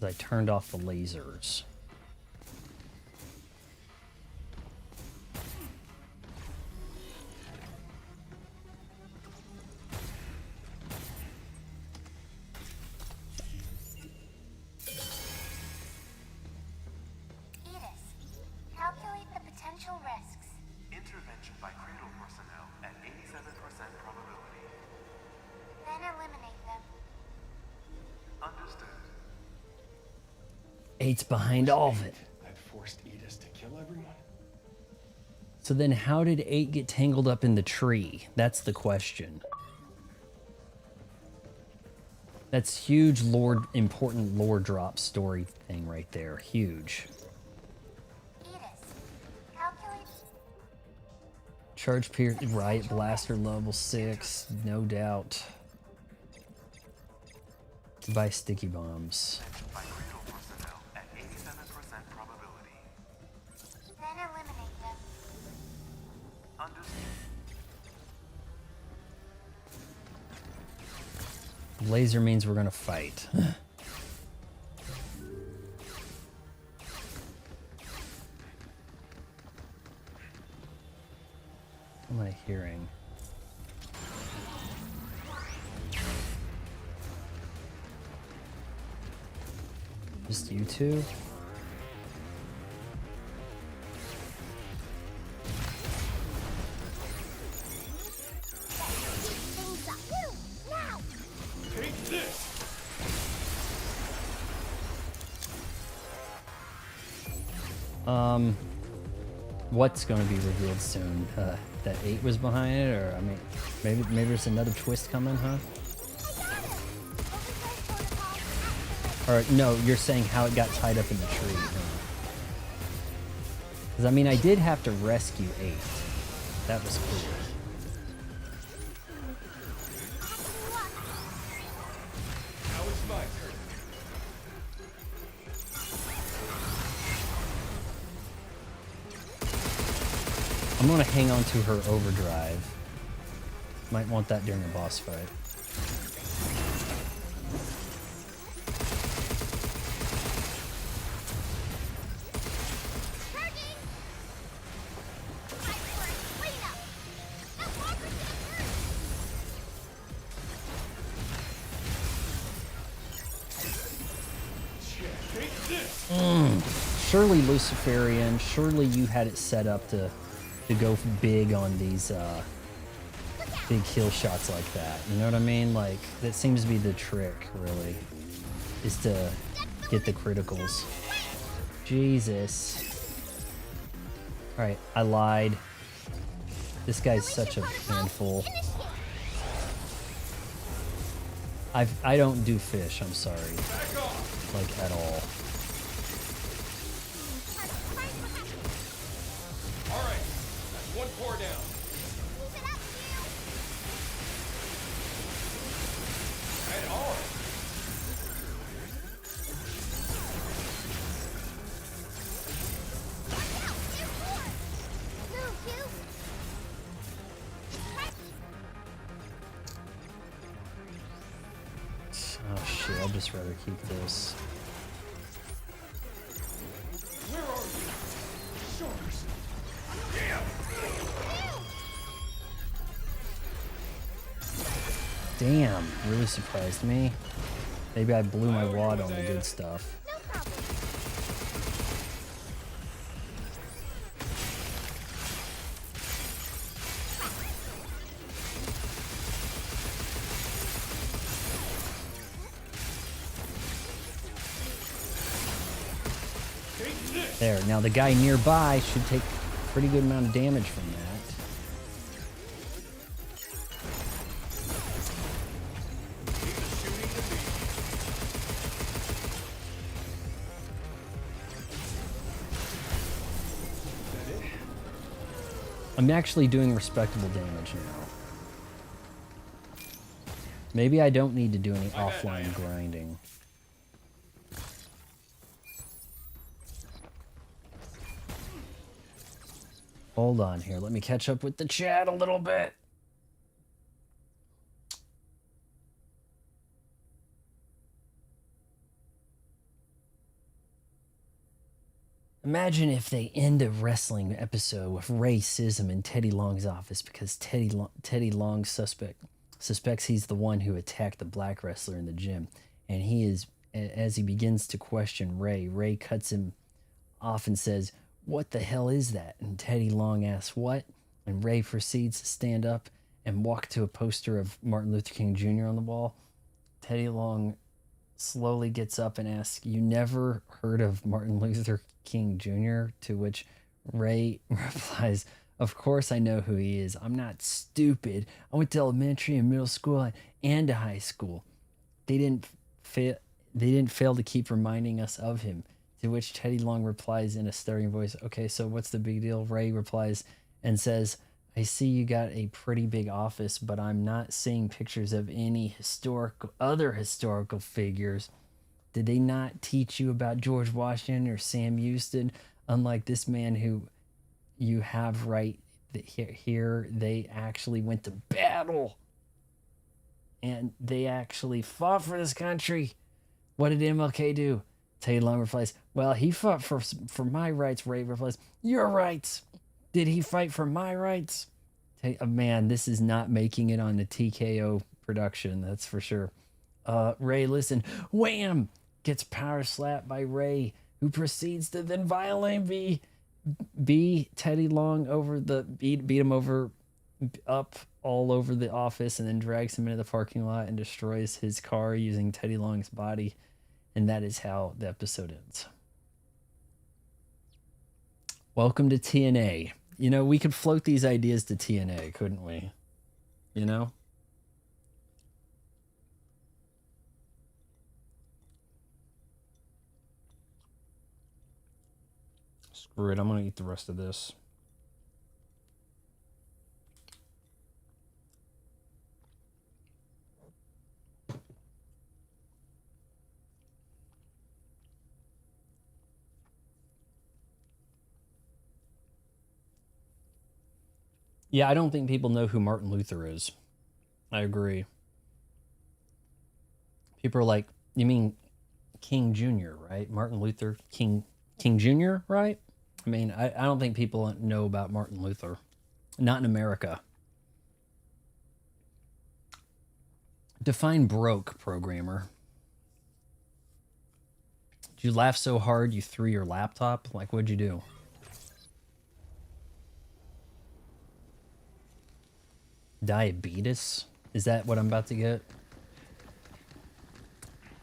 I turned off the lasers. Eight's behind all of it. That forced Edis to kill everyone? So then how did 8 get tangled up in the tree? That's the question. That's huge lore, important lore drop story thing right there. Huge. Charge period, riot blaster level 6, no doubt. Buy sticky bombs. Laser means we're gonna fight. What am I hearing? Just you two? What's going to be revealed soon? That 8 was behind it, or I mean, maybe there's another twist coming, huh? Or no, you're saying how it got tied up in the tree. Because I mean, I did have to rescue 8. That was cool. Now it's my turn. I'm gonna hang on to her overdrive. Might want that during a boss fight. Surely Luciferian, surely you had it set up to go big on these big kill shots like that. You know what I mean? Like, that seems to be the trick, really, is to get the criticals. Jesus. Alright, I lied. This guy's such a handful. I don't do fish, I'm sorry. Like, at all. Alright, that's one core down. Right on. Oh shit, I'd just rather keep this. Where are you? Shoulders. Damn, really surprised me. Maybe I blew my wad on the good stuff. There, now the guy nearby should take a pretty good amount of damage from that. I'm actually doing respectable damage now. Maybe I don't need to do any offline grinding. Hold on here, let me catch up with the chat a little bit. Imagine if they end a wrestling episode with racism in Teddy Long's office because Teddy Long suspects he's the one who attacked the black wrestler in the gym. And he is, as he begins to question Ray cuts him off and says, "What the hell is that?" And Teddy Long asks, "What?" And Ray proceeds to stand up and walk to a poster of Martin Luther King Jr. on the wall. Teddy Long slowly gets up and asks, "You never heard of Martin Luther King Jr.?" To which Ray replies, "Of course I know who he is. I'm not stupid. I went to elementary and middle school and to high school. They didn't fail to keep reminding us of him." To which Teddy Long replies in a stuttering voice, "Okay, so what's the big deal?" Ray replies and says, "I see you got a pretty big office, but I'm not seeing pictures of any other historical figures. Did they not teach you about George Washington or Sam Houston? Unlike this man who you have right here, they actually went to battle. And they actually fought for this country. What did MLK do?" Teddy Long replies, "Well, he fought for my rights." Ray replies, "Your rights. Did he fight for my rights?" Man, this is not making it on the TKO production, that's for sure. Ray, listen. Wham! Gets power slapped by Ray, who proceeds to then violently beat Teddy Long over beat him up all over the office, and then drags him into the parking lot and destroys his car using Teddy Long's body. And that is how the episode ends. Welcome to TNA. You know, we could float these ideas to TNA, couldn't we? You know? Screw it, I'm gonna eat the rest of this. Yeah, I don't think people know who Martin Luther is. I agree. People are like, "You mean King Jr., right? Martin Luther King Jr., right?" I mean, I don't think people know about Martin Luther. Not in America. Define broke, programmer. Did you laugh so hard you threw your laptop? Like, what'd you do? Diabetes? Is that what I'm about to get?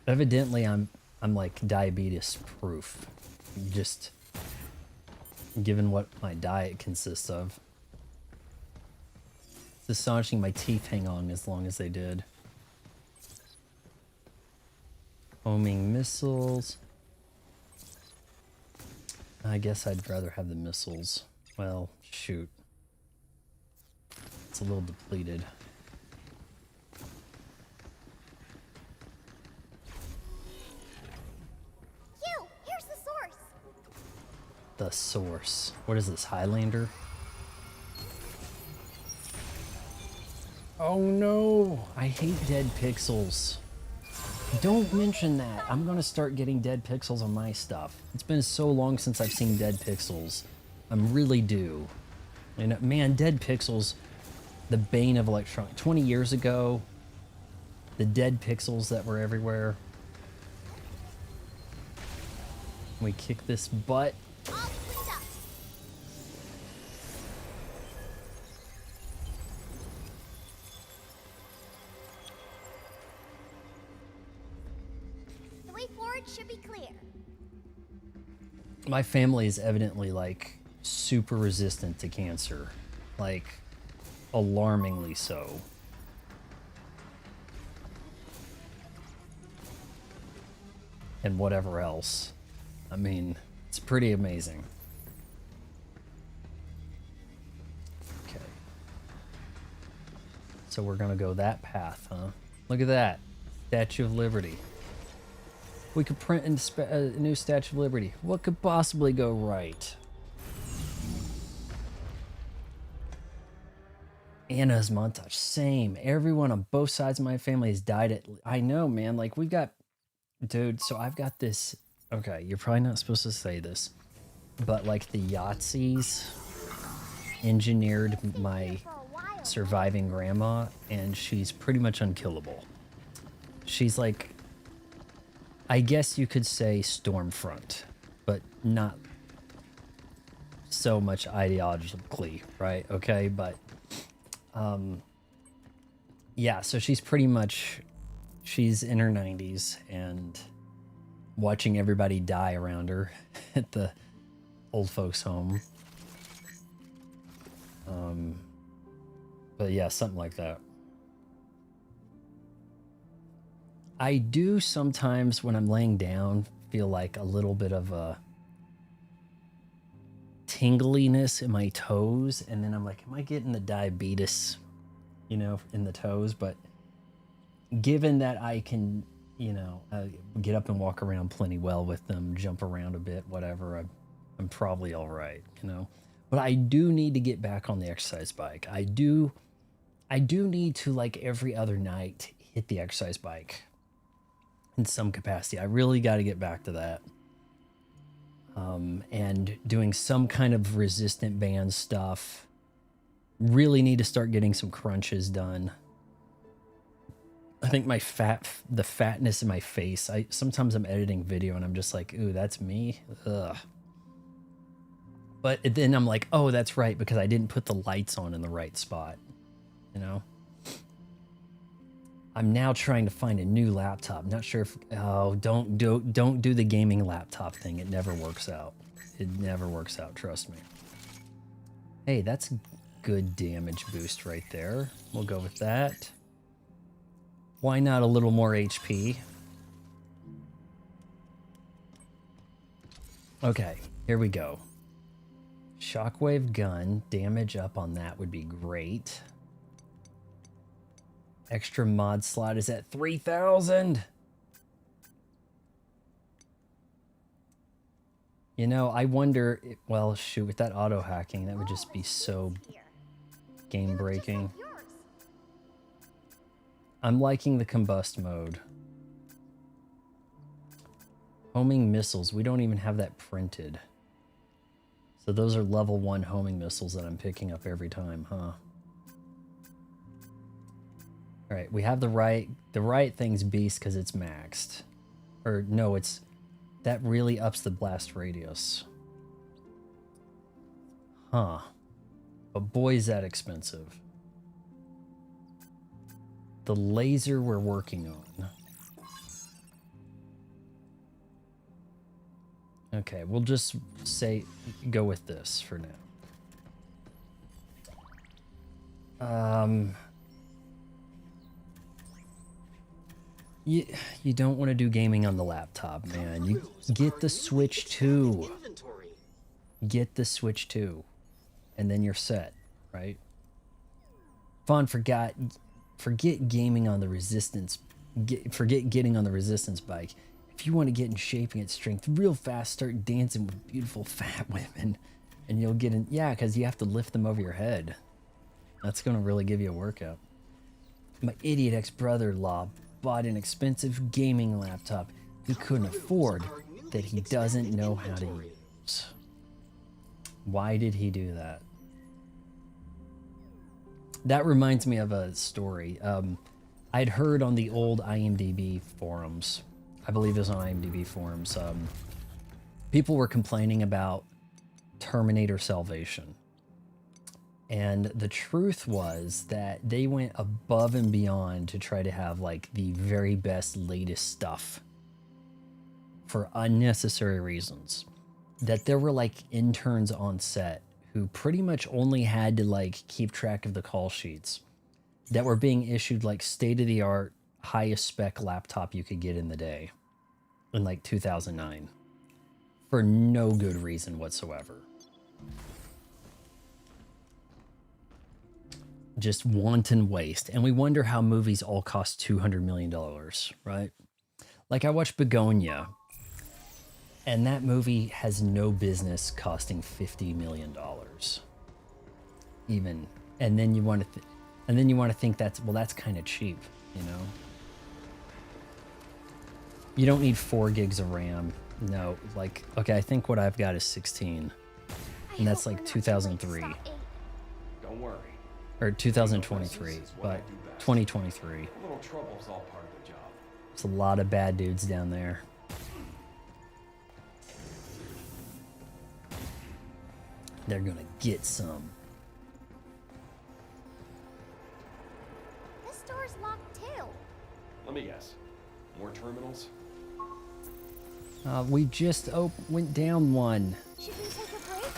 Evidently, I'm like diabetes proof. Just given what my diet consists of. It's astonishing my teeth hang on as long as they did. Homing missiles. I guess I'd rather have the missiles. Well, shoot. It's a little depleted. Q, here's the source. The source. What is this, Highlander? Oh no! I hate dead pixels. Don't mention that. I'm gonna start getting dead pixels on my stuff. It's been so long since I've seen dead pixels. I'm really due. And man, dead pixels, the bane of electronic. 20 years ago, the dead pixels that were everywhere. We kick this butt. All cleaned up. The way forward should be clear. My family is evidently like super resistant to cancer. Like alarmingly so. And whatever else. I mean, it's pretty amazing. Okay. So we're gonna go that path, huh? Look at that. Statue of Liberty. We could print a new Statue of Liberty. What could possibly go right? Anna's montage. Same. Everyone on both sides of my family has died at... I know, man. Like, we've got... Dude, so I've got this... Okay, you're probably not supposed to say this. But, like, the Yahtzees engineered my surviving grandma, and she's pretty much unkillable. She's like... I guess you could say Stormfront, but not so much ideologically, right? Okay, but... yeah, so she's pretty much... She's in her 90s, and watching everybody die around her at the old folks' home. But yeah, something like that. I do sometimes, when I'm laying down, feel like a little bit of a tingliness in my toes, and then I'm like, am I getting the diabetes, you know, in the toes? But given that I can, you know, get up and walk around plenty well with them, jump around a bit, whatever, I'm probably all right, you know. But I do need to get back on the exercise bike. I do need to, like every other night, hit the exercise bike in some capacity. I really got to get back to that. And doing some kind of resistant band stuff. Really need to start getting some crunches done. I think the fatness in my face. Sometimes I'm editing video and I'm just like, ooh, that's me. Ugh. But then I'm like, oh, that's right, because I didn't put the lights on in the right spot. You know? I'm now trying to find a new laptop. Not sure if... Oh, don't do the gaming laptop thing. It never works out. It never works out, trust me. Hey, that's good damage boost right there. We'll go with that. Why not a little more HP? Okay, here we go. Shockwave gun. Damage up on that would be great. Extra mod slot is at 3,000. You know, I wonder... Well, shoot, with that auto hacking, that would just be so game breaking. I'm liking the combust mode. Homing missiles. We don't even have that printed. So those are level 1 homing missiles that I'm picking up every time, huh? All right, we have the right thing's beast because it's maxed. Or no, it's... That really ups the blast radius. Huh. But boy, is that expensive. The laser we're working on. Okay, we'll just say go with this for now. You don't want to do gaming on the laptop, man. You get the Switch 2. Get the Switch 2. And then you're set, right? Fawn forget gaming on the Resistance. Forget getting on the Resistance bike. If you want to get in shape and get strength real fast, start dancing with beautiful fat women. And you'll get in... Yeah, because you have to lift them over your head. That's going to really give you a workout. My idiot ex-brother-in-law bought an expensive gaming laptop he couldn't afford that he doesn't know how to use. Why did he do that? That reminds me of a story. I'd heard on the old IMDb forums, I believe it was on IMDb forums, people were complaining about Terminator Salvation. And the truth was that they went above and beyond to try to have like the very best, latest stuff for unnecessary reasons. That there were like interns on set who pretty much only had to like keep track of the call sheets that were being issued like state-of-the-art, highest spec laptop you could get in the day in like 2009 for no good reason whatsoever. Just wanton waste. And we wonder how movies all cost $200 million, right? Like I watched Begonia, and that movie has no business costing $50 million. Even. And then you want to think that's, well, that's kind of cheap, you know? You don't need 4 gigs of RAM. No, like, okay, I think what I've got is 16. And that's like 2003. Don't worry. Or 2023, but 2023. A little trouble's all part of the job. There's a lot of bad dudes down there. They're gonna get some. This door's locked too. Let me guess. More terminals? We just went down one. Should we take a break?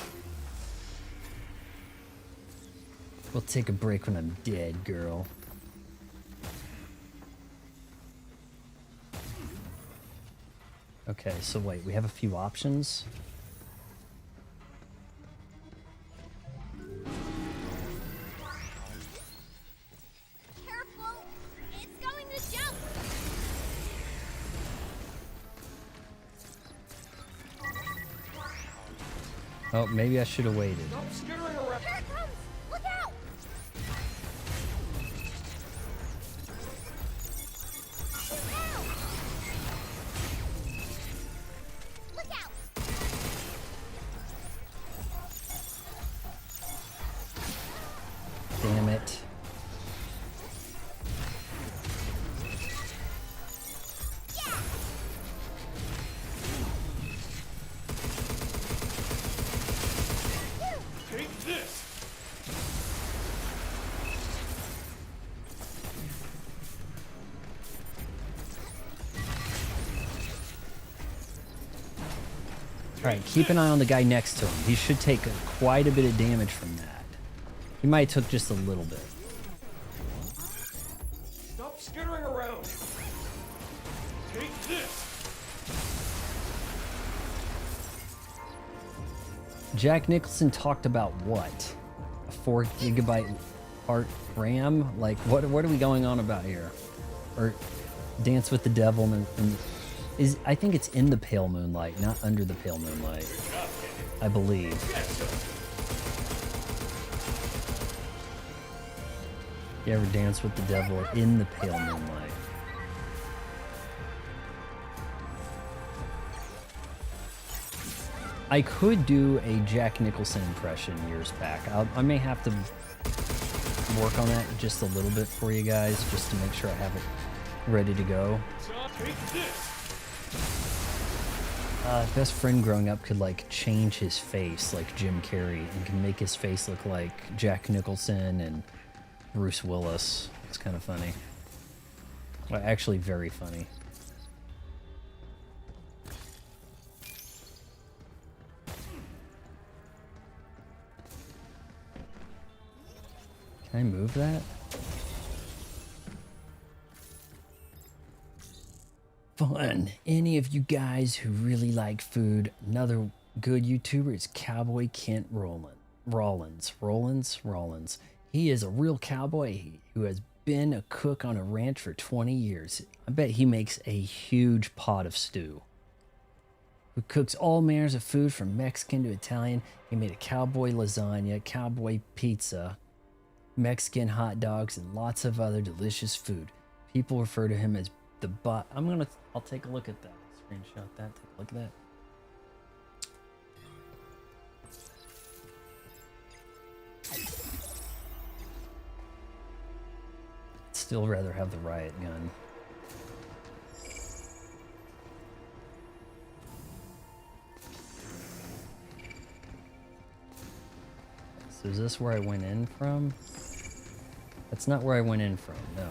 We'll take a break when I'm dead, girl. Okay, so wait, we have a few options. Careful! It's going to jump! Oh, maybe I should have waited. Here it comes! Look out! Now! Look out! Damn it. Take this! Alright, keep an eye on the guy next to him. He should take quite a bit of damage from that. He might have took just a little bit. Stop skittering around! Take this! Jack Nicholson talked about what? A 4 gigabyte heart RAM? Like, what are we going on about here? Or Dance with the Devil I think it's in the pale moonlight, not under the pale moonlight. I believe. You ever dance with the devil in the pale moonlight? I could do a Jack Nicholson impression years back. I may have to work on that just a little bit for you guys, just to make sure I have it ready to go. Best friend growing up could like change his face like Jim Carrey and can make his face look like Jack Nicholson and Bruce Willis. It's kind of funny. Well, actually very funny. Can I move that? Fun. Any of you guys who really like food, another good YouTuber is Cowboy Kent Rollins. He is a real cowboy who has been a cook on a ranch for 20 years. I bet he makes a huge pot of stew. Who cooks all manners of food from Mexican to Italian. He made a cowboy lasagna, cowboy pizza, Mexican hot dogs, and lots of other delicious food. People refer to him as the bot. I'll take a look at that. Screenshot that. Take a look at that. Still rather have the riot gun. So is this where I went in from? That's not where I went in from, no.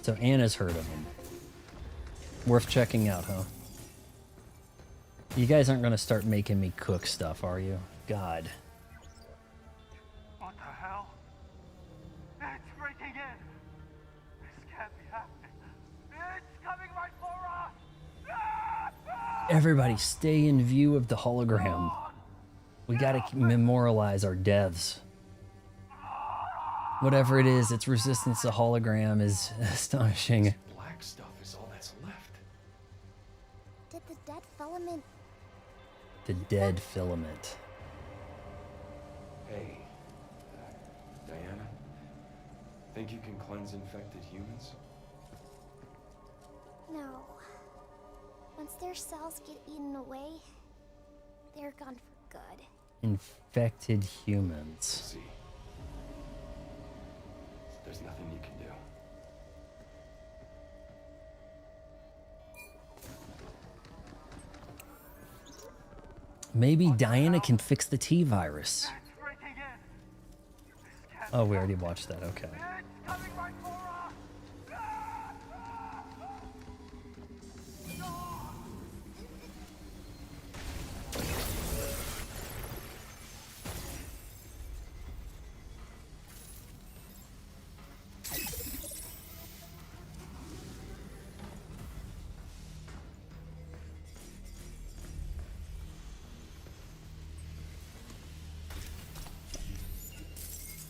So Anna's heard of him. Worth checking out, huh? You guys aren't gonna start making me cook stuff, are you? God. What the hell? It's breaking in! This can't be happening. It's coming right for us! Everybody stay in view of the hologram. We gotta memorialize our deaths. Whatever it is, its resistance to hologram is astonishing. Black stuff is all that's left. Did the dead filament... The dead filament. Hey, Diana, think you can cleanse infected humans? No. Once their cells get eaten away, they're gone for good. Infected humans. See, there's nothing you can do. Maybe Diana can fix the T-virus. Oh, we already watched that, okay.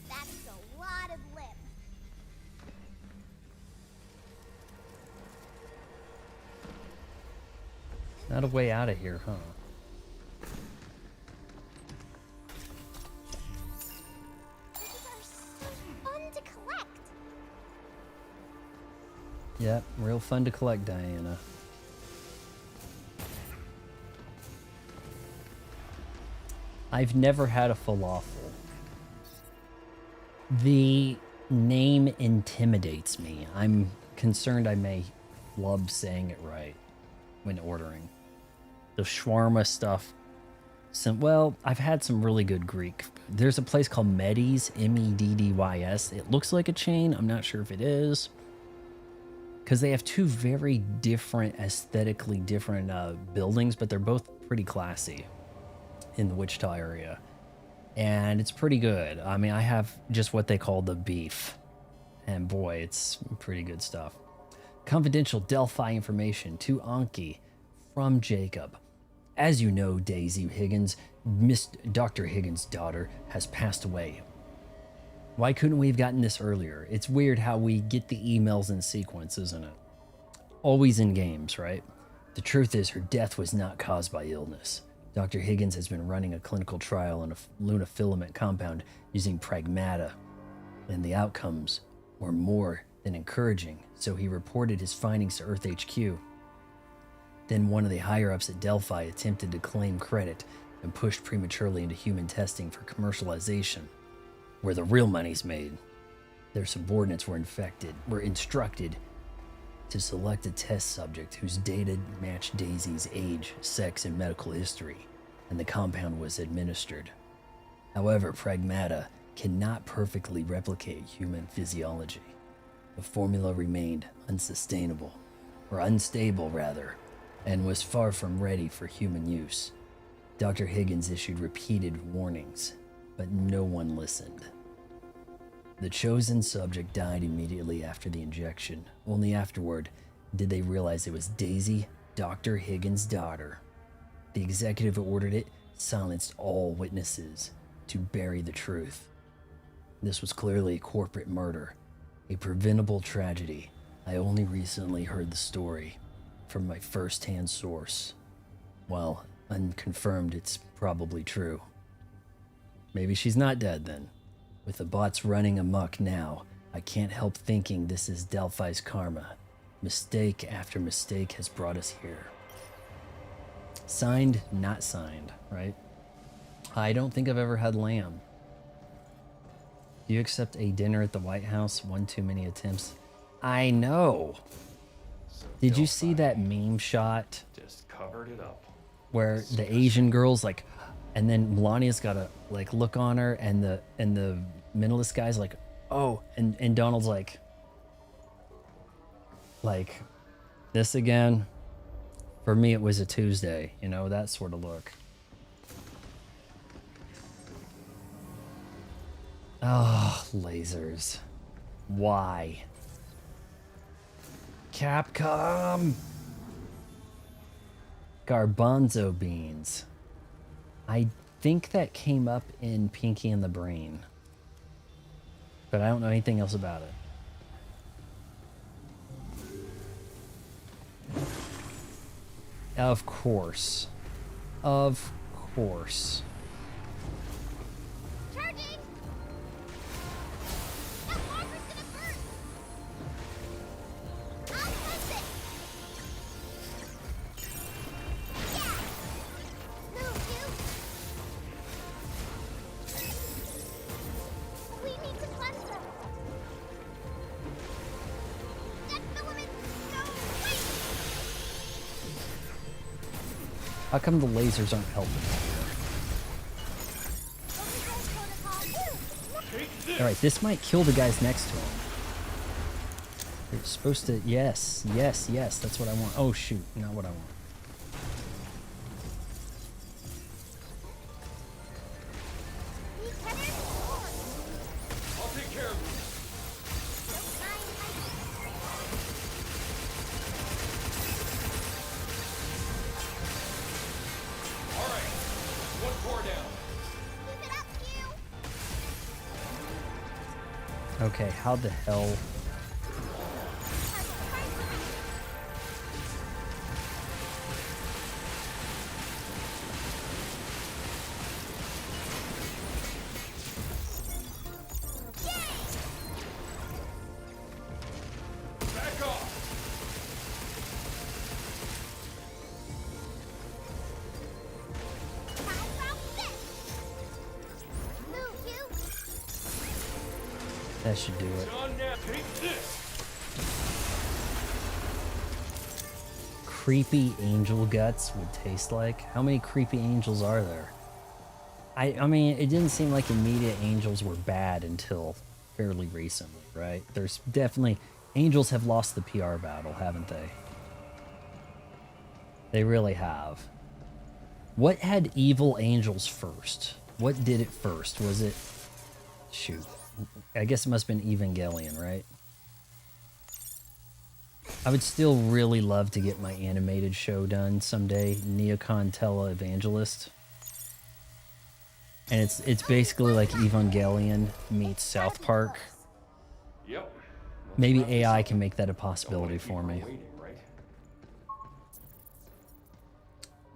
That's a lot of lip. Not a way out of here, huh? These are so fun to collect. Yep, real fun to collect, Diana. I've never had a falafel. The name intimidates me. I'm concerned I may flub saying it right when ordering. The shawarma stuff. Well, I've had some really good Greek food. There's a place called Meddys, Meddys. It looks like a chain. I'm not sure if it is. Because they have two very different, aesthetically different buildings, but they're both pretty classy in the Wichita area. And it's pretty good. I mean, I have just what they call the beef. And boy, it's pretty good stuff. Confidential Delphi information to Anki from Jacob. As you know, Daisy Higgins, Miss Dr. Higgins' daughter, has passed away. Why couldn't we have gotten this earlier? It's weird how we get the emails in sequence, isn't it? Always in games, right? The truth is her death was not caused by illness. Dr. Higgins has been running a clinical trial on a lunafilament compound using Pragmata, and the outcomes were more than encouraging, so he reported his findings to Earth HQ. Then one of the higher-ups at Delphi attempted to claim credit and pushed prematurely into human testing for commercialization, where the real money's made. Their subordinates were instructed to select a test subject whose data matched Daisy's age, sex, and medical history, and the compound was administered. However, Pragmata cannot perfectly replicate human physiology. The formula remained unstable, and was far from ready for human use. Dr. Higgins issued repeated warnings, but no one listened. The chosen subject died immediately after the injection. Only afterward did they realize it was Daisy, Dr. Higgins' daughter. The executive who ordered it silenced all witnesses to bury the truth. This was clearly a corporate murder, a preventable tragedy. I only recently heard the story from my first-hand source. Well, unconfirmed, it's probably true. Maybe she's not dead then. With the bots running amok now, I can't help thinking this is Delphi's karma. Mistake after mistake has brought us here. Signed, not signed, right? I don't think I've ever had lamb. Do you accept a dinner at the White House? One too many attempts. I know. Did you see that meme shot? Just covered it up. Where the Asian girl's like, and then Melania's got a like look on her, and the mentalist guy's like, oh, and Donald's like this again. For me, it was a Tuesday, you know, that sort of look. Oh, lasers. Why? Capcom! Garbanzo beans. I think that came up in Pinky and the Brain, but I don't know anything else about it. Of course. Of course. Charging! That walker's gonna burst! I'll fix it! Yeah! Move, you! We need to cleanse them! That filament... No, wait! How come the lasers aren't helping? Alright, this might kill the guys next to him. They're supposed to... Yes, yes, yes, that's what I want. Oh, shoot, not what I want. I'll take care of it. All right, one core down. Keep it up, you! Okay, how the hell... Back off. How about this? Move, you! That should do it. Done now. Take this. Creepy angel guts would taste like? How many creepy angels are there? I mean, it didn't seem like immediate angels were bad until fairly recently, right? There's definitely... Angels have lost the PR battle, haven't they? They really have. What had evil angels first? What did it first? Was it... Shoot. I guess it must have been Evangelion, right? I would still really love to get my animated show done someday, Neocon Tele Evangelist. And it's basically like Evangelion meets South Park. Yep. Maybe AI can make that a possibility for me. Waiting, right?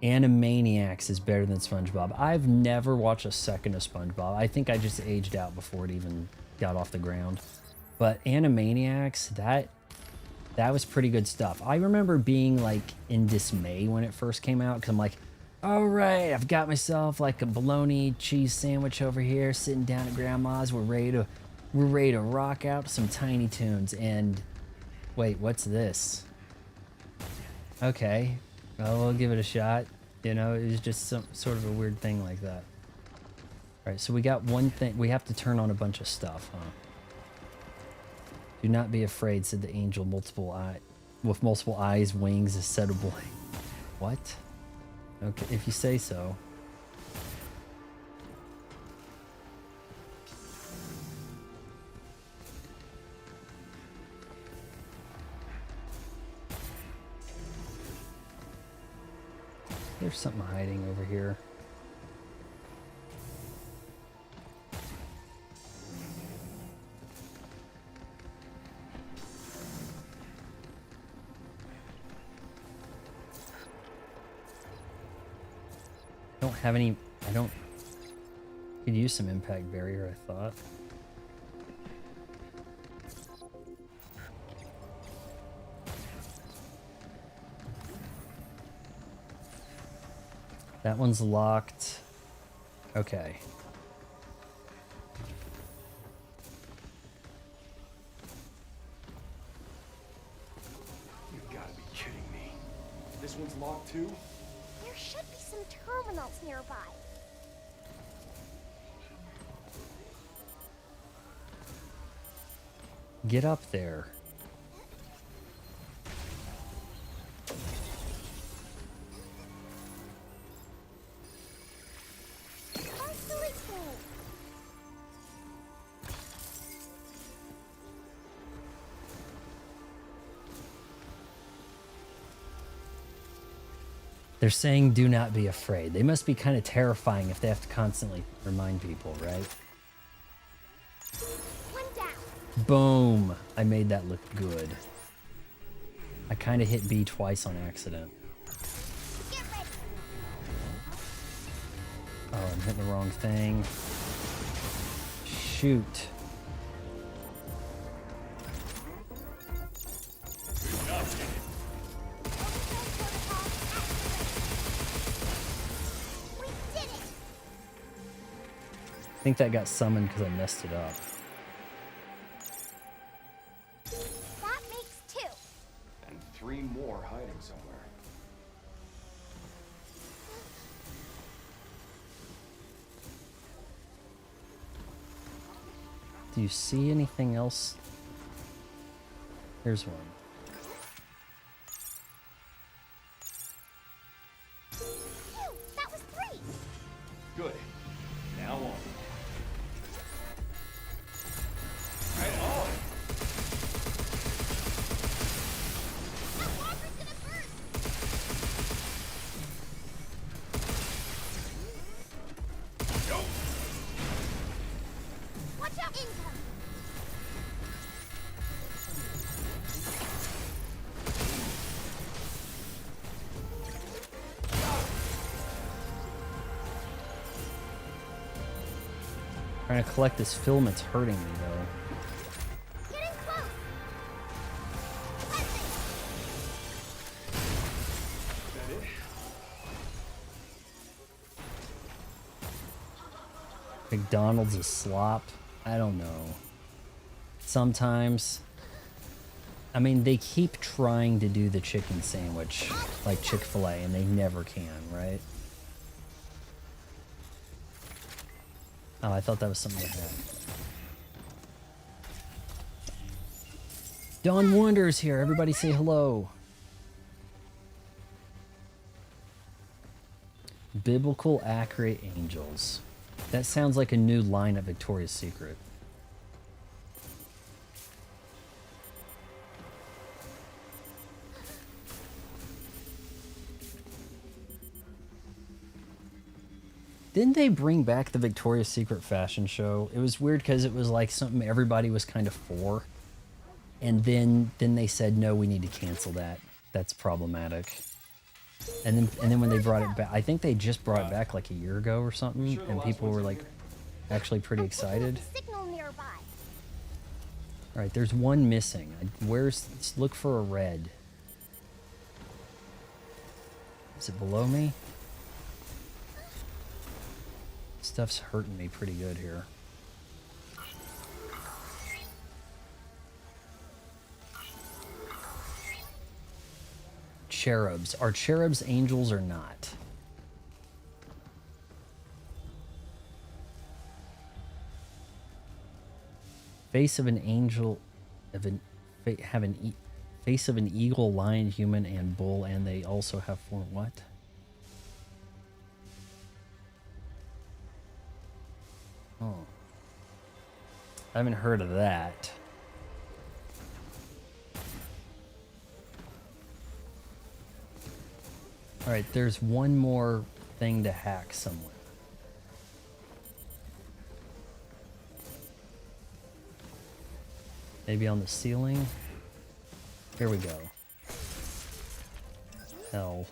Animaniacs is better than SpongeBob. I've never watched a second of SpongeBob. I think I just aged out before it even got off the ground. But Animaniacs, that was pretty good stuff. I remember being like in dismay when it first came out, because I'm like, all right, I've got myself like a bologna cheese sandwich over here, sitting down at Grandma's. We're ready to rock out some Tiny Toons. And wait, what's this? Okay, well, we'll give it a shot. You know, it was just some sort of a weird thing like that. All right, so we got one thing. We have to turn on a bunch of stuff, huh? Do not be afraid, said the angel with multiple eyes, wings, a set of What? Okay, if you say so. There's something hiding over here. I don't have any. I don't. Could use some impact barrier, I thought. That one's locked. Okay. You've got to be kidding me. This one's locked too? There should be some terminals nearby. Get up there. They're saying do not be afraid. They must be kind of terrifying if they have to constantly remind people, right? One down. Boom! I made that look good. I kind of hit B twice on accident. Get ready. Oh, I'm hitting the wrong thing. Shoot. We did it. I think that got summoned because I messed it up. That makes 2. And 3 more hiding somewhere. Do you see anything else? Here's one. Phew, that was 3. Good. Now on. Right on! That walker's gonna burst. Watch out, incoming. Trying to collect this filament's hurting me though. Getting close. That's it. Is that it? McDonald's is slop. I don't know. Sometimes. I mean, they keep trying to do the chicken sandwich like Chick-fil-A and they never can, right? Oh, I thought that was something like that. Dawn Wander's here. Everybody say hello. Biblical Accurate Angels. That sounds like a new line at Victoria's Secret. Didn't they bring back the Victoria's Secret fashion show? It was weird because it was like something everybody was kind of for. And then they said, no, we need to cancel that. That's problematic. And then when they brought it back, I think they just brought it back like a year ago or something, and people were like actually pretty excited. Signal nearby. All right, there's one missing. Let's look for a red. Is it below me? Stuff's hurting me pretty good here. Cherubs. Are cherubs angels or not? Face of an angel, Face of an eagle, lion, human, and bull, and they also have form. What? Oh. I haven't heard of that. Alright, there's one more thing to hack somewhere. Maybe on the ceiling? Here we go. Hell.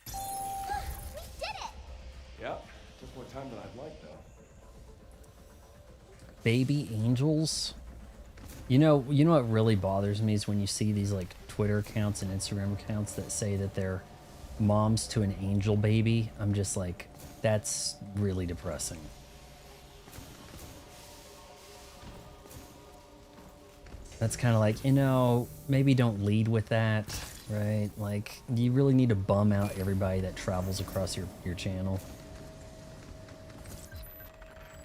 We did it! Yep. Took more time than I'd like, though. Baby angels? You know what really bothers me is when you see these like Twitter accounts and Instagram accounts that say that they're moms to an angel baby. I'm just like, that's really depressing. That's kind of like, you know, maybe don't lead with that, right? Like, you really need to bum out everybody that travels across your channel.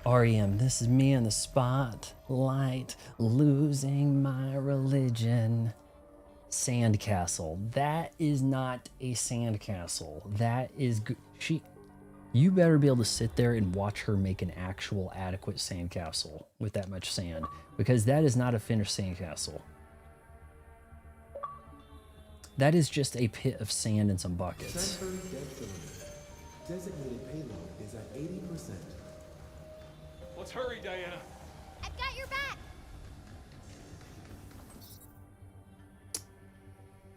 REM, this is me on the spotlight, losing my religion. Sandcastle. That is not a sandcastle. That is good. You better be able to sit there and watch her make an actual adequate sandcastle with that much sand, because that is not a finished sandcastle. That is just a pit of sand and some buckets. Transferring dead filament. Designated payload is at 80%. Let's hurry, Diana. I've got your back!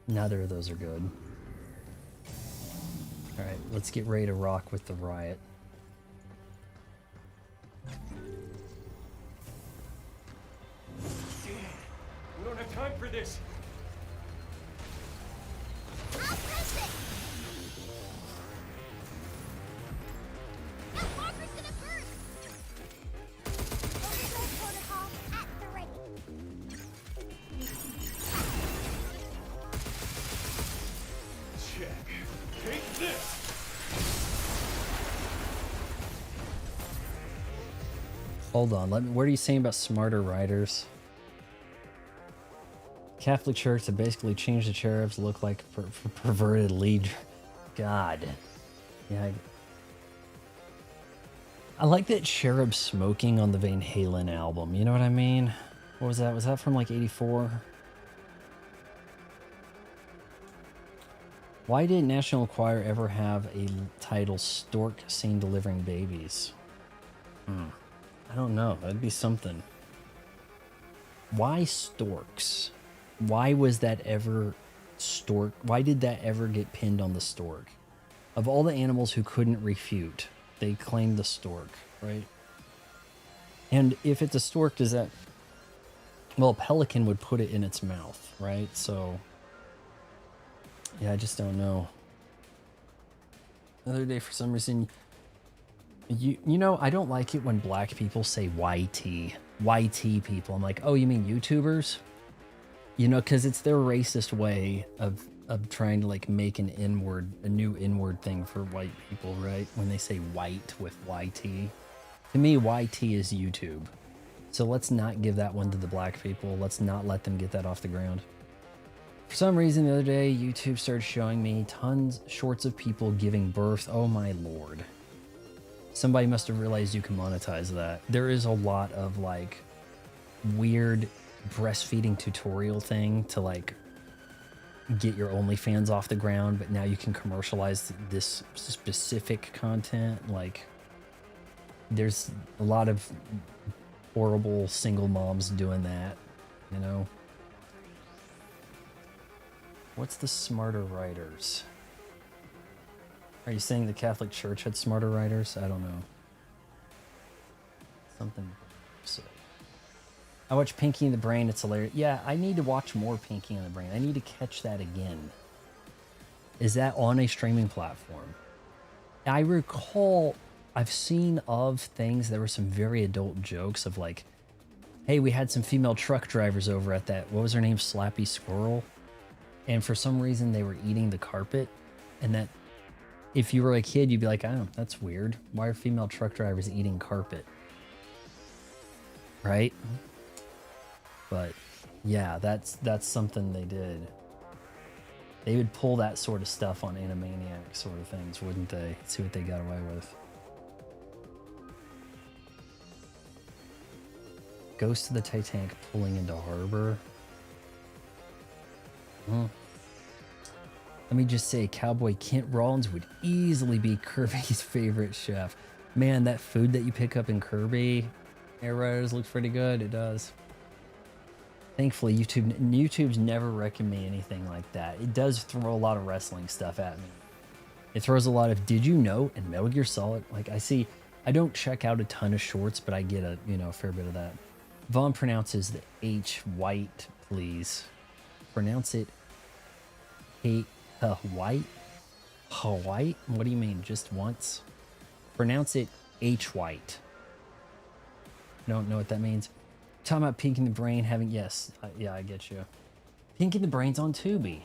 Neither of those are good. Alright, let's get ready to rock with the riot. Damn. We don't have time for this. I'll press it! That walker's gonna burst! Overload protocol at the ready. Check. Take this. Hold on, what are you saying about smarter riders? Catholic Church to basically change the cherubs to look like perverted lead. God. Yeah. I like that cherub smoking on the Van Halen album. You know what I mean? What was that? Was that from like 84? Why didn't National Enquirer ever have a title Stork Seen Delivering Babies? I don't know. That'd be something. Why storks? Why was that ever stork? Why did that ever get pinned on the stork? Of all the animals who couldn't refute, they claimed the stork, right? And if it's a stork, does that... Well, a pelican would put it in its mouth, right? So... yeah, I just don't know. The other day, for some reason... You know, I don't like it when black people say YT. YT people. I'm like, oh, you mean YouTubers? You know, because it's their racist way of trying to like make a new inward thing for white people, right? When they say white with YT. To me, YT is YouTube. So let's not give that one to the black people. Let's not let them get that off the ground. For some reason, the other day, YouTube started showing me shorts of people giving birth. Oh my lord. Somebody must have realized you can monetize that. There is a lot of like weird breastfeeding tutorial thing to like get your OnlyFans off the ground, but now you can commercialize this specific content. Like there's a lot of horrible single moms doing that, you know? What's the smarter writers? Are you saying the Catholic Church had smarter writers? I don't know. Something so. I watch Pinky and the Brain. It's hilarious. Yeah, I need to watch more Pinky and the Brain. I need to catch that again. Is that on a streaming platform? I recall I've seen of things. There were some very adult jokes of like, hey, we had some female truck drivers over at that, what was her name? Slappy Squirrel. And for some reason they were eating the carpet, and that if you were a kid, you'd be like, oh, that's weird. Why are female truck drivers eating carpet? Right? But Yeah, that's something they did. They would pull that sort of stuff on Animaniac sort of things, wouldn't they? See what they got away with. Ghost of the Titanic pulling into harbor. Let me just say, Cowboy Kent Rollins would easily be Kirby's favorite chef. Man, that food that you pick up in Kirby Air Riders looks pretty good. It does. Thankfully, YouTube's never recommend me anything like that. It does throw a lot of wrestling stuff at me. It throws a lot of "Did you know?" and Metal Gear Solid. Like I don't check out a ton of shorts, but I get a fair bit of that. Vaughn pronounces the H white, please. Pronounce it white. White? What do you mean? Just once? Pronounce it H white. Don't know what that means. Talking about Pinky the Brain having yeah, I get you. Pinky the Brain's on Tubi.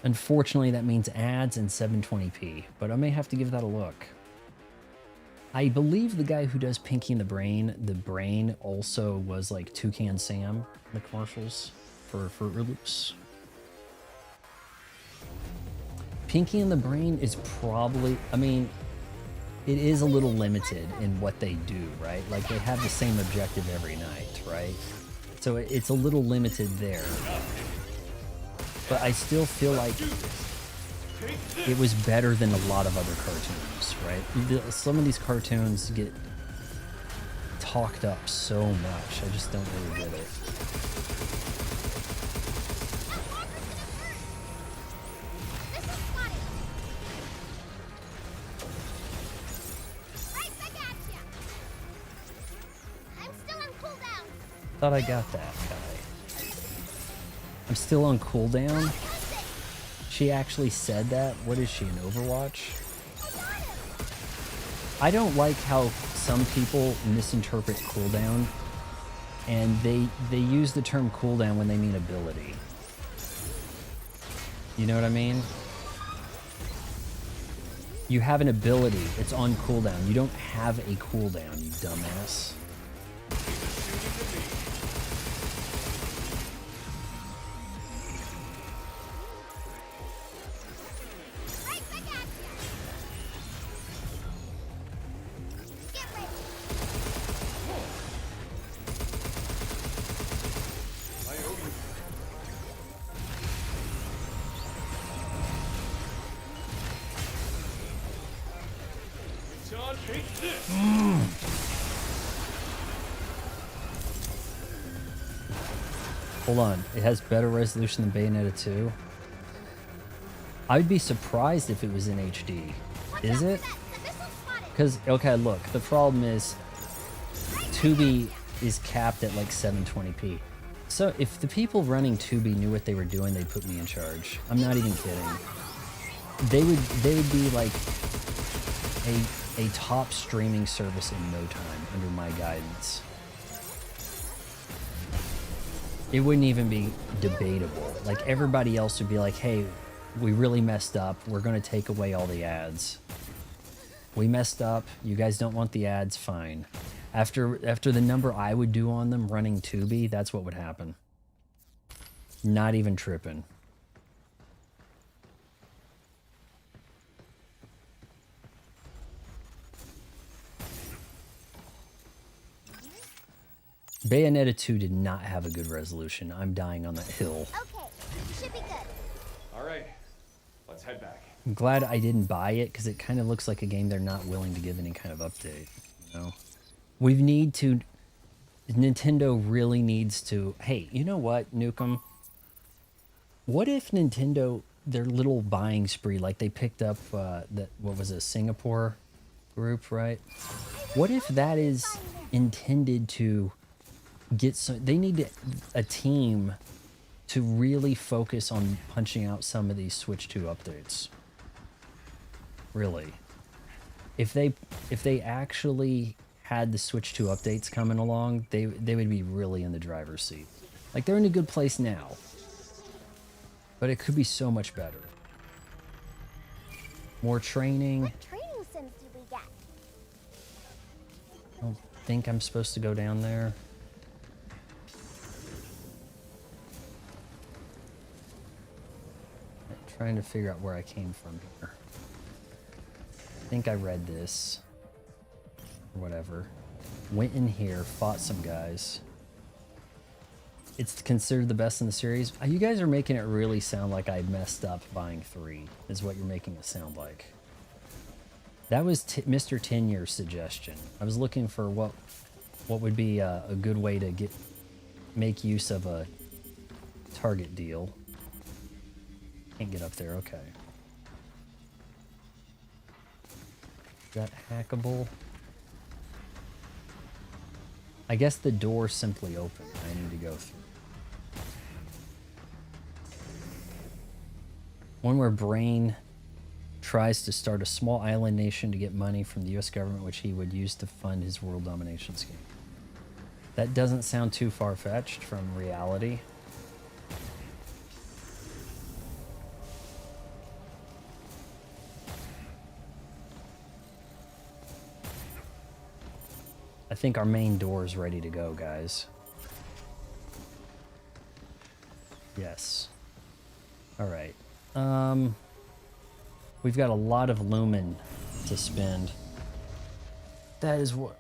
Unfortunately, that means ads and 720p, but I may have to give that a look. I believe the guy who does Pinky and the Brain also was like Toucan Sam in the commercials for Fruit Loops. Pinky and the Brain is probably, I mean, it is a little limited in what they do, right? Like they have the same objective every night, right? So it's a little limited there. But I still feel like it was better than a lot of other cartoons, right? Some of these cartoons get talked up so much. I just don't really get it. Thought I got that guy. I'm still on cooldown. She actually said that. What is she, in Overwatch? I don't like how some people misinterpret cooldown, and they use the term cooldown when they mean ability. You know what I mean? You have an ability, it's on cooldown. You don't have a cooldown, you dumbass. Hold on, it has better resolution than Bayonetta 2. I'd be surprised if it was in HD. Is it? Because, okay, look, the problem is Tubi is capped at like 720p. So if the people running Tubi knew what they were doing, they'd put me in charge. I'm not even kidding. They would be like a top streaming service in no time under my guidance. It wouldn't even be debatable. Like everybody else would be like, hey, we really messed up. We're going to take away all the ads. We messed up. You guys don't want the ads. Fine. After the number I would do on them running Tubi, that's what would happen. Not even tripping. Bayonetta 2 did not have a good resolution. I'm dying on that hill. Okay, should be good. All right, let's head back. I'm glad I didn't buy it because it kind of looks like a game they're not willing to give any kind of update. You know, Nintendo really needs to. Hey, you know what, Nukem? What if Nintendo, their little buying spree, like they picked up what was it, Singapore group, right? What if that is intended to get some? They need a team to really focus on punching out some of these Switch 2 updates. Really. If they actually had the Switch 2 updates coming along, they would be really in the driver's seat. Like, they're in a good place now. But it could be so much better. More training. What training sims did we get? I don't think I'm supposed to go down there. Trying to figure out where I came from here. I think I read this. Or whatever. Went in here, fought some guys. It's considered the best in the series. You guys are making it really sound like I messed up buying 3, is what you're making it sound like. That was Mr. Tenyear's suggestion. I was looking for what would be a good way to make use of a target deal. Can't get up there, okay. Is that hackable? I guess the door simply opened. I need to go through. One where Brain tries to start a small island nation to get money from the US government, which he would use to fund his world domination scheme. That doesn't sound too far-fetched from reality. I think our main door is ready to go, guys. Yes. All right. We've got a lot of lumen to spend. That is what...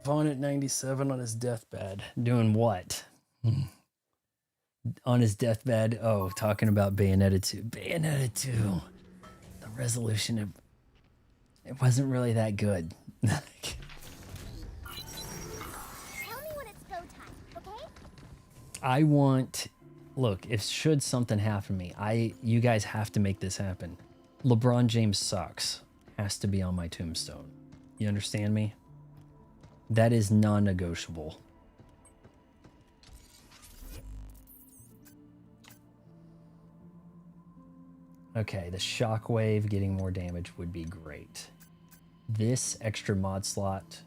Vaughn at 97 on his deathbed. Doing what? On his deathbed? Oh, talking about Bayonetta 2. Bayonetta 2. The resolution, it wasn't really that good. Tell me when it's go time, okay? I want... Look, if should something happen to me, you guys have to make this happen. LeBron James sucks. Has to be on my tombstone. You understand me? That is non-negotiable. Okay, the shockwave getting more damage would be great. This extra mod slot,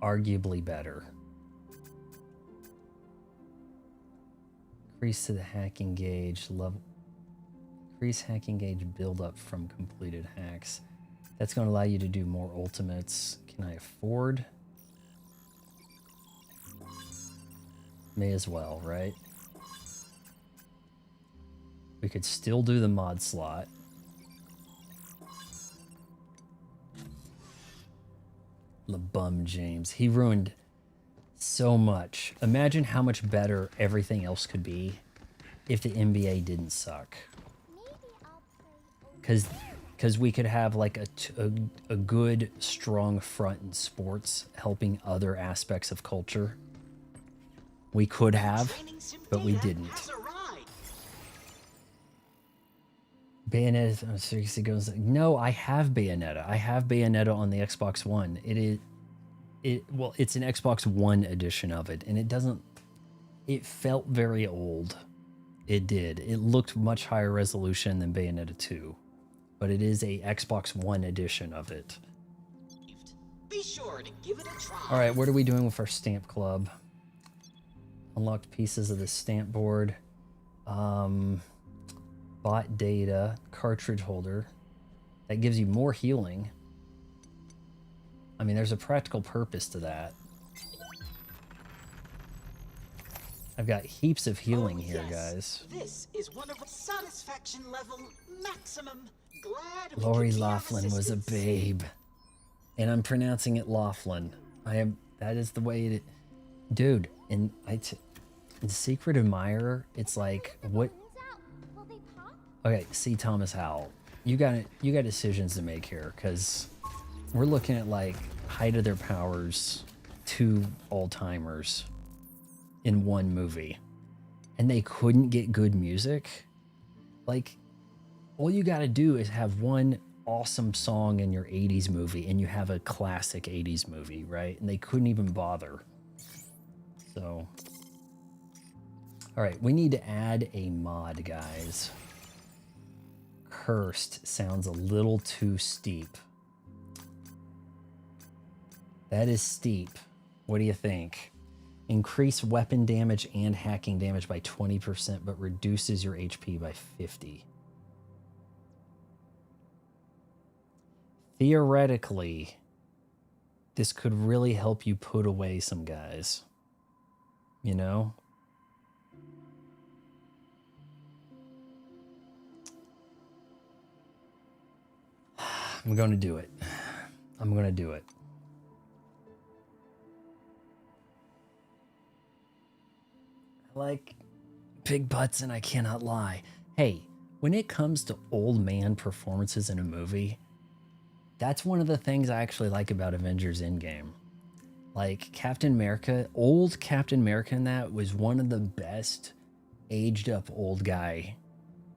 arguably better. Increase to the hacking gauge level. Increase hacking gauge build up from completed hacks. That's going to allow you to do more ultimates. Can I afford? May as well, right? We could still do the mod slot. LeBum James. He ruined so much. Imagine how much better everything else could be if the NBA didn't suck. Because we could have like a good, strong front in sports helping other aspects of culture. We could have, but we didn't. Bayonetta seriously goes, no, I have Bayonetta. I have Bayonetta on the Xbox One. Well, it's an Xbox One edition of it, and it felt very old. It did. It looked much higher resolution than Bayonetta 2, but it is a Xbox One edition of it. Be sure to give it a try. All right, what are we doing with our stamp club? Unlocked pieces of the stamp board. Bought data, cartridge holder. That gives you more healing. I mean, there's a practical purpose to that. I've got heaps of healing here, guys. This is one of satisfaction level maximum. Glad Lori Laughlin was a babe. And I'm pronouncing it Laughlin. That is the way it... Dude, in Secret Admirer, it's like, what... Okay, see Thomas Howell. You got decisions to make here, because we're looking at like height of their powers, 2 all-timers in one movie, and they couldn't get good music. Like, all you got to do is have one awesome song in your 80s movie, and you have a classic 80s movie, right? And they couldn't even bother. So, all right, we need to add a mod, guys. Cursed sounds a little too steep. That is steep. What do you think? Increase weapon damage and hacking damage by 20%, but reduces your HP by 50. Theoretically, this could really help you put away some guys. You know? I'm going to do it. I'm going to do it. I like big butts and I cannot lie. Hey, when it comes to old man performances in a movie, that's one of the things I actually like about Avengers Endgame. Like Captain America, old Captain America in that was one of the best aged up old guy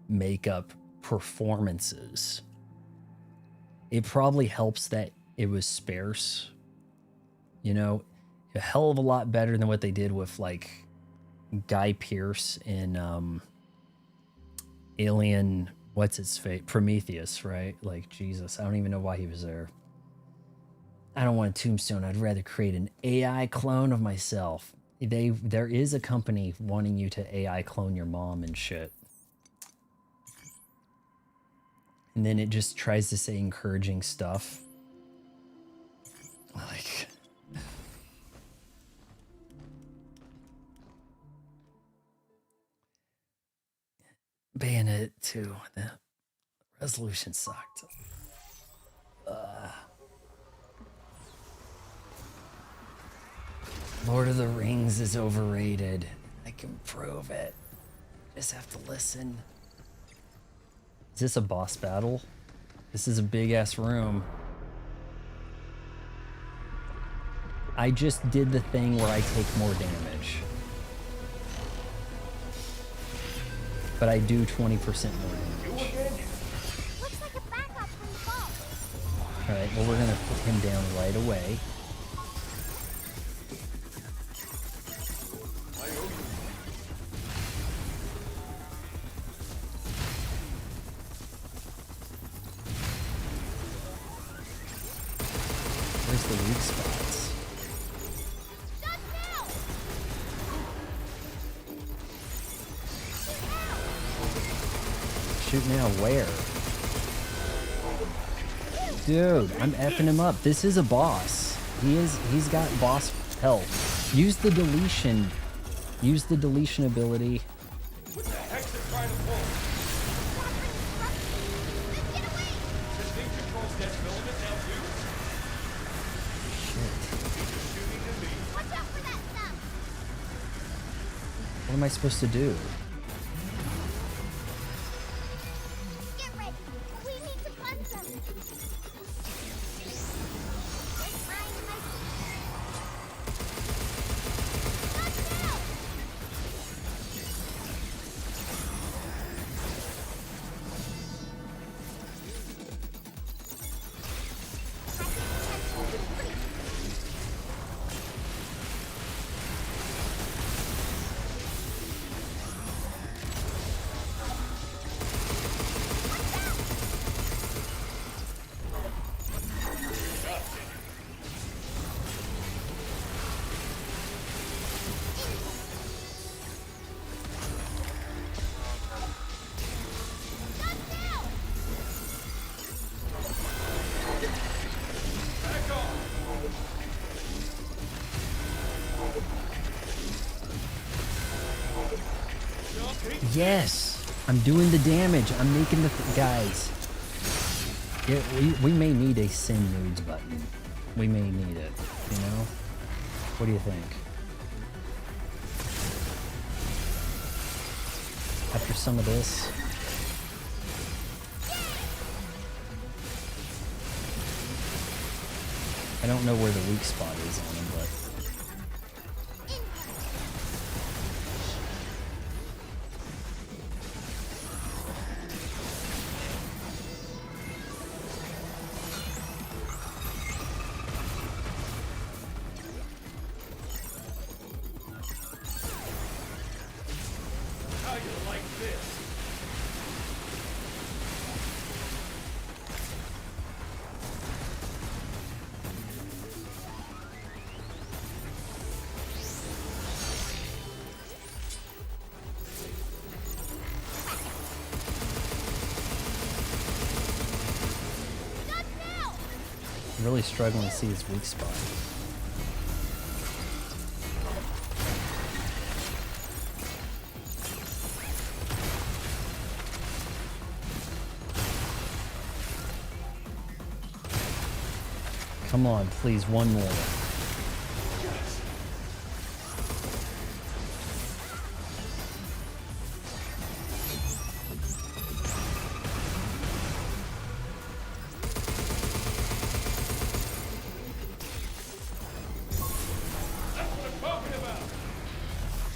makeup performances. It probably helps that it was sparse, you know, a hell of a lot better than what they did with like Guy Pearce in Alien, what's its fate? Prometheus, right? Like, Jesus, I don't even know why he was there. I don't want a tombstone. I'd rather create an AI clone of myself. There is a company wanting you to AI clone your mom and shit. And then it just tries to say encouraging stuff. Like... Bayonetta 2, the resolution sucked. Lord of the Rings is overrated. I can prove it. Just have to listen. Is this a boss battle? This is a big ass room. I just did the thing where I take more damage. But I do 20% more damage. Looks like a backup from the vault. Alright, well we're gonna put him down right away. Where's the weak spots? Shoot now, where? Dude, I'm effing him up. This is a boss. He's got boss health. Use the deletion. Use the deletion ability. What the heck's it trying to pull? Get away! This thing controls that filament now too? Shooting at me. Watch out for that stuff! What am I supposed to do? Get ready! We need to punch them! Yes! I'm doing the damage. I'm making the guys. Yeah, we may need a send nudes button. We may need it, you know? What do you think? After some of this. I don't know where the weak spot is on him, but... How you like this? I'm really struggling to see his weak spot. Come on, please, one more.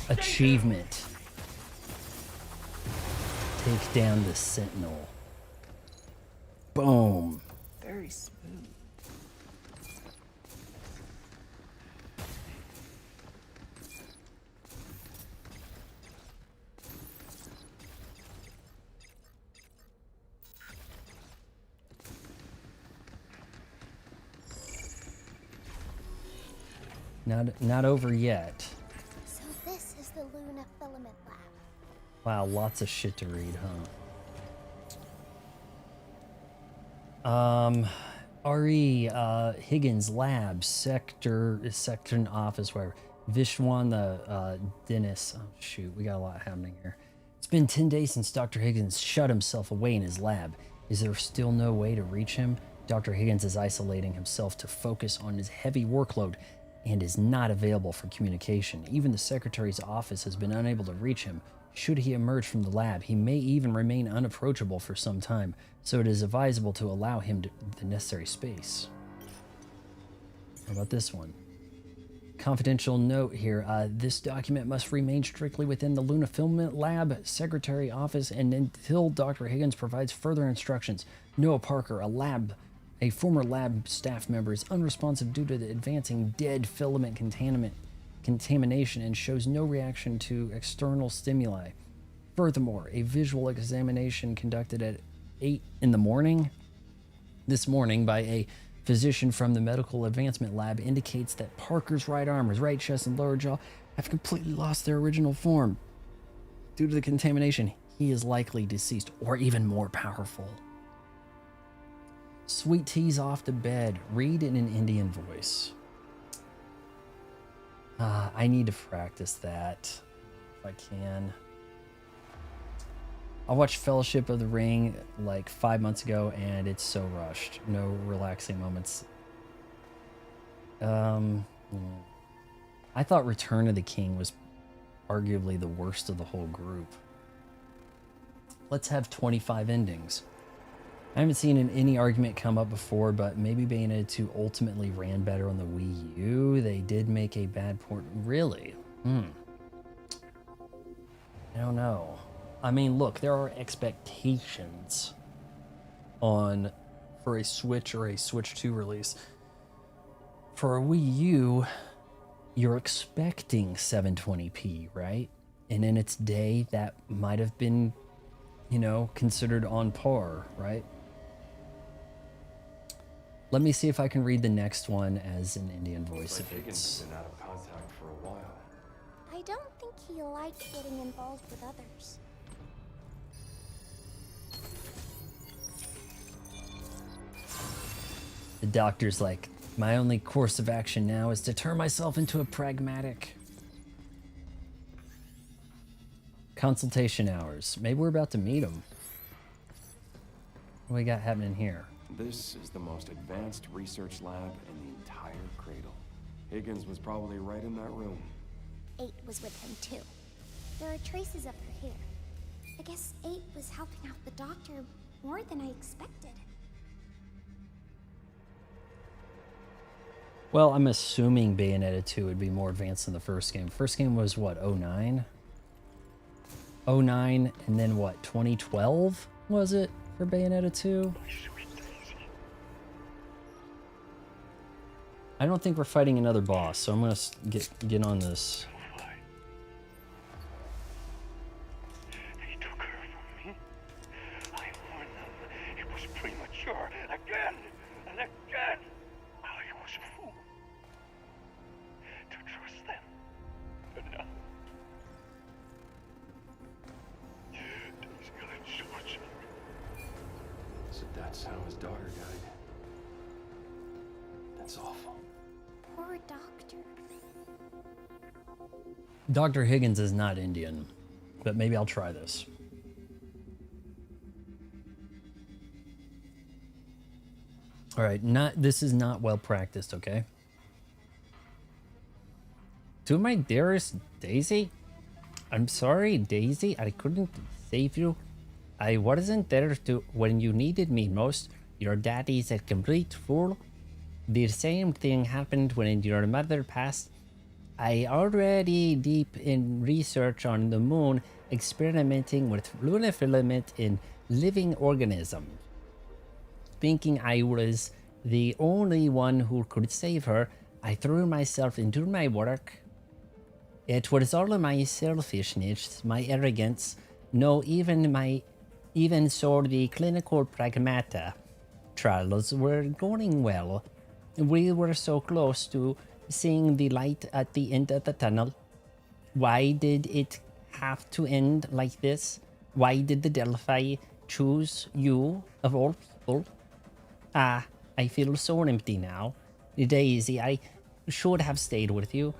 Achievement. Take down the Sentinel. Boom. Very smooth. Not over yet. So this is the Luna Filament Lab. Wow, lots of shit to read, huh? RE, Higgins Lab, Section Office, whatever. Vishwan the Dennis. Oh, shoot, we got a lot happening here. It's been 10 days since Dr. Higgins shut himself away in his lab. Is there still no way to reach him? Dr. Higgins is isolating himself to focus on his heavy workload and is not available for communication. Even the secretary's office has been unable to reach him. Should he emerge from the lab, he may even remain unapproachable for some time, so it is advisable to allow him the necessary space. How about this one? Confidential note here. This document must remain strictly within the Luna Filament Lab Secretary Office and until Dr. Higgins provides further instructions. Noah Parker, a former lab staff member, is unresponsive due to the advancing dead filament contamination and shows no reaction to external stimuli. Furthermore, a visual examination conducted at 8 in the morning this morning by a physician from the Medical Advancement Lab indicates that Parker's right arm, his right chest, and lower jaw have completely lost their original form. Due to the contamination, he is likely deceased or even more powerful. Sweet tea's off to bed. Read in an Indian voice. I need to practice that if I can. I watched Fellowship of the Ring like 5 months ago and it's so rushed. No relaxing moments. I thought Return of the King was arguably the worst of the whole group. Let's have 25 endings. I haven't seen any argument come up before, but maybe Bayonetta 2 ultimately ran better on the Wii U. They did make a bad port. Really? I don't know. I mean, look, there are expectations for a Switch or a Switch 2 release. For a Wii U, you're expecting 720p, right? And in its day, that might have been, considered on par, right? Let me see if I can read the next one as an Indian voice. If it's been out of contact for a while. I don't think he likes getting involved with others. The doctor's like, my only course of action now is to turn myself into a pragmatic. Consultation hours. Maybe we're about to meet him. What we got happening here? This is the most advanced research lab in the entire Cradle. Higgins was probably right in that room. 8 was with him too. There are traces of her here. I guess 8 was helping out the doctor more than I expected. Well, I'm assuming Bayonetta 2 would be more advanced than the first game. First game was what, 09? 09, and then what, 2012 was it for Bayonetta 2? I don't think we're fighting another boss, so I'm gonna get on this. They took her from me. I warned them. It was premature. Again and again. I was a fool to trust them. But now, Daisy and George. So that's how his daughter died. That's awful. Poor doctor. Dr. Higgins is not Indian, but maybe I'll try this. All right, this is not well practiced, okay? To my dearest Daisy, I'm sorry, Daisy. I couldn't save you. I wasn't there when you needed me most. Your daddy's a complete fool. The same thing happened when your mother passed. I already deep in research on the moon, experimenting with lunar filament in living organisms. Thinking I was the only one who could save her, I threw myself into my work. It was all my selfishness, my arrogance. No, even so the clinical Pragmata trials were going well. We were so close to seeing the light at the end of the tunnel. Why did it have to end like this? Why did the Delphi choose you, of all people? Ah, I feel so empty now. Daisy, I should have stayed with you.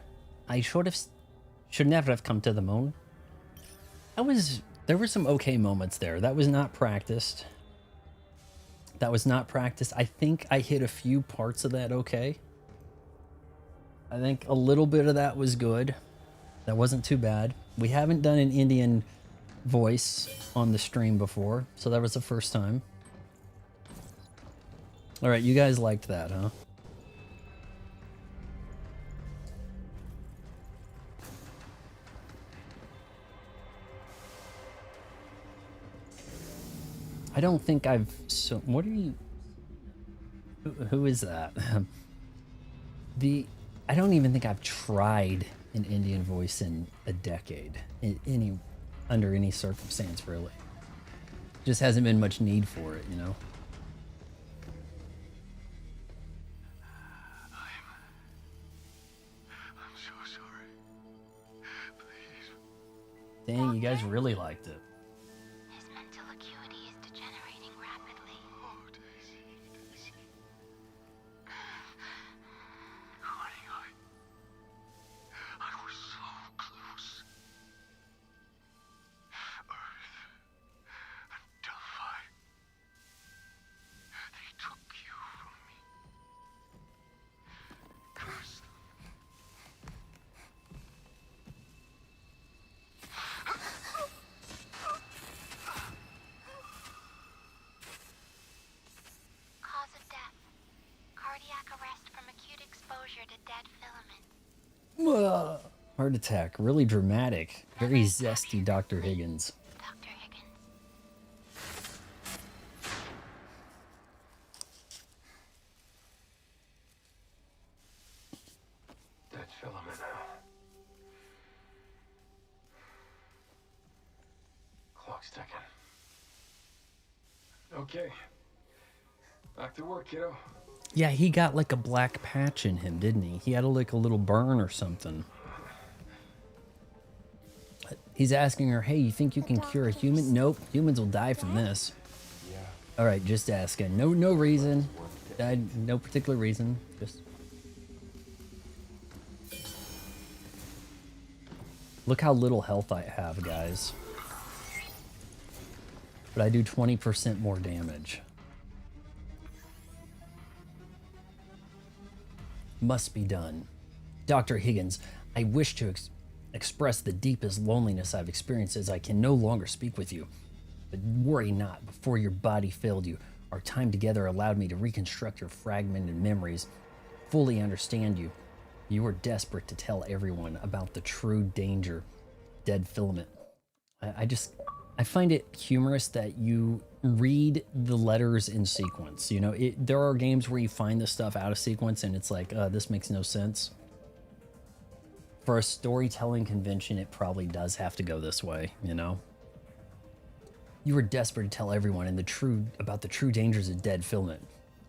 I should never have come to the moon. There were some okay moments there. That was not practiced. I think I hit a few parts of that okay. I think a little bit of that was good. That wasn't too bad. We haven't done an Indian voice on the stream before, so that was the first time. All right, you guys liked that, huh? I don't think I've... So, what are you... Who is that? I don't even think I've tried an Indian voice in a decade. Under any circumstance, really. Just hasn't been much need for it, you know? I'm so sorry. Please. Dang, you guys really liked it. His mental acuity is degenerating rapidly. Oh, Daisy. Honey, I was so close. Earth and Delphi. They took you from me. Curse them. Cause of death. Cardiac arrest from acute exposure to dead filament. Heart attack. Really dramatic. Very zesty Dr. Higgins. Dr. Higgins. Dead filament. Clock's ticking. Okay. Back to work, kiddo. Yeah, he got like a black patch in him, didn't he? He had like a little burn or something. He's asking her, hey, you think you can cure a human? Nope, humans will die from this. Yeah. All right, just asking. No reason. No particular reason. Just... Look how little health I have, guys. But I do 20% more damage. Must be done. Dr. Higgins, I wish to express the deepest loneliness I've experienced as I can no longer speak with you. But worry not, before your body failed you, our time together allowed me to reconstruct your fragmented memories, fully understand you. You were desperate to tell everyone about the true danger, dead filament. I find it humorous that you read the letters in sequence. You know, there are games where you find this stuff out of sequence and it's like, this makes no sense. For a storytelling convention, it probably does have to go this way, you know? You were desperate to tell everyone about the true dangers of dead filament.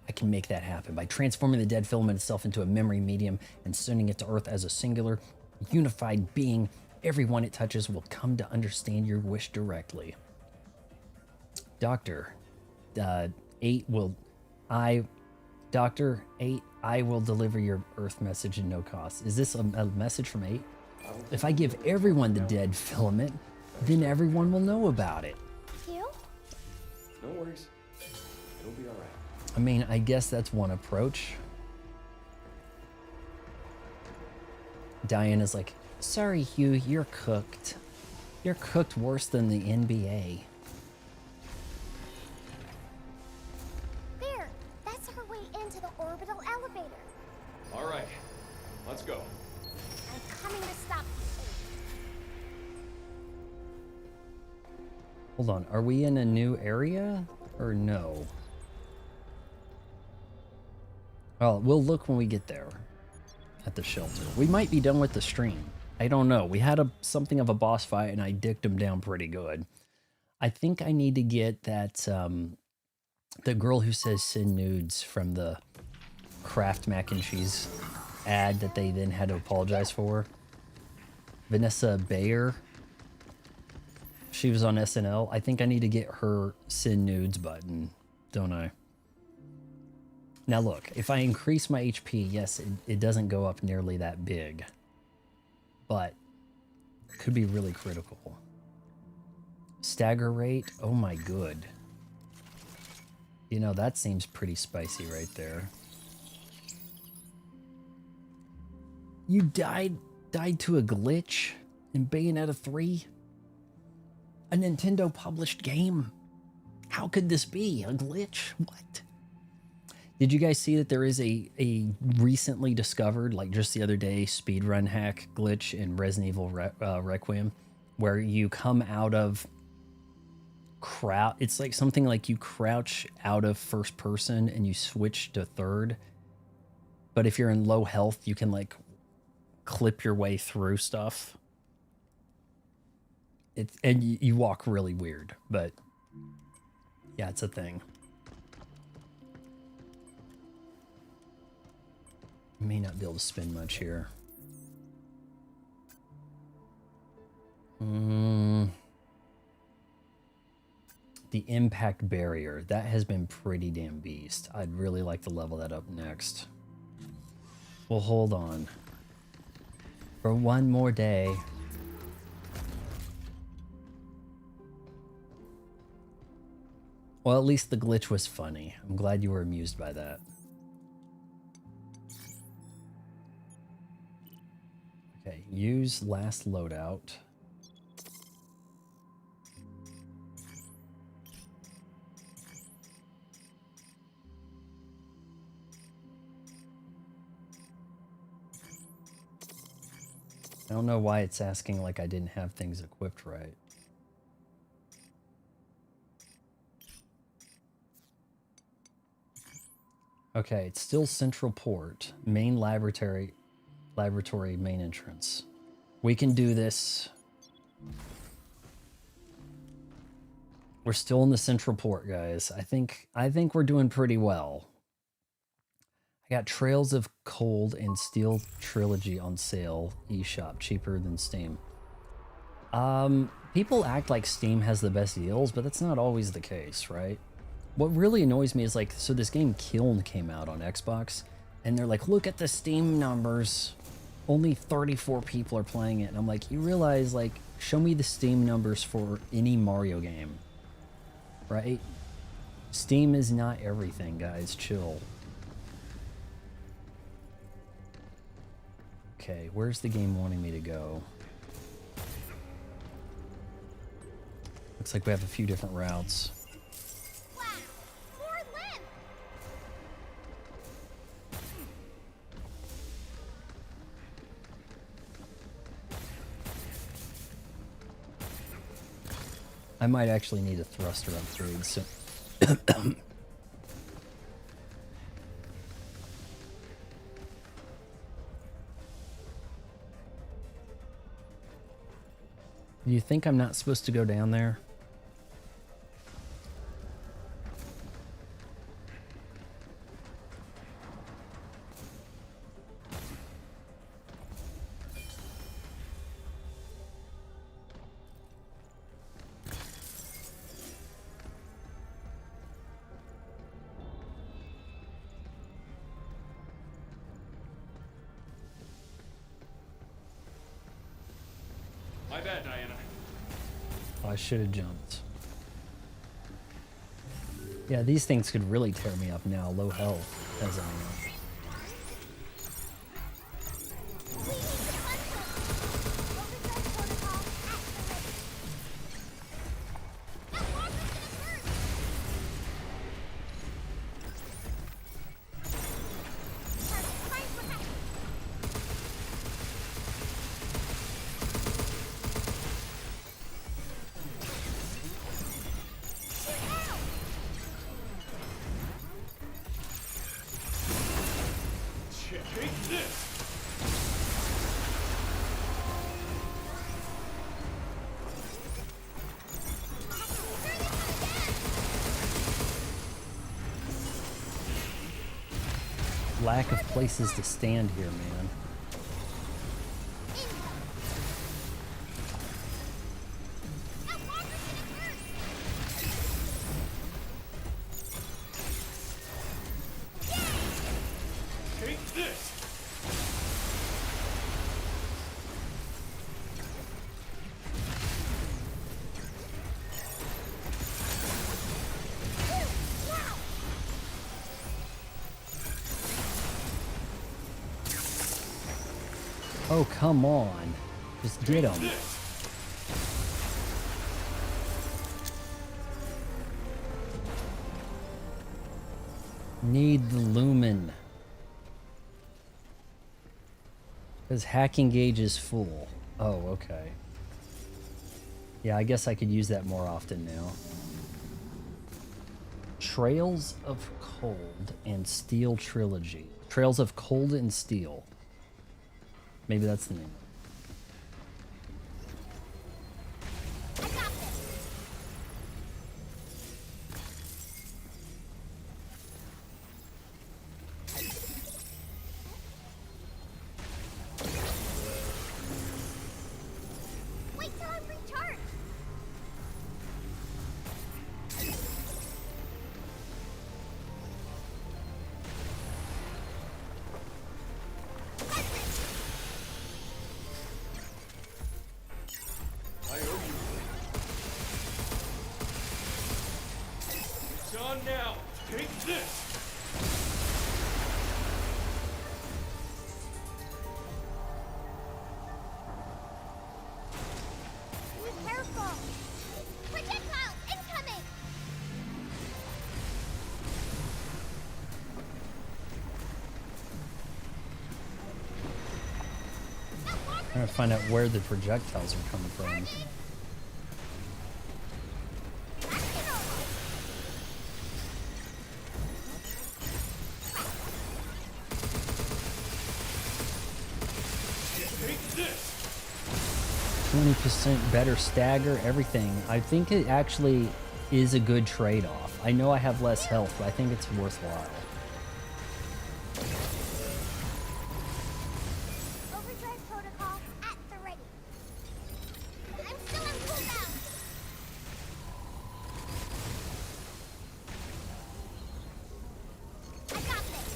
I can make that happen by transforming the dead filament itself into a memory medium and sending it to Earth as a singular, unified being. Everyone it touches will come to understand your wish directly. Doctor 8 Doctor 8, I will deliver your Earth message at no cost. Is this a message from 8? If I give everyone the dead filament, then everyone will know about it. You? No worries. It'll be alright. I mean, I guess that's one approach. Diana's like, sorry, Hugh, you're cooked. You're cooked worse than the NBA. There! That's our way into the orbital elevator. All right, let's go. I'm coming to stop you. Hold on, are we in a new area or no? Well, we'll look when we get there at the shelter. We might be done with the stream. I don't know. We had something of a boss fight and I dicked him down pretty good. I think I need to get that the girl who says send nudes from the Kraft mac and cheese ad that they then had to apologize for. Vanessa Bayer. She was on SNL. I think I need to get her send nudes button, don't I? Now look, if I increase my HP, yes, it doesn't go up nearly that big. But it could be really critical. Stagger rate, oh my good. You know, that seems pretty spicy right there. You died to a glitch in Bayonetta 3? A Nintendo published game? How could this be? A glitch? What? Did you guys see that there is a recently discovered, like just the other day, speedrun hack glitch in Resident Evil Requiem, where you come out of it's like something like you crouch out of first person and you switch to third, but if you're in low health, you can like clip your way through stuff. And you walk really weird, but yeah, it's a thing. May not be able to spin much here. The impact barrier, that has been pretty damn beast. I'd really like to level that up next. Well, hold on. For one more day. Well, at least the glitch was funny. I'm glad you were amused by that. Okay, use last loadout. I don't know why it's asking like I didn't have things equipped right. Okay, it's still central port, main laboratory main entrance. We can do this. We're still in the central port, guys. I think we're doing pretty well. I got Trails of Cold and Steel Trilogy on sale, eShop, cheaper than Steam. People act like Steam has the best deals, but that's not always the case, right? What really annoys me is like, so this game Kiln came out on Xbox, and they're like, look at the Steam numbers. Only 34 people are playing it. And I'm like, you realize, like, show me the Steam numbers for any Mario game, right? Steam is not everything, guys. Chill. Okay, where's the game wanting me to go? Looks like we have a few different routes. Wow! More limb! I might actually need a thruster upgrade, so... You think I'm not supposed to go down there? My bad, Diana. Oh, I should have jumped. Yeah, these things could really tear me up now, low health, as I am. Lack of places to stand here, man. Take this! Oh, come on. Just get him. Need the lumen. Because hacking gauge is full. Oh, okay. Yeah, I guess I could use that more often now. Trails of Cold and Steel Trilogy. Trails of Cold and Steel. Maybe that's the name. Wait till I'm recharged. I owe you. It's on now. Take this! Be careful. Projectiles incoming. I'm trying to find out where the projectiles are coming from. 20% better stagger, everything. I think it actually is a good trade-off. I know I have less health, but I think it's worthwhile. Overdrive protocol at the ready. I'm still on cooldown. I got this.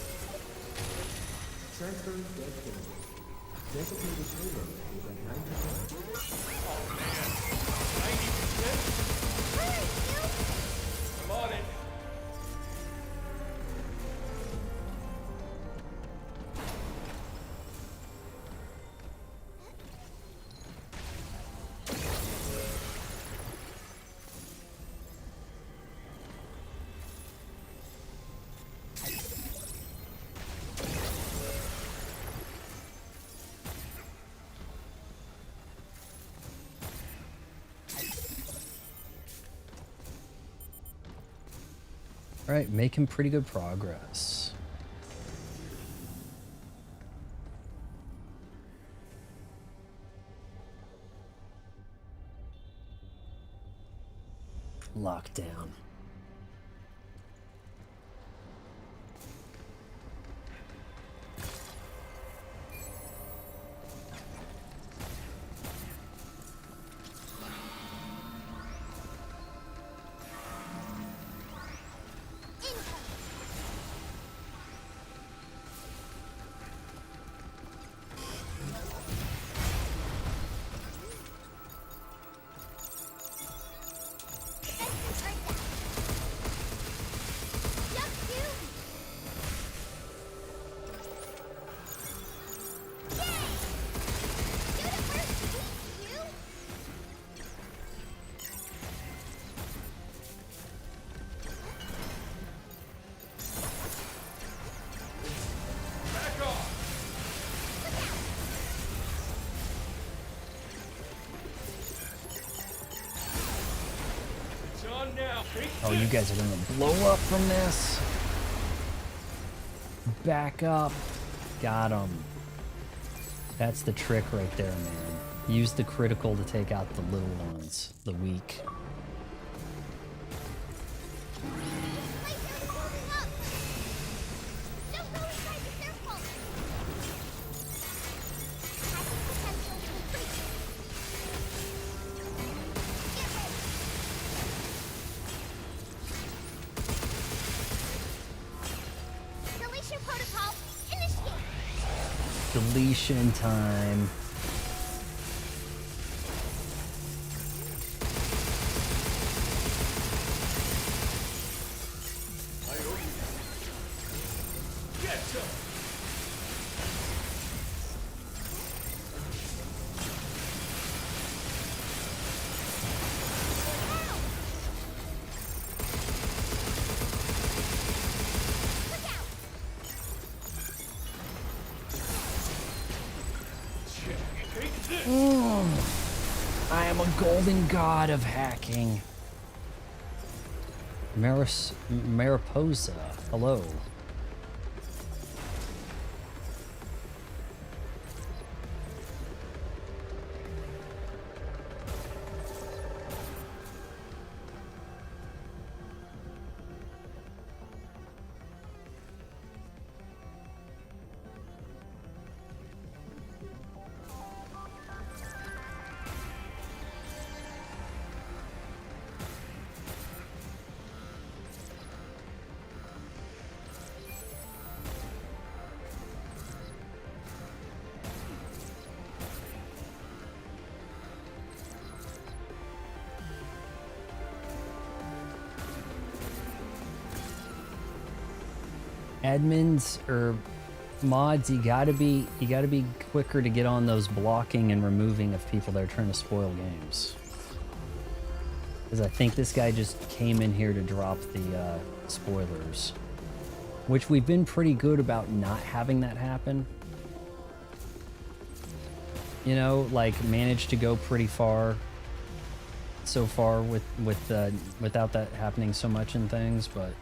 Transferring dead payload. Designated payload is at 90%. Hurry, you! I'm on it. All right, making pretty good progress. Lockdown. Defenses break down. Oh, you guys are gonna blow up from this. Back up. Got him. That's the trick right there, man. Use the critical to take out the little ones, the weak. Deletion time. I am a golden god of hacking. Mariposa, hello. Admins or mods, you gotta be quicker to get on those blocking and removing of people that are trying to spoil games. Because I think this guy just came in here to drop the spoilers, which we've been pretty good about not having that happen. You know, like managed to go pretty far so far without that happening so much in things, but.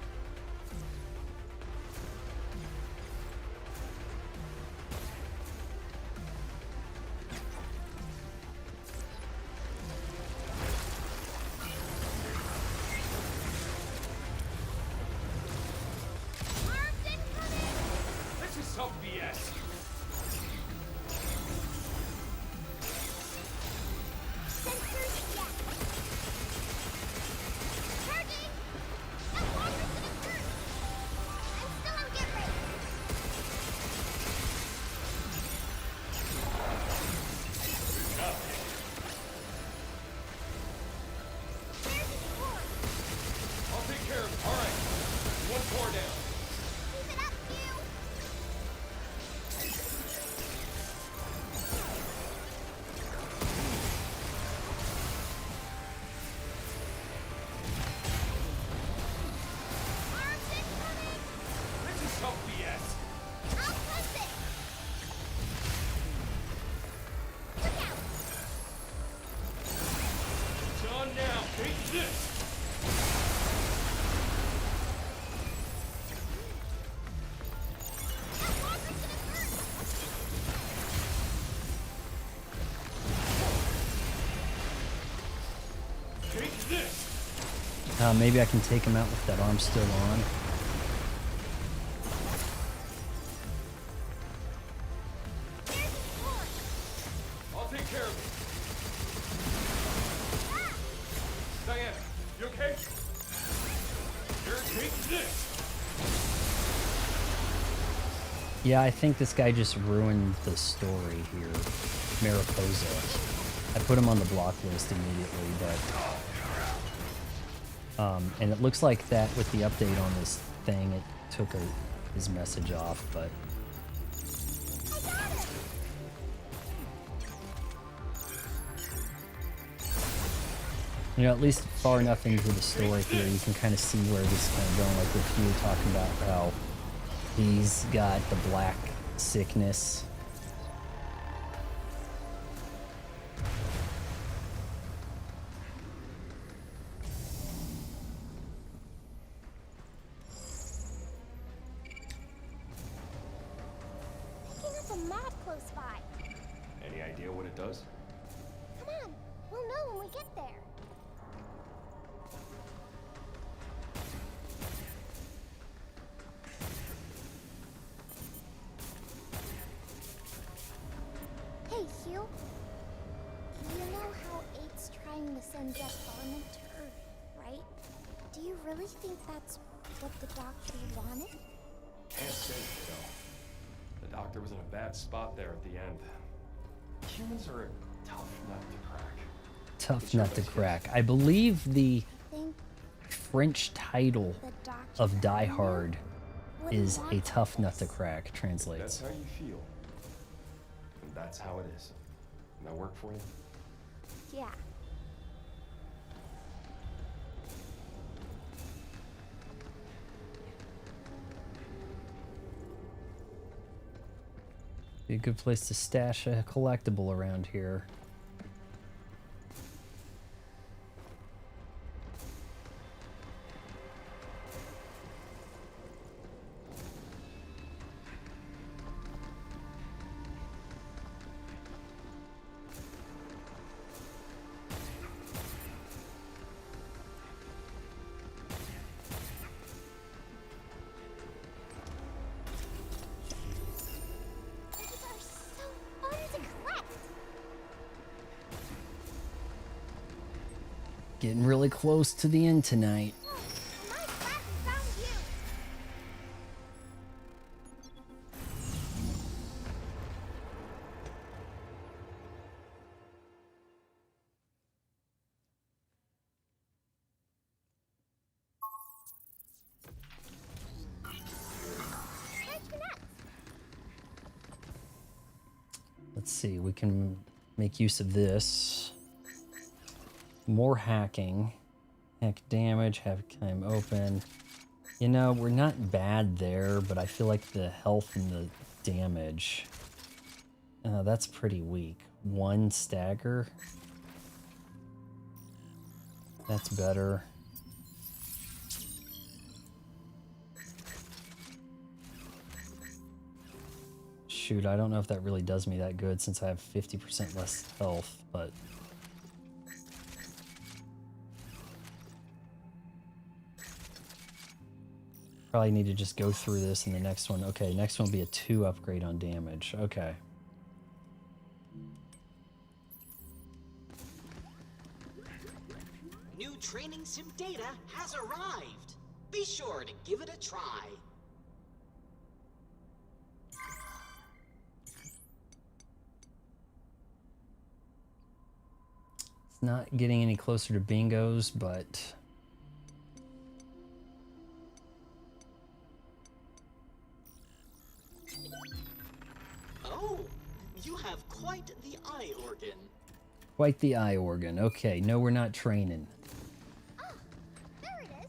Maybe I can take him out with that arm still on. I'll take care of it. Diana, you okay? Here, take this. Yeah, I think this guy just ruined the story here. Mariposa. I put him on the block list immediately, but... and it looks like that with the update on this thing, it took his message off, but... You know, at least far enough into the story here, you can kind of see where this is kind of going, like with you talking about how he's got the black sickness. close by. Any idea what it does? Come on, we'll know when we get there. Hey, Hugh. You know how 8's trying to send that element to Earth, right? Do you really think that's what the doctor wanted? Can't say, kiddo. The doctor was in a bad spot there at the end. Humans are a tough nut to crack. Tough nut to crack. I believe the Think French title the doctor of Die Hard wouldn't is want a tough nut to this. crack, That's translates. how you feel. And that's how it is. That work for you? Yeah. Be a good place to stash a collectible around here. These are so fun to collect. Getting really close to the end tonight. Oh, am I glad we found you. Where'd you next? Let's see, we can make use of this. More hacking. Hack damage, have time open. You know, we're not bad there, but I feel like the health and the damage, that's pretty weak. 1 stagger. That's better. Shoot, I don't know if that really does me that good since I have 50% less health, but... Probably need to just go through this and the next one. Okay, next one will be a 2 upgrade on damage. Okay. New training sim data has arrived. Be sure to give it a try. It's not getting any closer to bingos, but... Oh, you have quite the eye organ. Quite the eye organ. Okay, no, we're not training. Ah, there it is.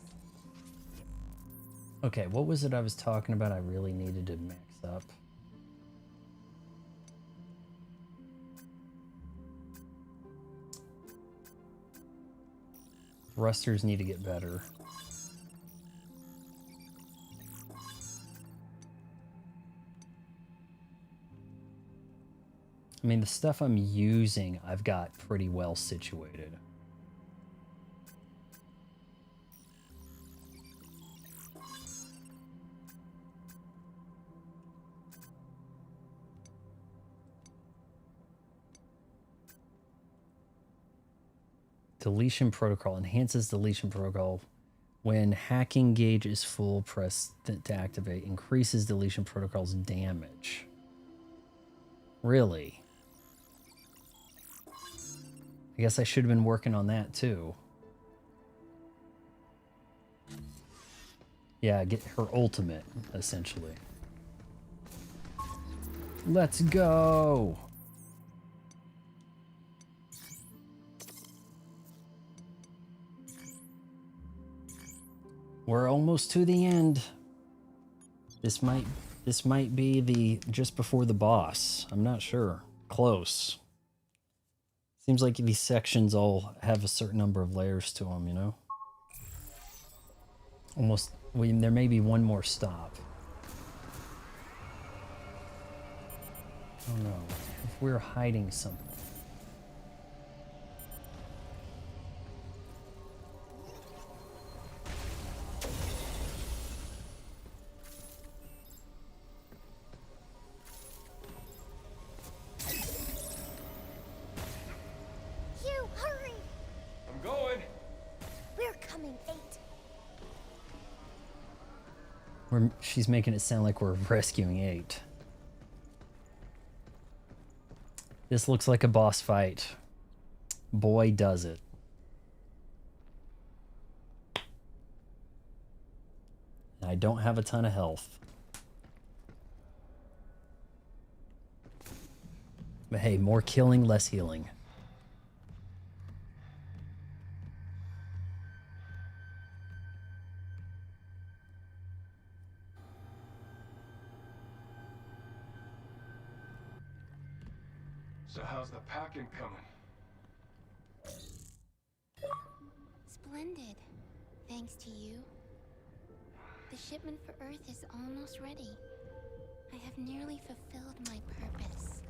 Okay, what was it I was talking about I really needed to max up? Thrusters need to get better. I mean, the stuff I'm using, I've got pretty well situated. Deletion protocol enhances deletion protocol. When hacking gauge is full, press to activate. Increases deletion protocol's damage. Really? I guess I should have been working on that too. Yeah, get her ultimate, essentially. Let's go! We're almost to the end. This might be the just before the boss. I'm not sure. Close. Seems like these sections all have a certain number of layers to them, you know? Almost, there may be one more stop. Oh no, if we're hiding something. Hugh, hurry! I'm going. We're coming, 8. She's making it sound like we're rescuing 8. This looks like a boss fight. Boy, does it. I don't have a ton of health. But hey, more killing, less healing. So how's the packing coming? Splendid. Thanks to you. The shipment for Earth is almost ready. I have nearly fulfilled my purpose.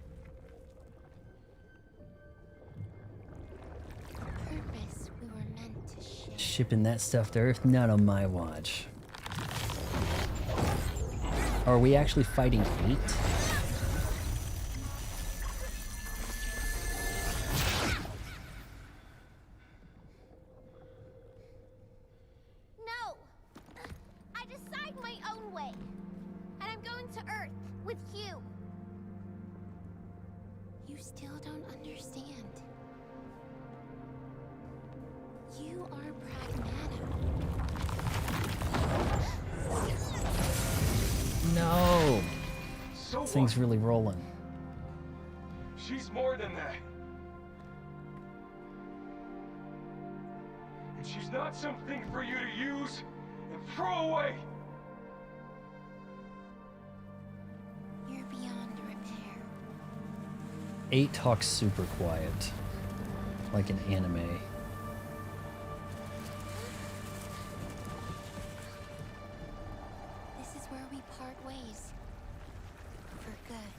Purpose we were meant to share. Shipping that stuff to Earth? Not on my watch. Are we actually fighting 8? No! I decide my own way. And I'm going to Earth with you. You still don't understand. You are Pragmata. No! So This thing's what? really rolling. She's more than that. And she's not something for you to use and throw away. You're beyond repair. 8 talks super quiet. Like an anime. This is where we part ways. For good.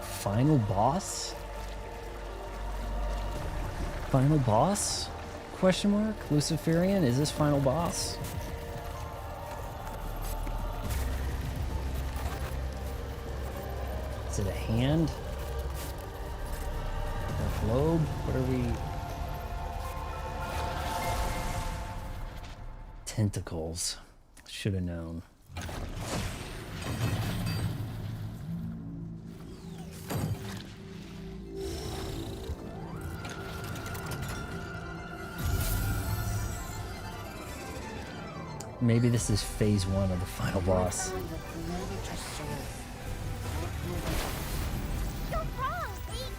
Final boss? Final boss? Question mark? Luciferian? Is this final boss? Is it a hand? A globe? What are we? Tentacles. Should have known. Maybe this is phase 1 of the final boss. You're wrong, Pete!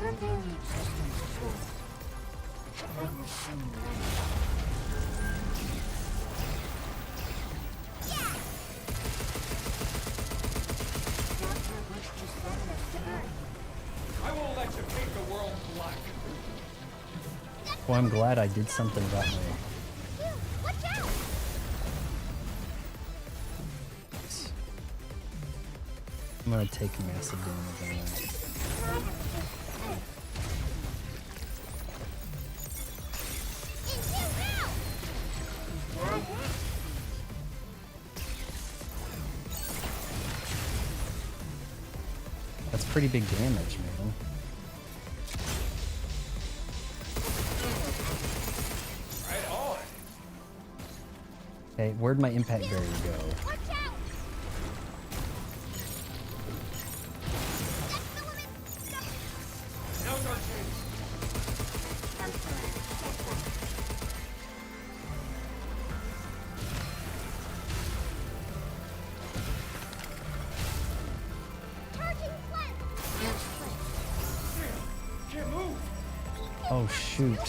Your very existence is true. Let me see. I won't let you paint the world black. Well, I'm glad I did something about my... Watch out! I'm gonna take massive damage on that. That's pretty big damage, man. Right on. Okay, where'd my impact barrier go? Watch out! Now's our chance. Charging flint! Can't move. Oh, shoot.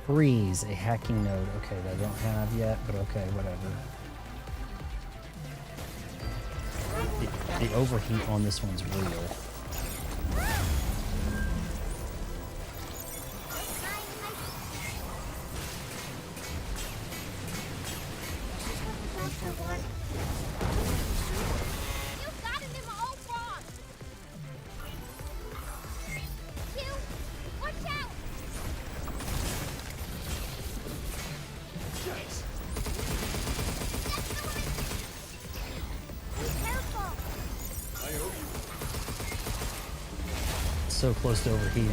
Freeze, a hacking node. Okay, that I don't have yet, but okay, whatever. The overheat on this one's real. So close to overheating.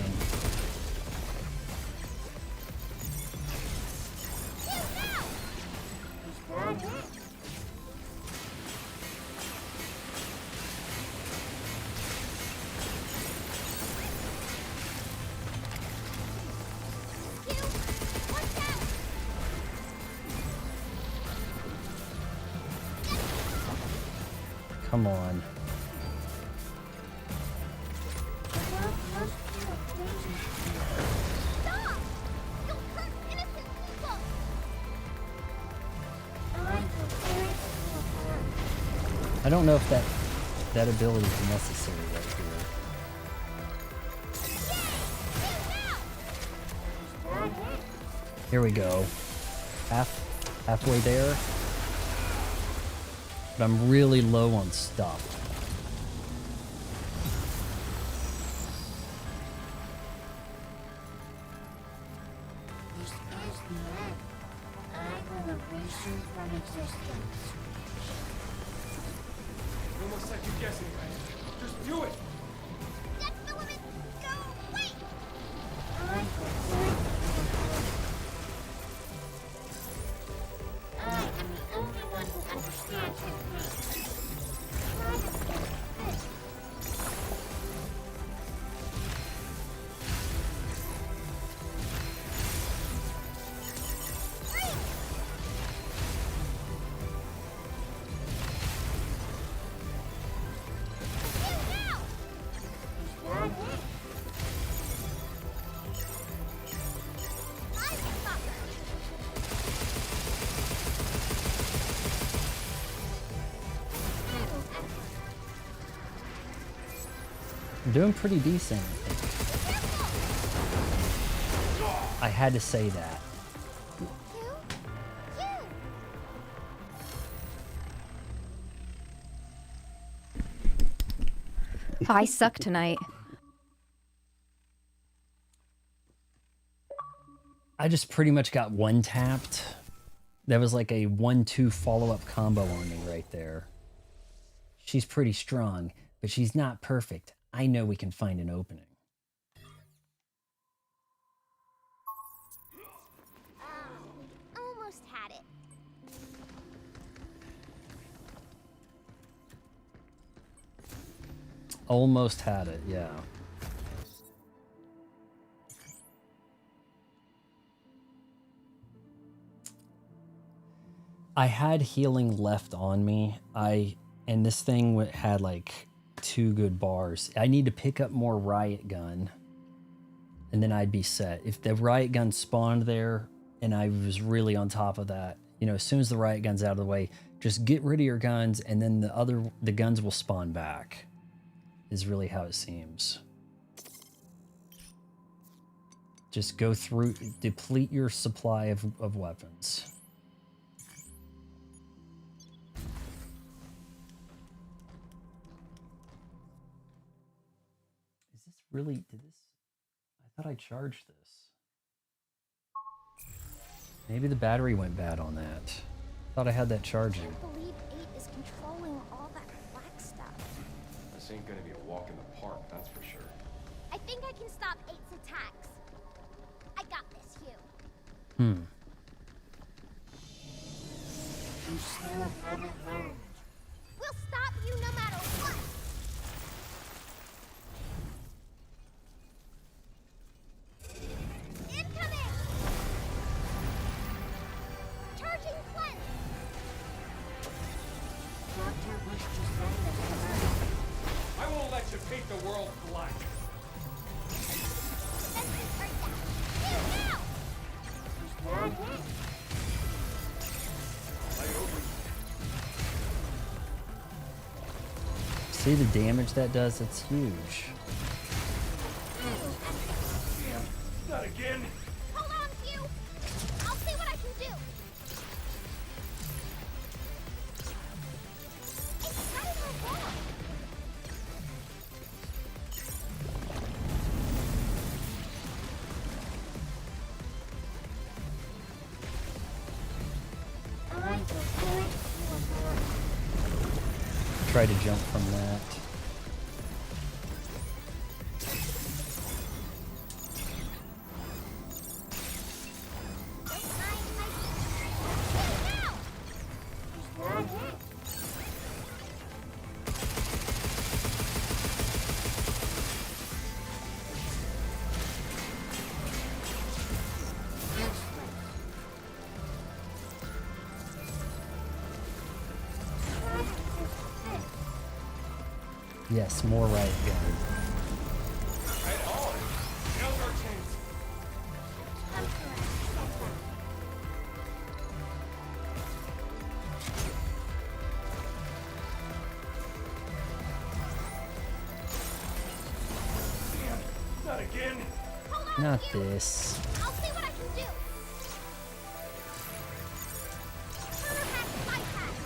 Come on. I don't know if that ability is necessary right here. Here we go. Halfway there. But I'm really low on stuff. This is the end. I will erase you from existence. No more second guessing, guys. Just do it! That's the woman! Go! Wait! I am the only one who understands his pain. Try to fix this. I'm doing pretty decent, I think. I had to say that. I suck tonight. I just pretty much got one tapped. That was like a 1-2 follow-up combo on me right there. She's pretty strong, but she's not perfect. I know we can find an opening. Almost had it. Almost had it, yeah. I had healing left on me. And this thing had like 2 good bars. I need to pick up more riot gun, and then I'd be set. If the riot gun spawned there and I was really on top of that, you know, as soon as the riot gun's out of the way, just get rid of your guns, and then the guns will spawn back. Is really how it seems. Just go through, deplete your supply of weapons. Is this really, I thought I charged this. Maybe the battery went bad on that. Thought I had that charging. I can't believe 8 is controlling all that black stuff. This ain't gonna be a walk in the park, that's for sure. I think I can stop 8's attacks. I got this, Hugh. You still haven't learned. We'll stop you no matter what. Incoming! Charging cleanse! Doctor wished to send us to Earth. I won't let you paint the world black. Let's just hurt that. You now! See the damage that does? It's huge. Not again. Hold on, Hugh! I'll see what I can do! It's right or wrong! Try to jump from that. Yes, more right guard. Right on. Now's our chance. Damn. Not again. Not this. I'll see what I can do! Counter hack, bypass!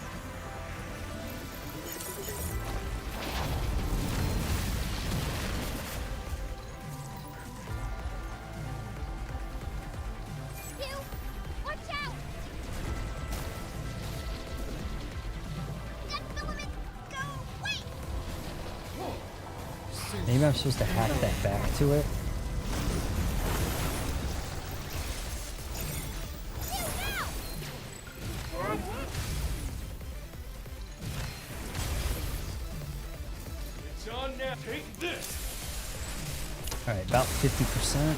Hugh, watch out! Dead filament, go! Wait! Maybe I'm supposed to hack that back to it. Hugh, now! It's on now. Take this. Alright, about 50%.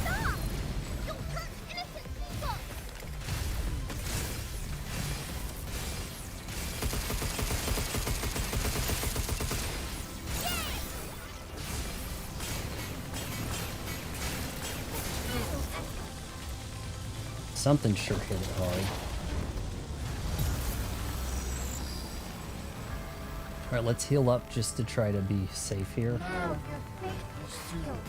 Stop! You'll hurt innocent people! Something sure hit it hard. Alright, let's heal up just to try to be safe here. Now your fate is sealed.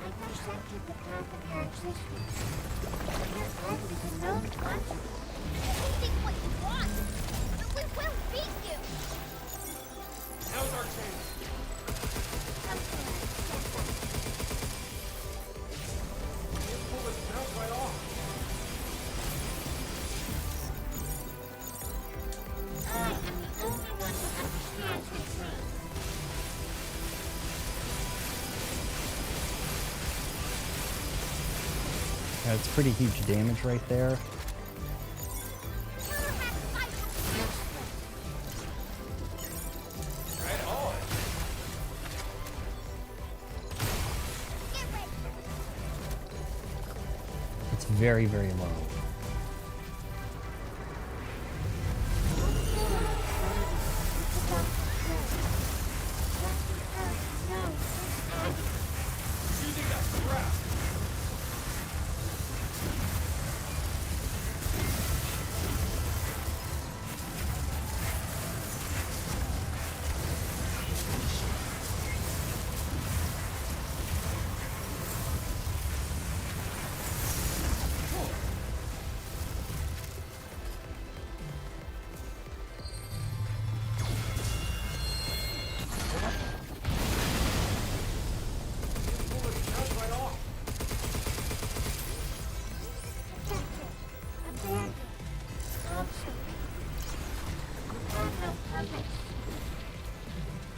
I presented the path of your existence. Your end is a known quantity. You think what you want, but we will beat you! Now's our chance. Pull this mouth right off. I am the only one who understands the truth. That's pretty huge damage right there. Right on. Get ready! It's very, very low. Using that strap. Pull this mouth right off. Abandoned. Obsolete. You have no purpose.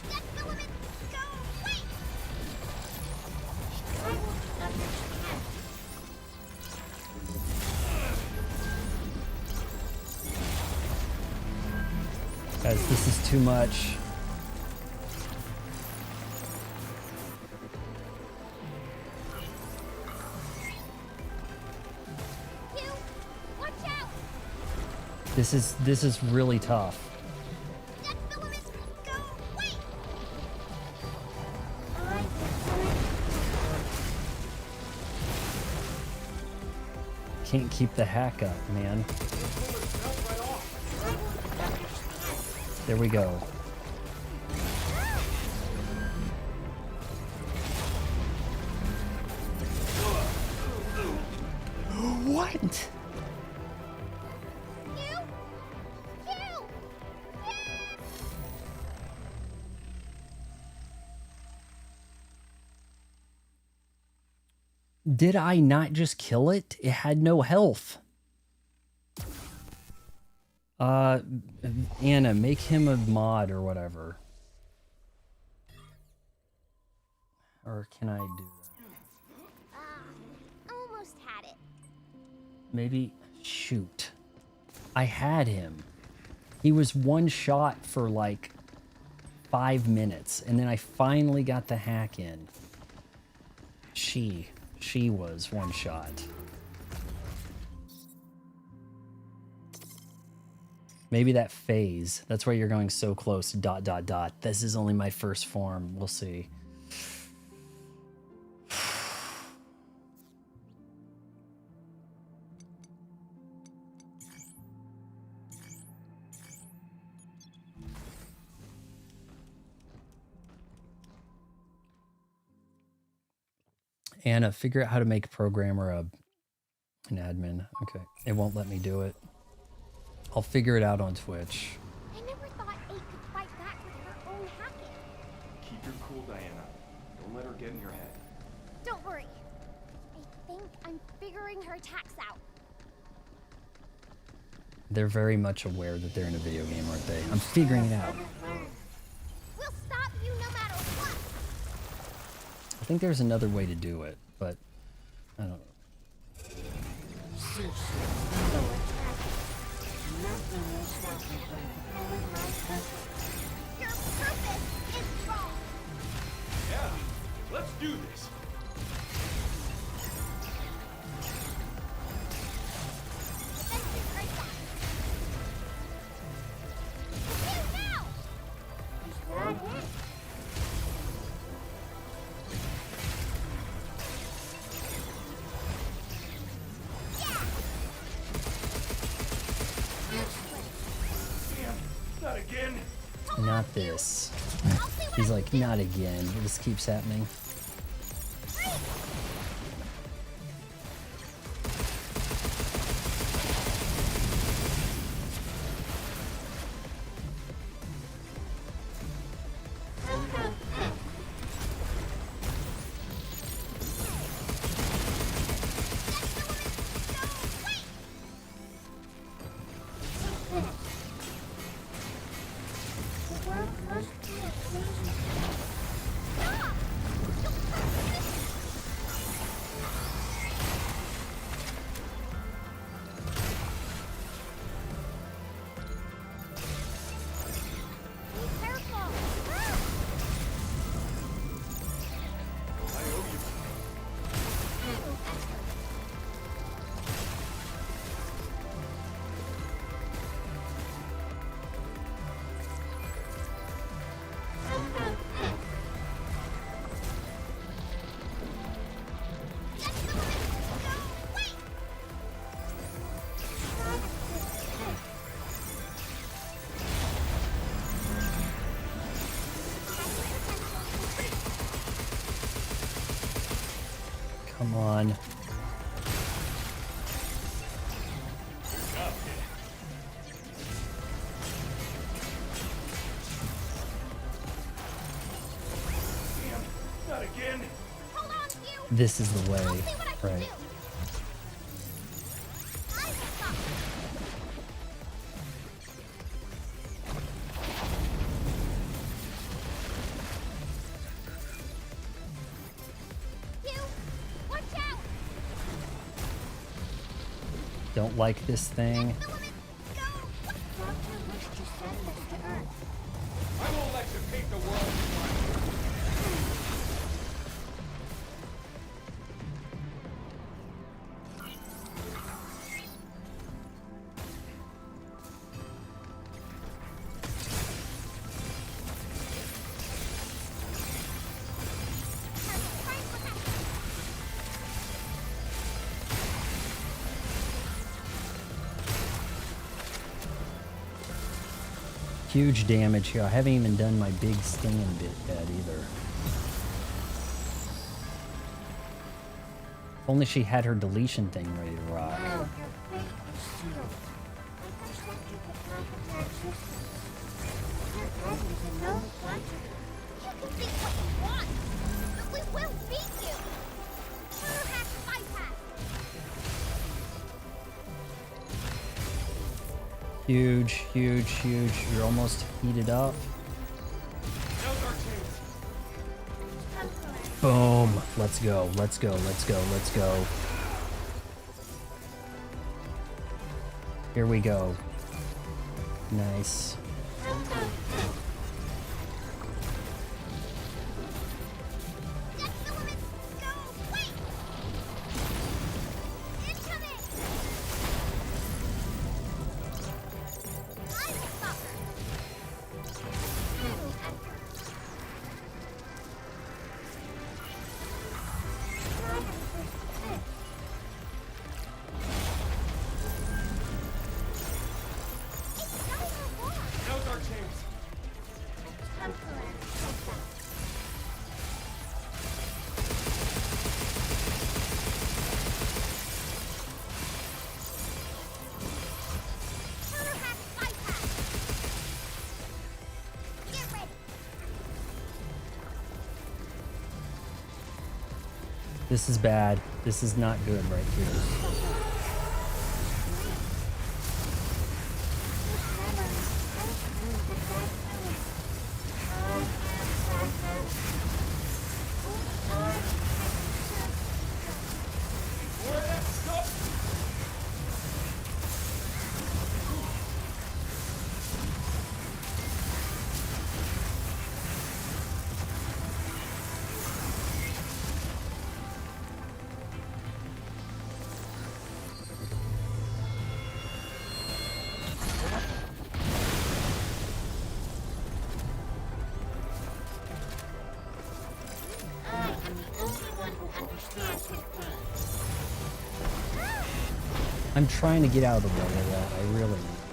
Dead filament, go! Wait! I won't understand. Guys, this is too much. Hugh, watch out! This is really tough. Dead filament, go! Wait! can't keep the hack up, man. There we go. What? Did I not just kill it? It had no health. Anna, make him a mod or whatever. Or can I do that? Almost had it. Maybe, shoot. I had him. He was one shot for like 5 minutes, and then I finally got the hack in. She was one shot. Maybe that phase. That's why you're going so close. ... This is only my first form. We'll see. Anna, figure out how to make programmer an admin. Okay. It won't let me do it. I'll figure it out on Twitch. I never thought A could fight back with her own hacking. Keep your cool, Diana. Don't let her get in your head. Don't worry. I think I'm figuring her attacks out. They're very much aware that they're in a video game, aren't they? I'm figuring it out. We'll stop you no matter what. I think there's another way to do it, but I don't know. Your purpose is wrong. Yeah, let's do this. Defensive right back. You now. Not again. Not this. He's like, not again. This keeps happening. Come on. Not again. This is the way, right? Don't like this thing. I won't let you paint the world. Huge damage here. I haven't even done my big stand bit yet either. If only she had her deletion thing ready to rock. Huge, huge, huge. You're almost heated up. Boom. Let's go. Let's go. Let's go. Let's go. Here we go. Nice. This is bad. This is not good right here. I'm trying to get out of the way of that. I really am.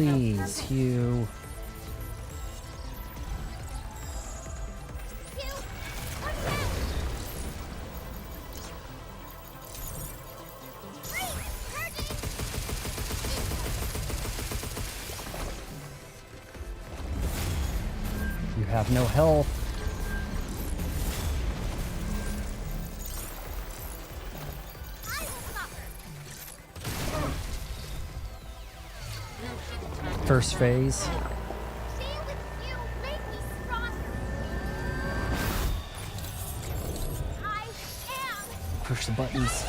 Please, Hugh. You have no health. First phase. Push the buttons.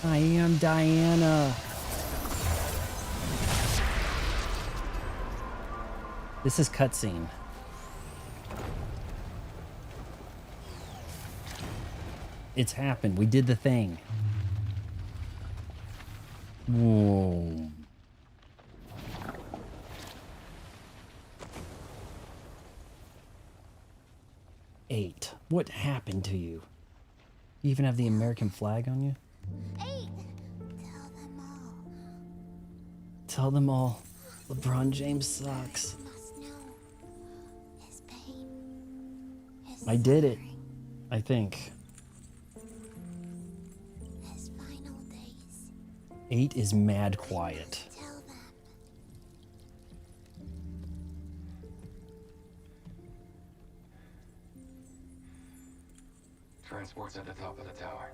I am Diana. This is cutscene. It's happened. We did the thing. Whoa. Eight. What happened to you? You even have the American flag on you? 8. Tell them all. Tell them all. LeBron James sucks. Must know his pain. His I did it. suffering, I think. his final days. 8 is mad quiet. Tell them. Transport's at the top of the tower.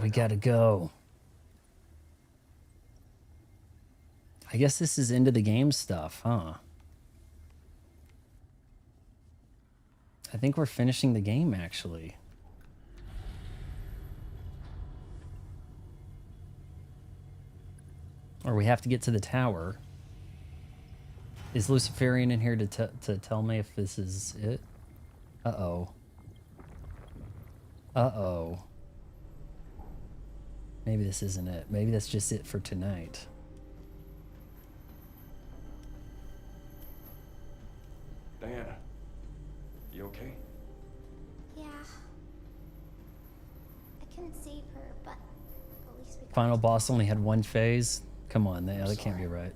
We gotta go. I guess this is into the game stuff, huh? I think we're finishing the game, actually. Or we have to get to the tower. Is Luciferian in here to tell me if this is it? Uh-oh. Uh-oh. Maybe this isn't it. Maybe that's just it for tonight. Diana, you okay? Yeah. I couldn't save her, but at least we got Final boss only had one phase? Come on, that can't be right.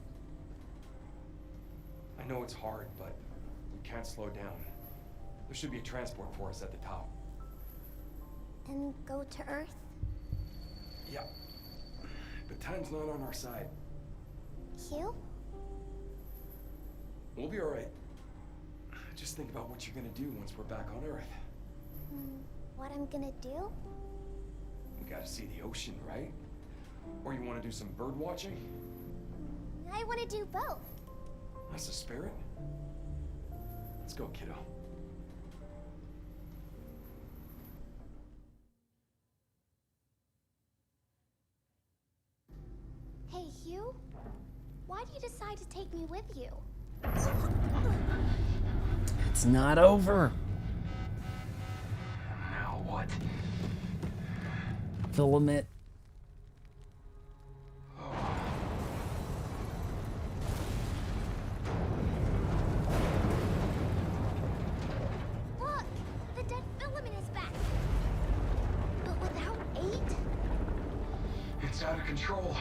I know it's hard, but we can't slow down. There should be a transport for us at the top. And go to Earth? Yeah. But time's not on our side. Hugh? We'll be alright. Just think about what you're gonna do once we're back on Earth. What I'm gonna do? We gotta see the ocean, right? Or you wanna do some bird watching? I want to do both. That's the spirit. Let's go, kiddo. Hey, Hugh? Why do you decide to take me with you? It's not over. Now what? Filament. Look! The dead filament is back! But without 8? It's out of control.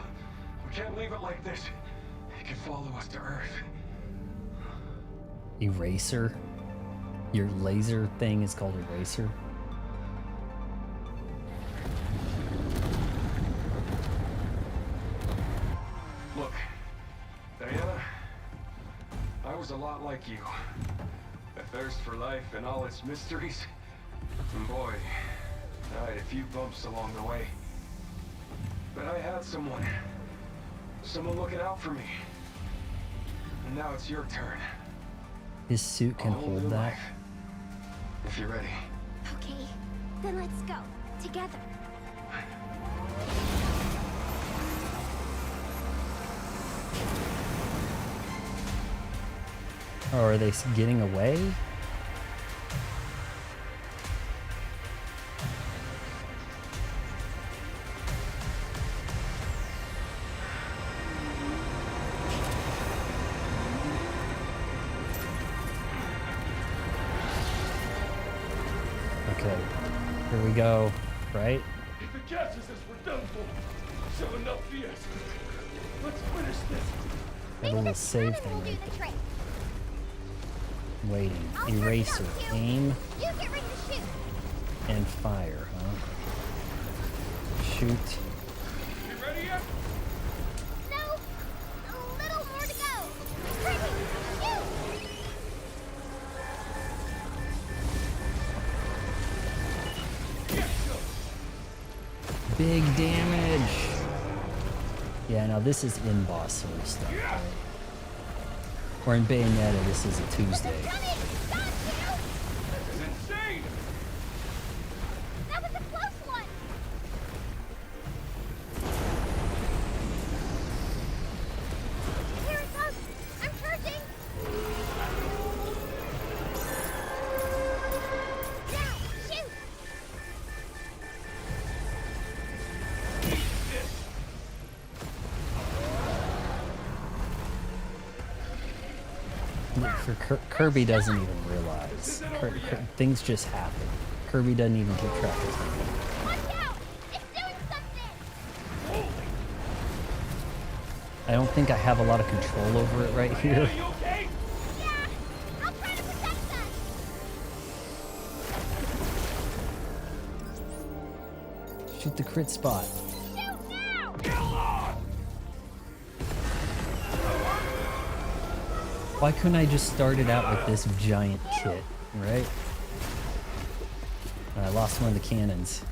We can't leave it like this. It can follow us to Earth. Eraser. Your laser thing is called Eraser. Look, Diana, I was a lot like you. A thirst for life and all its mysteries. And boy, I had a few bumps along the way. But I had someone looking out for me. And now it's your turn. His suit can A whole hold new that. life. If you're ready. Okay, then let's go. Together. Oh, are they getting away? Okay, here we go, right? If it catches us, we're done for. So enough BS. Let's finish this. Got a little save We'll thing do right the trick. there. Waiting. I'll turn it Eraser. up, Hugh. Aim You get ready to shoot. and fire, huh? Shoot. You ready yet? No, a little more to go. Ready, shoot! Big damage. Yeah, now this is in boss sort of stuff, right? Or in Bayonetta, this is a Tuesday. Done it! Got you! This is insane! That was a close one! Here it comes! I'm charging! Now, shoot! For Kirby doesn't even realize. Things just happen. Kirby doesn't even keep track of time. Watch out! It's doing something! I don't think I have a lot of control over it right here. You okay? Yeah! I'll try to protect us! Shoot the crit spot. Shoot now! Why couldn't I just start it out with this giant kit, right? I lost one of the cannons.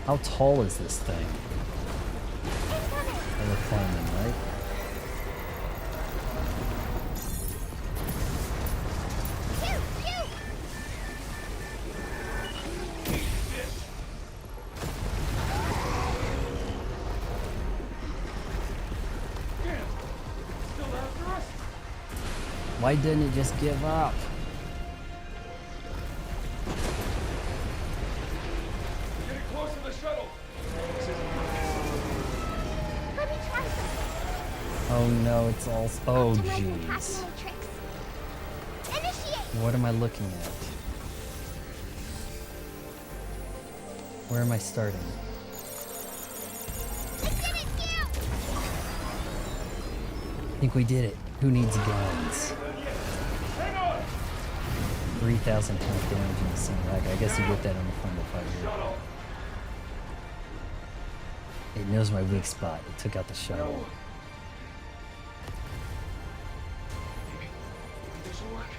How tall is this thing? Oh, we're climbing, right? Why didn't it just give up? Getting close to the shuttle. Let me try something. Oh no, it's all. Oh Optimizing jeez. casting matrix. Initiate. What am I looking at? Where am I starting? I did it, you! I think we did it. Who needs guns? 3,000 health damage in the cinematic. I guess you get that on the final fight here. It knows my weak spot. It took out the shuttle. This will work.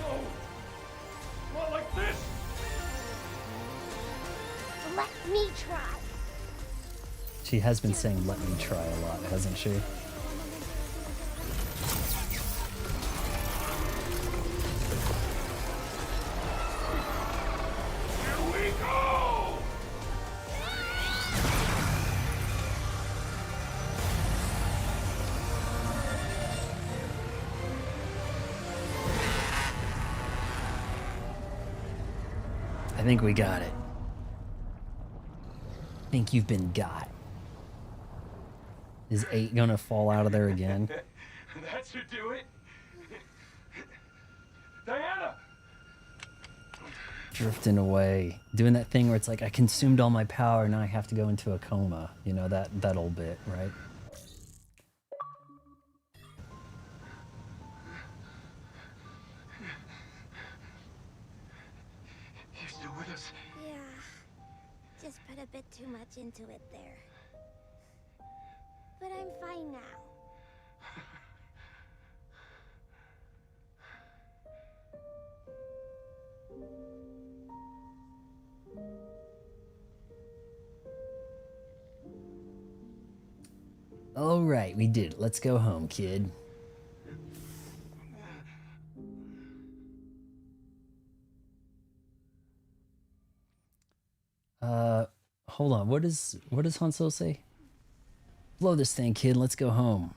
No! Not like this! Let me try. She has been saying let me try a lot, hasn't she? I think we got it. I think you've been got. Is 8 gonna fall out of there again? That should do it. Diana! Drifting away. Doing that thing where it's like, I consumed all my power, now I have to go into a coma. You know, that old bit, right? You're still with us? Yeah. Just put a bit too much into it there. But I'm fine now. All right, we did it. Let's go home, kid. Hold on. What does Hanzo say? Blow this thing, kid. Let's go home.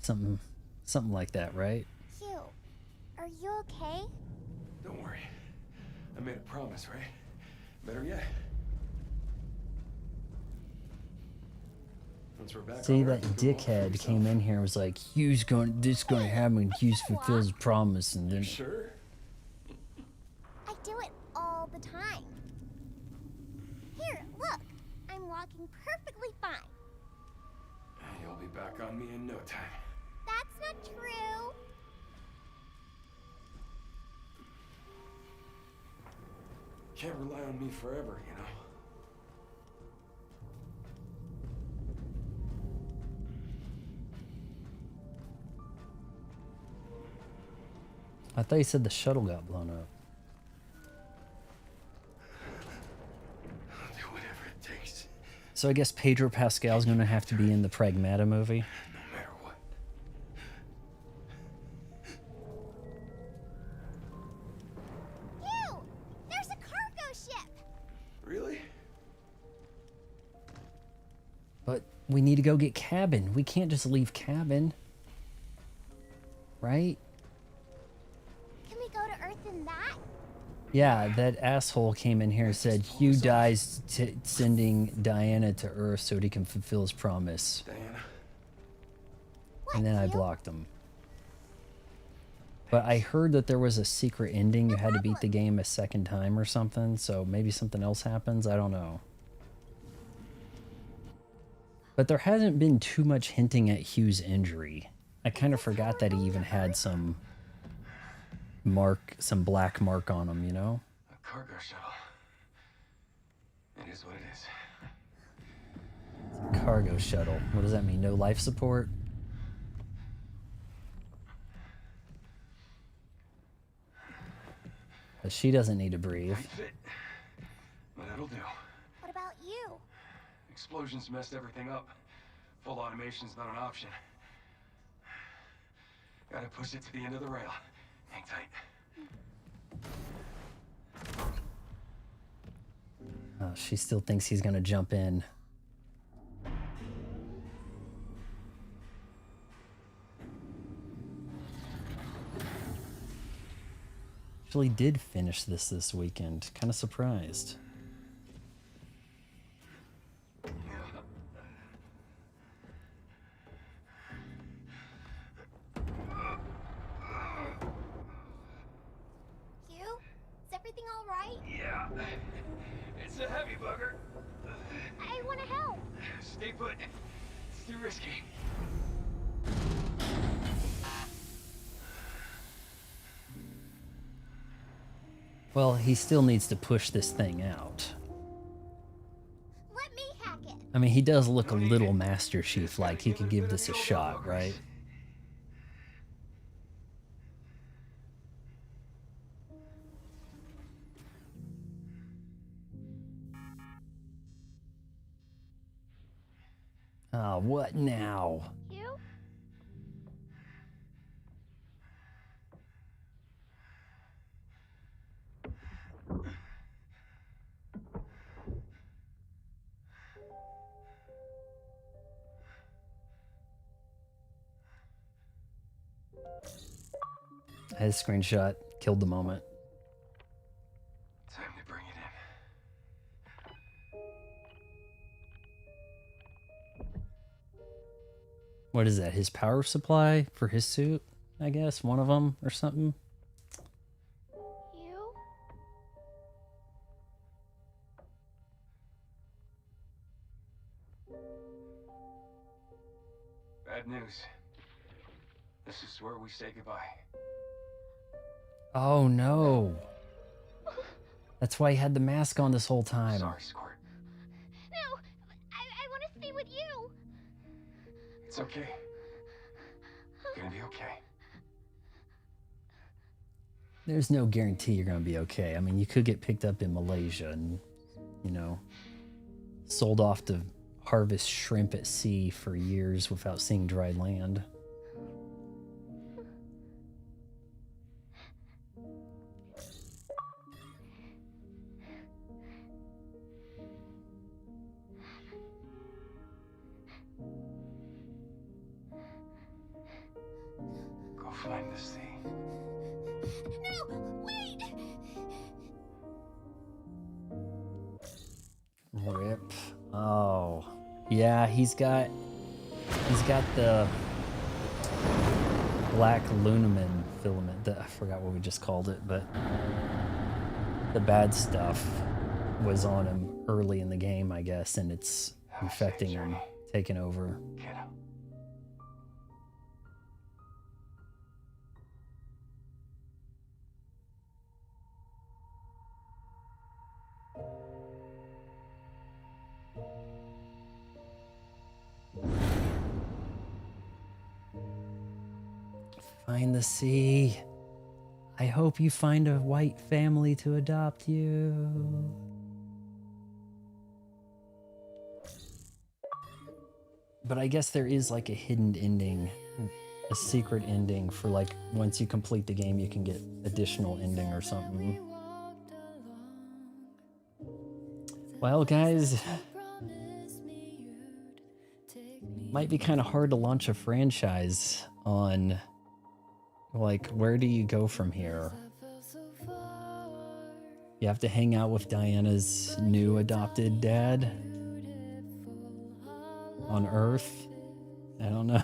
Something like that, right? Hugh, are you okay? Don't worry. I made a promise, right? Better yet. Once we're back See, on that Earth, you can walk for dickhead yourself. came in here and was like, Hugh's going, this is going to happen. Hughes fulfills his promise, and then Sure? I do it all the time. Here, look. I'm walking perfectly fine. You'll be back on me in no time. That's not true. Can't rely on me forever, you know? I thought you said the shuttle got blown up. I'll do whatever it takes, So I guess Pedro Pascal's going to have to be in the Pragmata movie. no matter what. Hugh, there's a cargo ship. Really? But we need to go get Cabin. We can't just leave Cabin. Right? Can we go to Earth in that? Yeah, that asshole came in here and said Hugh dies sending Diana to Earth so he can fulfill his promise. Diana? And then I blocked him. But I heard that there was a secret ending. You had to beat the game a second time or something. So maybe something else happens. I don't know. But there hasn't been too much hinting at Hugh's injury. I kind of forgot that he even had some black mark on him, you know? A cargo shuttle. It is what it is. Cargo shuttle. What does that mean? No life support? But she doesn't need to breathe. Tight fit, but that'll do. What about you? Explosions messed everything up. Full automation's not an option. Gotta push it to the end of the rail. Hang tight. Oh, she still thinks he's gonna jump in. Actually did finish this weekend. Kind of surprised. Hugh? Is everything alright? Yeah. It's a heavy bugger. I wanna help. Stay put. It's too risky. Well, he still needs to push this thing out. Let me hack it. I mean, he does look a little Master Chief like. He could give this a shot, right? Oh, what now? Hugh? His screenshot killed the moment. Time to bring it in. What is that? His power supply for his suit? I guess one of them or something. Hugh? Bad news. This is where we say goodbye. Oh no. That's why he had the mask on this whole time. Sorry, Squirt. No! I wanna stay with you! It's okay. Gonna be okay. There's no guarantee you're gonna be okay. I mean, you could get picked up in Malaysia and, you know, sold off to harvest shrimp at sea for years without seeing dry land. Go find this thing. No! Wait! Rip. Oh. Yeah, he's got the black lunamin filament. I forgot what we just called it, but the bad stuff was on him early in the game, I guess, and it's infecting him, taking over. Kiddo. Find the sea. I hope you find a white family to adopt you. But I guess there is like a hidden ending, a secret ending for like once you complete the game, you can get additional ending or something. Well, guys, might be kind of hard to launch a franchise on, like, where do you go from here? You have to hang out with Diana's new adopted dad on Earth? I don't know.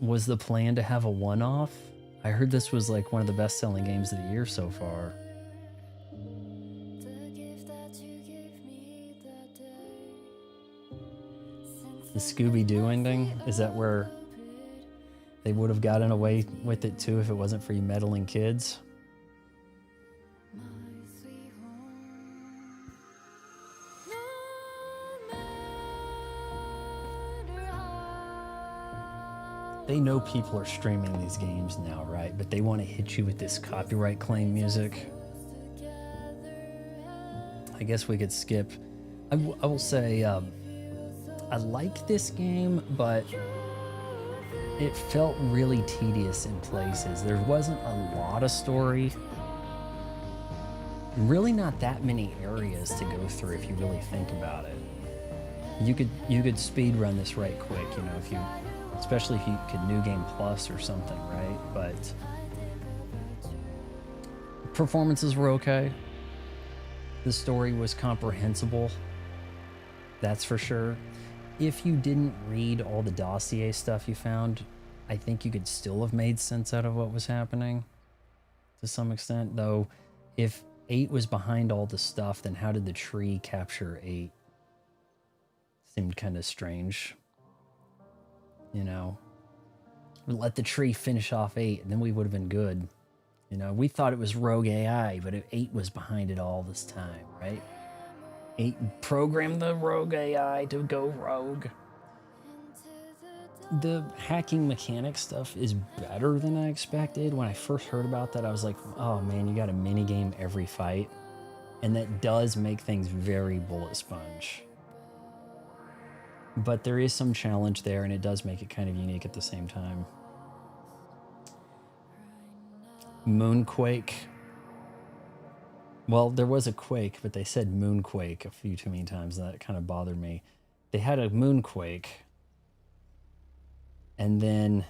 Was the plan to have a one-off? I heard this was like one of the best-selling games of the year so far. The Scooby-Doo ending? Is that where they would have gotten away with it too if it wasn't for you meddling kids? they know people are streaming these games now, right? But they want to hit you with this copyright claim music. I guess we could skip. I will say I like this game, but it felt really tedious in places. There wasn't a lot of story. Really not that many areas to go through if you really think about it. You could speed run this right quick, you know, if you, especially if you could New Game Plus or something, right? But performances were okay. The story was comprehensible. That's for sure. If you didn't read all the dossier stuff you found, I think you could still have made sense out of what was happening to some extent. Though, if 8 was behind all the stuff, then how did the tree capture 8? Seemed kind of strange. You know? Let the tree finish off 8, and then we would have been good. You know, we thought it was rogue AI, but 8 was behind it all this time, right? 8 programmed the rogue AI to go rogue. The hacking mechanic stuff is better than I expected. When I first heard about that, I was like, oh man, you got a minigame every fight. And that does make things very bullet sponge. But there is some challenge there, and it does make it kind of unique at the same time. Moonquake. Well, there was a quake, but they said moonquake a few too many times, and that kind of bothered me. They had a moonquake, and then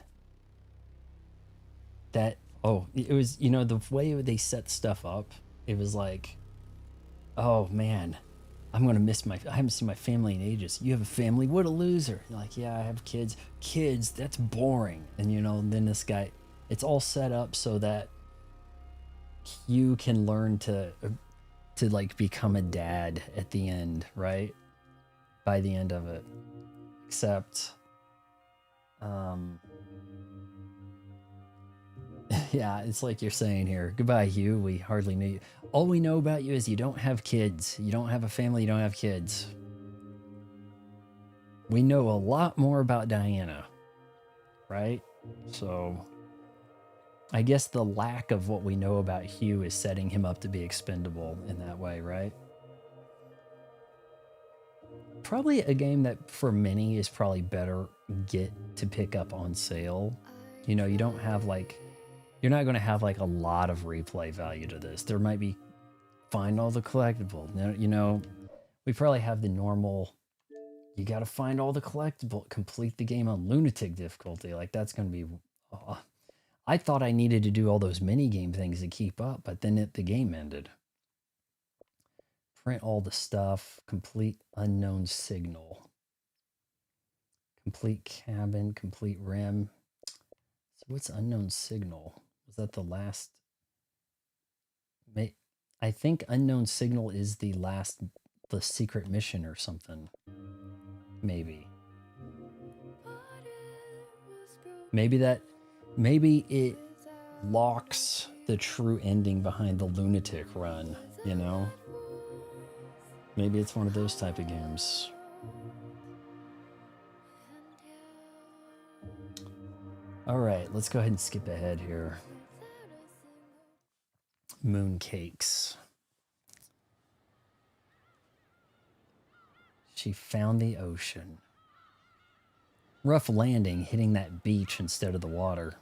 that, oh, it was, you know, the way they set stuff up, it was like, oh man, I haven't seen my family in ages. You have a family? What a loser. You're like, yeah, I have kids. Kids, that's boring. And you know, then this guy, it's all set up so that you can learn to like become a dad at the end, right? By the end of it. Except, yeah, it's like you're saying here, goodbye, Hugh. We hardly knew you. All we know about you is you don't have kids. You don't have a family. You don't have kids. We know a lot more about Diana, right? So I guess the lack of what we know about Hugh is setting him up to be expendable in that way, right? Probably a game that for many is probably better get to pick up on sale. You know, you don't have like, you're not going to have like a lot of replay value to this. There might be find all the collectible. You know, we probably have the normal, you got to find all the collectible, complete the game on lunatic difficulty. Like that's going to be, I thought I needed to do all those mini game things to keep up, but then the game ended. Print all the stuff, complete unknown signal, complete cabin, complete rim. So what's unknown signal? Was that the last? I think unknown signal is the secret mission or something. Maybe it locks the true ending behind the lunatic run, you know? Maybe it's one of those type of games. All right, let's go ahead and skip ahead here. Mooncakes. She found the ocean. Rough landing, hitting that beach instead of the water.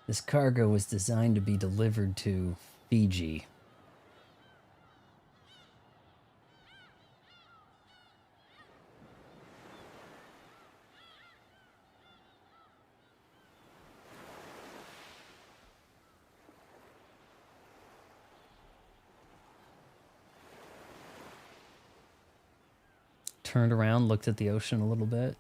This cargo was designed to be delivered to Fiji. Turned around, looked at the ocean a little bit.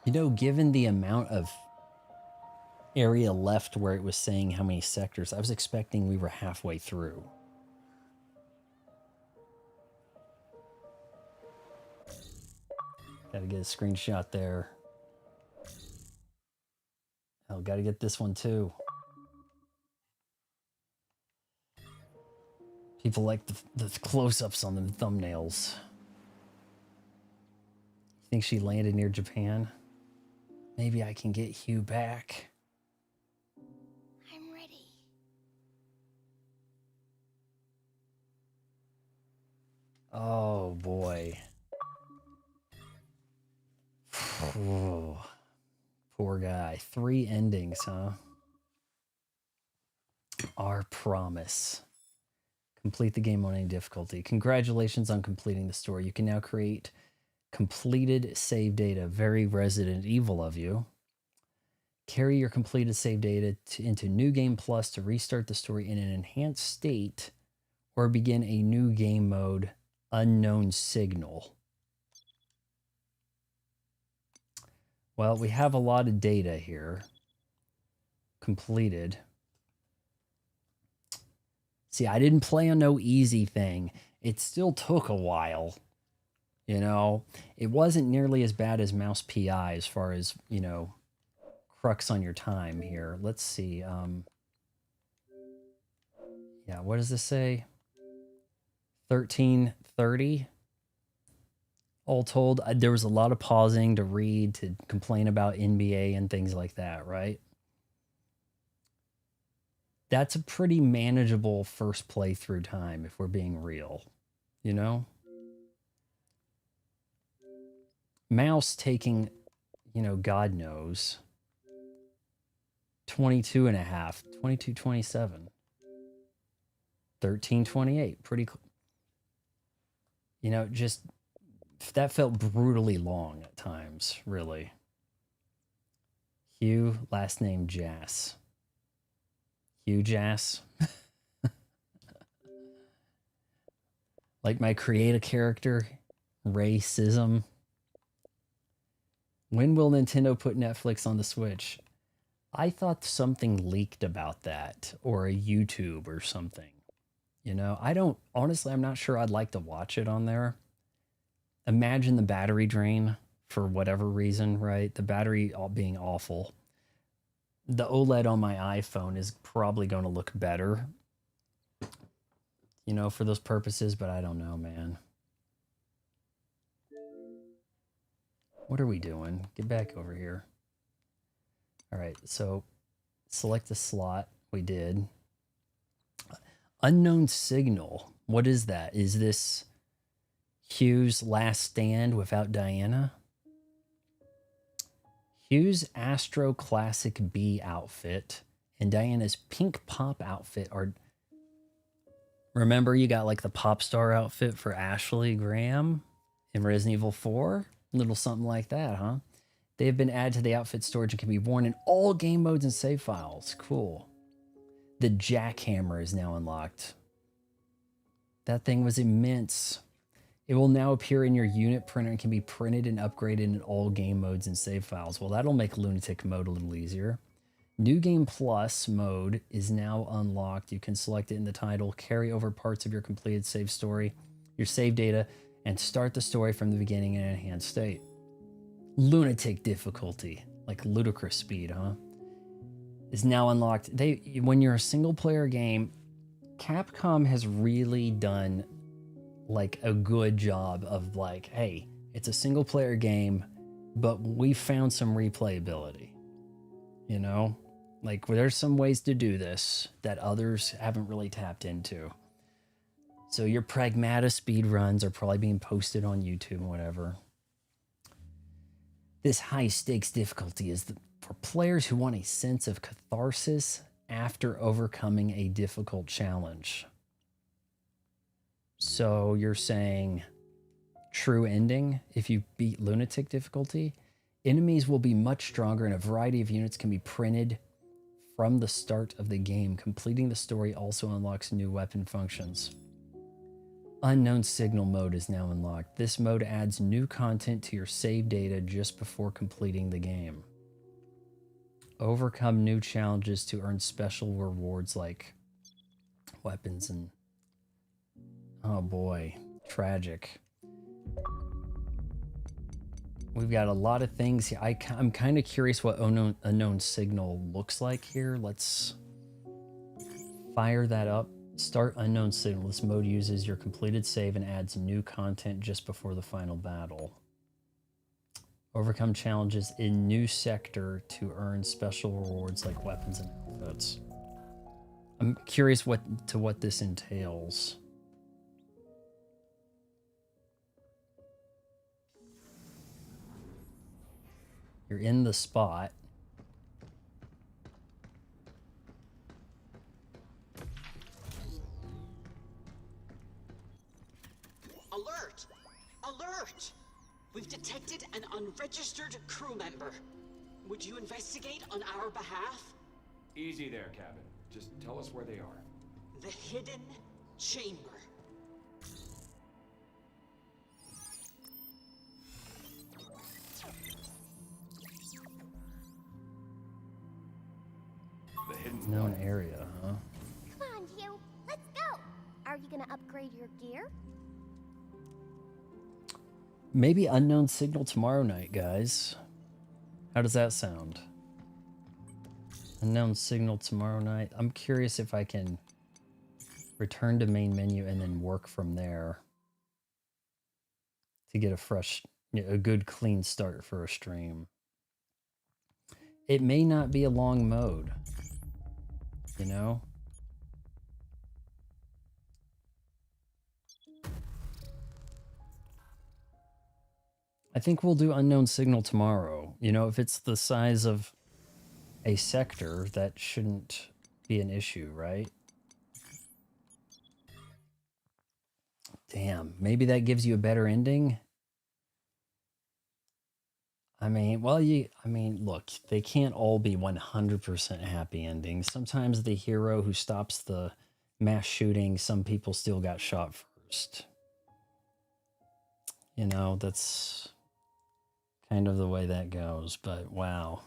You know, given the amount of area left where it was saying how many sectors, I was expecting we were halfway through. Gotta get a screenshot there. Oh, gotta get this one too. People like the close-ups on the thumbnails. Think she landed near Japan? Maybe I can get Hugh back. I'm ready. Oh boy. Oh, poor guy. 3 endings, huh? Our promise. Complete the game on any difficulty. Congratulations on completing the story. You can now create completed save data. Very Resident Evil of you. Carry your completed save data into New Game Plus to restart the story in an enhanced state or begin a new game mode, Unknown Signal. Well, we have a lot of data here. Completed. See, I didn't play on no easy thing. It still took a while. You know, it wasn't nearly as bad as Mouse PI as far as, you know, crux on your time here. Let's see. Yeah, what does this say? 1330. All told, there was a lot of pausing to read, to complain about NBA and things like that, right? That's a pretty manageable first playthrough time if we're being real, you know? Mouse taking, you know, God knows, 22 and a half, 22:27, 13:28, pretty, you know, just, that felt brutally long at times, really. Hugh, last name Jass. Hugh Jass. Like my create a character, racism. When will Nintendo put Netflix on the Switch? I thought something leaked about that, or a YouTube or something. You know, I don't, honestly, I'm not sure I'd like to watch it on there. Imagine the battery drain for whatever reason, right? The battery all being awful. The OLED on my iPhone is probably going to look better, you know, for those purposes, but I don't know, man. What are we doing? Get back over here. All right, so select a slot. We did. Unknown Signal. What is that? Is this Hugh's last stand without Diana? Hugh's Astro Classic B outfit and Diana's pink pop outfit are... Remember, you got like the pop star outfit for Ashley Graham in Resident Evil 4? A little something like that, huh? They have been added to the outfit storage and can be worn in all game modes and save files. Cool. The jackhammer is now unlocked. That thing was immense. It will now appear in your unit printer and can be printed and upgraded in all game modes and save files. Well, that'll make Lunatic mode a little easier. New Game Plus mode is now unlocked. You can select it in the title, carry over parts of your completed save story, your save data, and start the story from the beginning in an enhanced state. Lunatic difficulty, like ludicrous speed, huh? Is now unlocked. When you're a single player game, Capcom has really done like a good job of like, hey, it's a single player game, but we found some replayability, you know? Like, there's some ways to do this that others haven't really tapped into. So your Pragmata speed runs are probably being posted on YouTube and whatever. This high stakes difficulty is for players who want a sense of catharsis after overcoming a difficult challenge. So you're saying true ending if you beat Lunatic difficulty? Enemies will be much stronger and a variety of units can be printed from the start of the game. Completing the story also unlocks new weapon functions. Unknown Signal mode is now unlocked. This mode adds new content to your save data just before completing the game. Overcome new challenges to earn special rewards like weapons and... Oh boy, tragic. We've got a lot of things here. I'm kind of curious what unknown signal looks like here. Let's fire that up. Start unknown signal. This mode uses your completed save and adds new content just before the final battle. Overcome challenges in new sector to earn special rewards like weapons and outfits. I'm curious what this entails. You're in the spot. Alert! Alert! We've detected an unregistered crew member. Would you investigate on our behalf? Easy there, Captain. Just tell us where they are. The hidden chamber. The hidden Known area, huh? Come on, you. Let's go. Are you gonna upgrade your gear? Maybe unknown signal tomorrow night, guys. How does that sound? Unknown signal tomorrow night. I'm curious if I can return to main menu and then work from there to get a good clean start for a stream. It may not be a long mode, you know? I think we'll do unknown signal tomorrow. You know, if it's the size of a sector, that shouldn't be an issue, right? Damn, maybe that gives you a better ending. I mean, look, they can't all be 100% happy endings. Sometimes the hero who stops the mass shooting, some people still got shot first. You know, that's kind of the way that goes, but wow.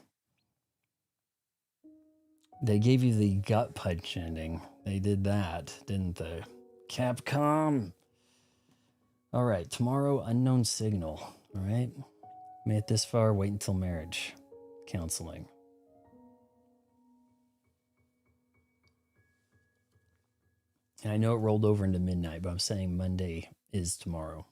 They gave you the gut punch ending. They did that, didn't they? Capcom! All right, tomorrow, unknown signal. All right? Made it this far, wait until marriage. Counseling. And I know it rolled over into midnight, but I'm saying Monday is tomorrow.